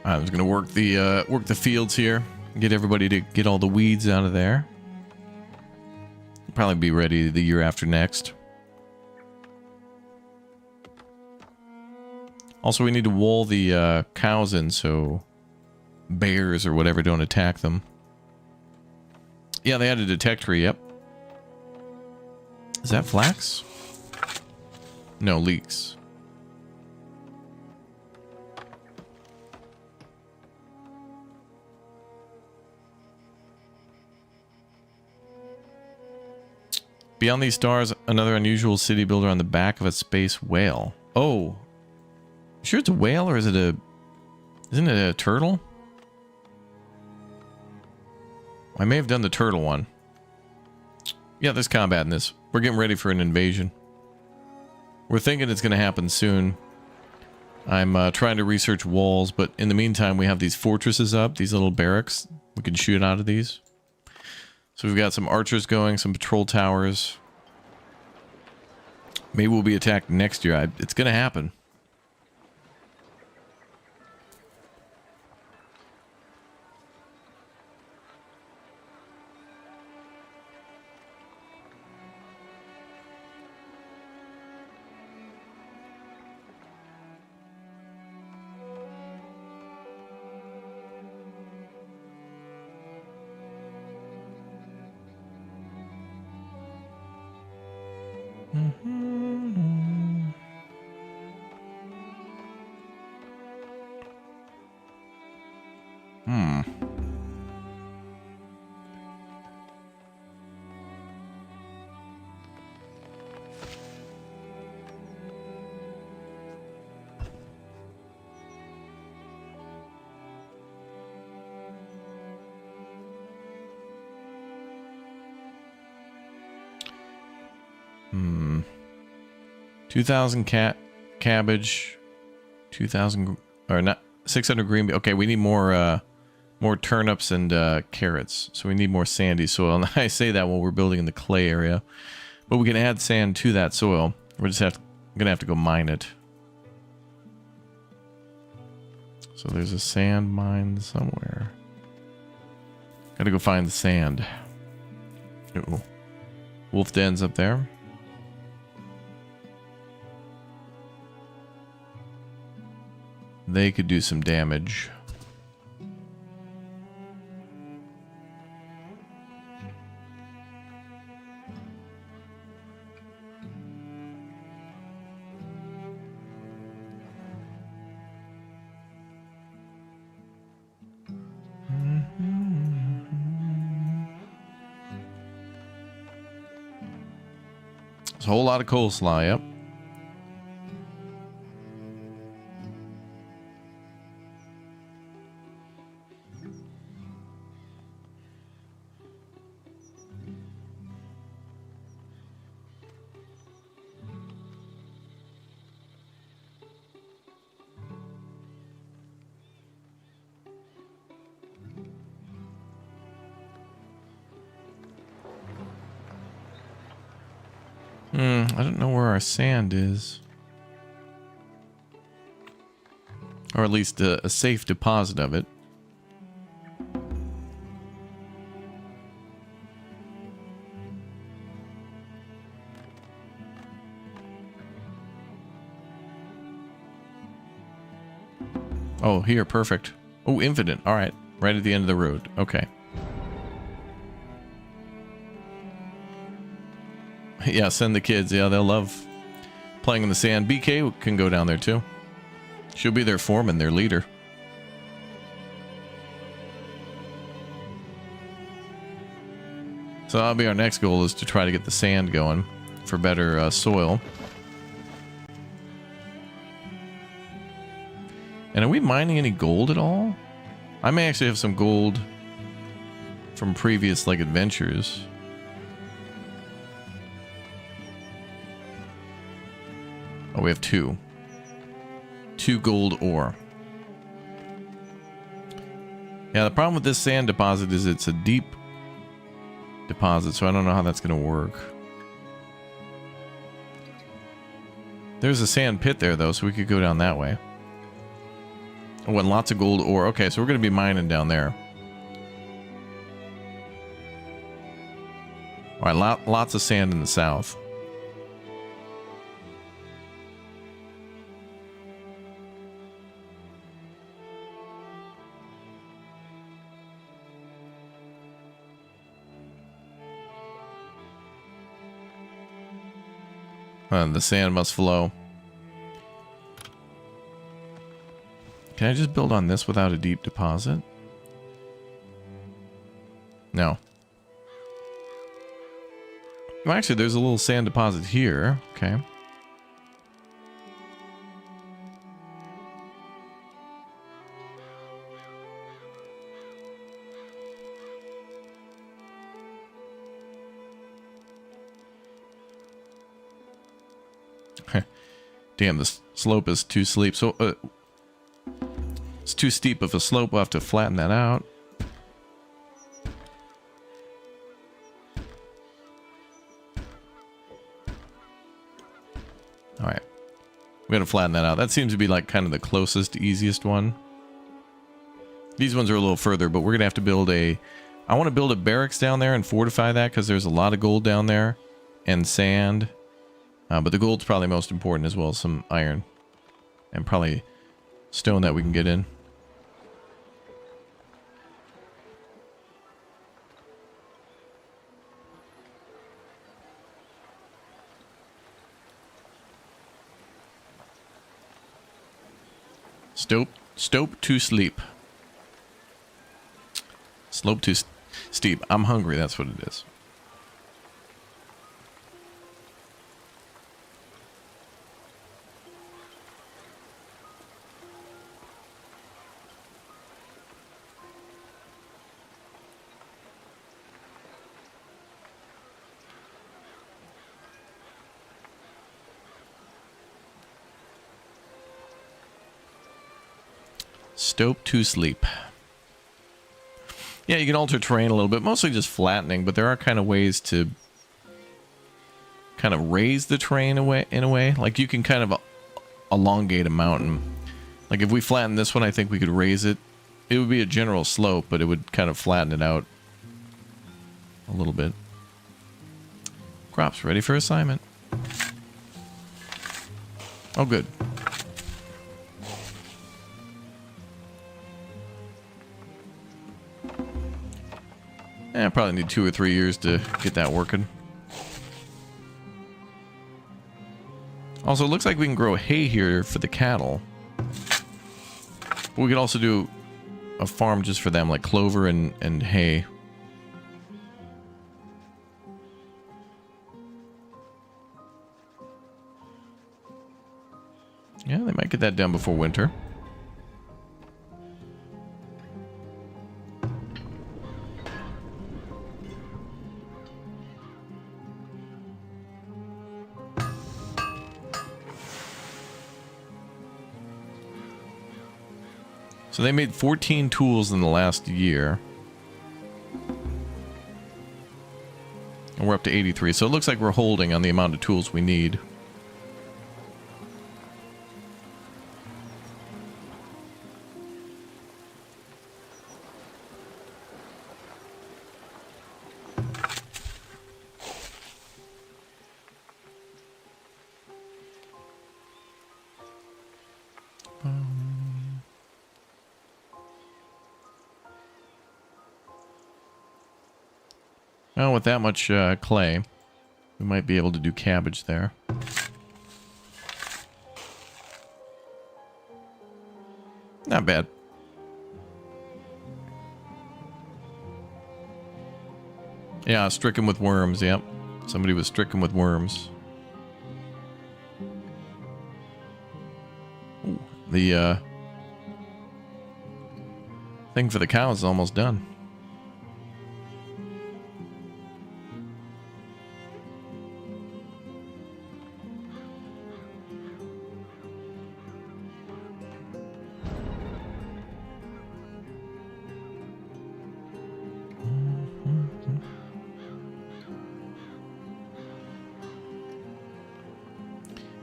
I was gonna work the fields here, get everybody to get all the weeds out of there. Probably be ready the year after next. Also, we need to wall the cows in so bears or whatever don't attack them. Yeah, they had a detector. Yep. Is that flax? No, leeks. Beyond these stars, another unusual city builder on the back of a space whale. Oh. Sure it's a whale or is it a... Isn't it a turtle? I may have done the turtle one. Yeah, there's combat in this. We're getting ready for an invasion. We're thinking it's going to happen soon. I'm trying to research walls, but in the meantime, we have these fortresses up, these little barracks. We can shoot out of these. So we've got some archers going, some patrol towers. Maybe we'll be attacked next year. It's going to happen. 2,000 cabbage, 2,000 or not 600 green. Okay, we need more turnips and carrots. So we need more sandy soil. And I say that while we're building in the clay area, but we can add sand to that soil. We're just gonna have to go mine it. So there's a sand mine somewhere. Gotta go find the sand. Uh-oh. Wolf den's up there. They could do some damage. There's a whole lot of coleslaw, yep. I don't know where our sand is. Or at least a safe deposit of it. Oh, here, perfect. Oh, infinite. All right, right at the end of the road. Okay. Yeah, send the kids. Yeah, they'll love playing in the sand. BK can go down there too. She'll be their foreman, their leader. So that'll be our next goal, is to try to get the sand going for better soil. And are we mining any gold at all? I may actually have some gold from previous adventures. Oh, we have two gold ore. Yeah, the problem with this sand deposit is it's a deep deposit, so I don't know how that's going to work. There's a sand pit there, though, so we could go down that way. Oh, and lots of gold ore. Okay, so we're going to be mining down there. All right, lots of sand in the south. The sand must flow. Can I just build on this without a deep deposit? No. Well, actually, there's a little sand deposit here. Okay. Damn, the slope is too steep. So it's too steep of a slope. We'll have to flatten that out. All right, we got to flatten that out. That seems to be kind of the closest, easiest one. These ones are a little further, but we're gonna have to build I want to build a barracks down there and fortify that, because there's a lot of gold down there and sand. But the gold's probably most important, as well as some iron. And probably stone that we can get in. Stope to sleep. Slope to steep. I'm hungry, that's what it is. Stope to sleep. Yeah, you can alter terrain a little bit, mostly just flattening, but there are kind of ways to kind of raise the terrain in a way. Like you can kind of elongate a mountain. Like if we flatten this one, I think we could raise it. It would be a general slope, but it would kind of flatten it out a little bit. Crops ready for assignment. Oh, good. I probably need 2 or 3 years to get that working. Also, it looks like we can grow hay here for the cattle. But we could also do a farm just for them, like clover and hay. Yeah, they might get that done before winter. So they made 14 tools in the last year. And we're up to 83. So it looks like we're holding on the amount of tools we need. Well, with that much clay, we might be able to do cabbage there. Not bad. Yeah, stricken with worms, yep. Somebody was stricken with worms. Ooh, the thing for the cows is almost done.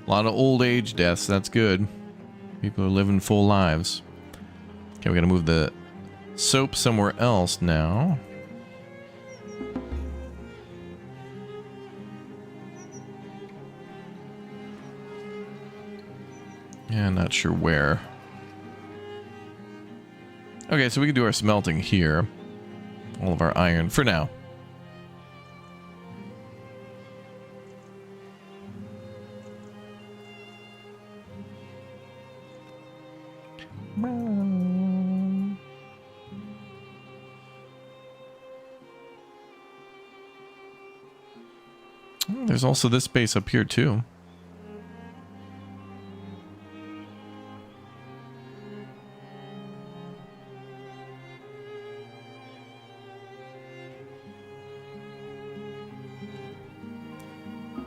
A lot of old age deaths, that's good. People are living full lives. Okay, we gotta move the soap somewhere else now. Yeah, not sure where. Okay, so we can do our smelting here. All of our iron for now. There's also this space up here too.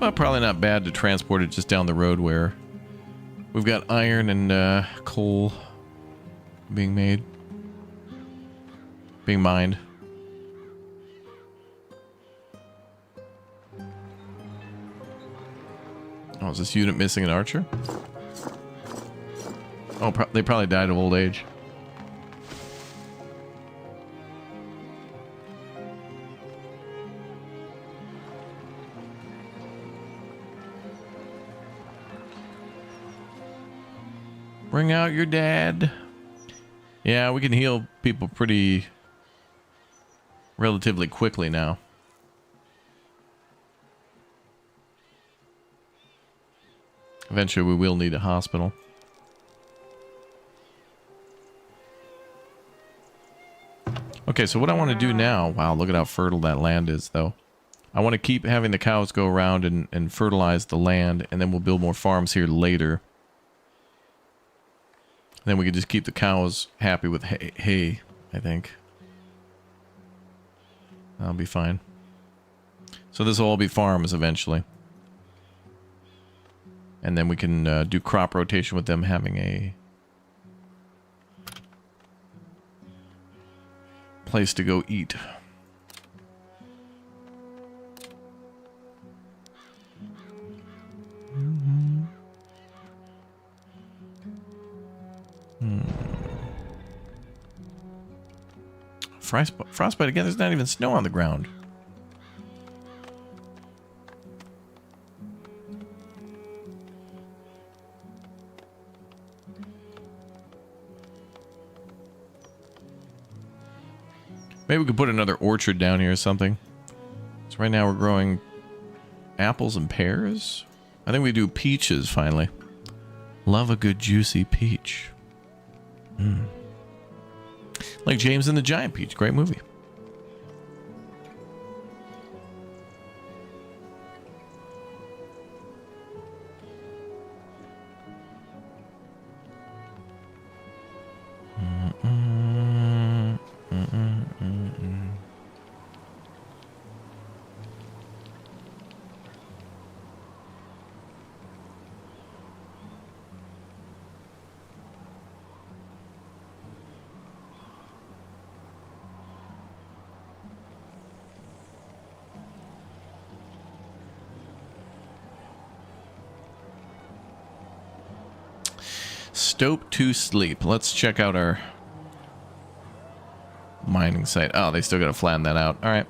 But probably not bad to transport it just down the road where we've got iron and coal being made, being mined. Oh, is this unit missing an archer? Oh, they probably died of old age. Bring out your dad. Yeah, we can heal people pretty relatively quickly now. Eventually we will need a hospital. Okay, so what I want to do now... Wow, look at how fertile that land is, though. I want to keep having the cows go around and fertilize the land, and then we'll build more farms here later. Then we can just keep the cows happy with hay, I think. That'll be fine. So this will all be farms eventually. And then we can do crop rotation with them having place to go eat. Frostbite again. There's not even snow on the ground. Maybe we could put another orchard down here or something. So right now we're growing apples and pears. I think we do peaches finally. Love a good juicy peach. Like James and the Giant Peach. Great movie. Stope to sleep. Let's check out our mining site. Oh, they still got to flatten that out. All right.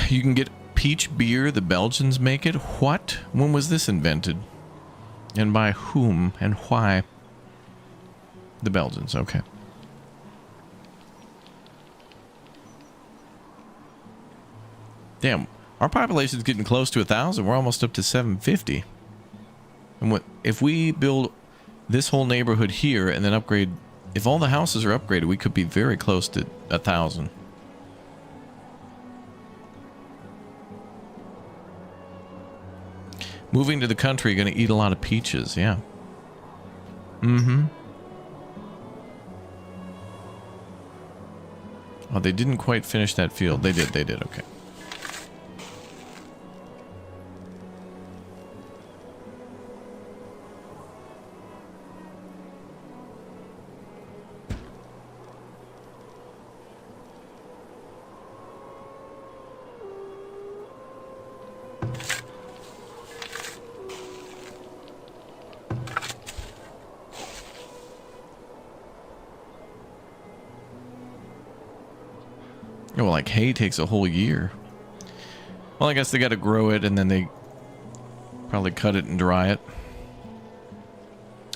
You can get peach beer. The Belgians make it. What? When was this invented? And by whom and why? The Belgians, okay. Damn, our population's getting close to 1,000. We're almost up to 750. And what if we build this whole neighborhood here and then upgrade? If all the houses are upgraded, we could be very close to 1,000. Moving to the country, going to eat a lot of peaches, yeah. Mm-hmm. Oh, they didn't quite finish that field. They did, okay. Well, like hay takes a whole year. Well, I guess they got to grow it and then they probably cut it and dry it.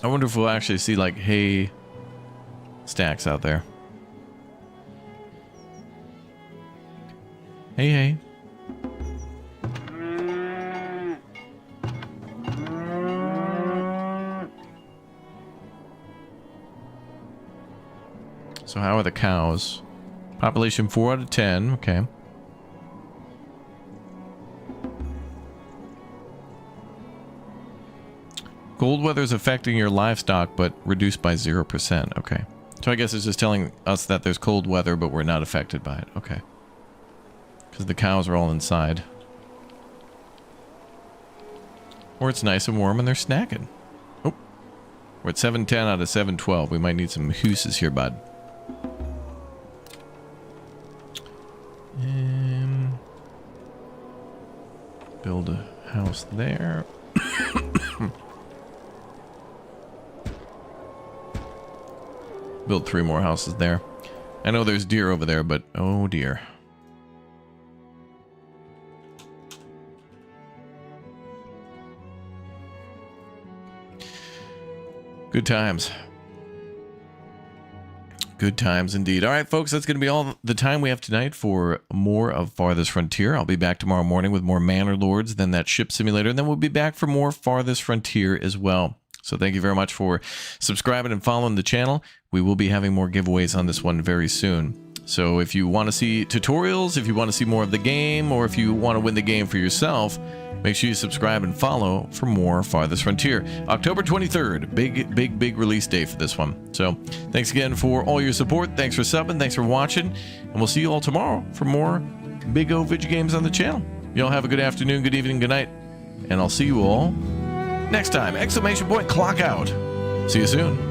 I wonder if we'll actually see like hay stacks out there. Hey. So how are the cows? Population 4 out of 10. Okay. Cold weather is affecting your livestock, but reduced by 0%. Okay. So I guess it's just telling us that there's cold weather, but we're not affected by it. Okay. Because the cows are all inside. Or it's nice and warm and they're snacking. Oh. We're at 710 out of 712. We might need some huses here, bud. Build a house there. Build 3 more houses there. I know there's deer over there, but oh dear. Good times. Good times indeed. All right, folks, that's going to be all the time we have tonight for more of Farthest Frontier. I'll be back tomorrow morning with more Manor Lords, then that ship simulator, and then we'll be back for more Farthest Frontier as well. So thank you very much for subscribing and following the channel. We will be having more giveaways on this one very soon. So if you want to see tutorials, if you want to see more of the game, or if you want to win the game for yourself, make sure you subscribe and follow for more Farthest Frontier. October 23rd, big release day for this one. So thanks again for all your support. Thanks for subbing. Thanks for watching. And we'll see you all tomorrow for more Big O Video Games on the channel. Y'all have a good afternoon, good evening, good night, and I'll see you all next time. Exclamation point, clock out. See you soon.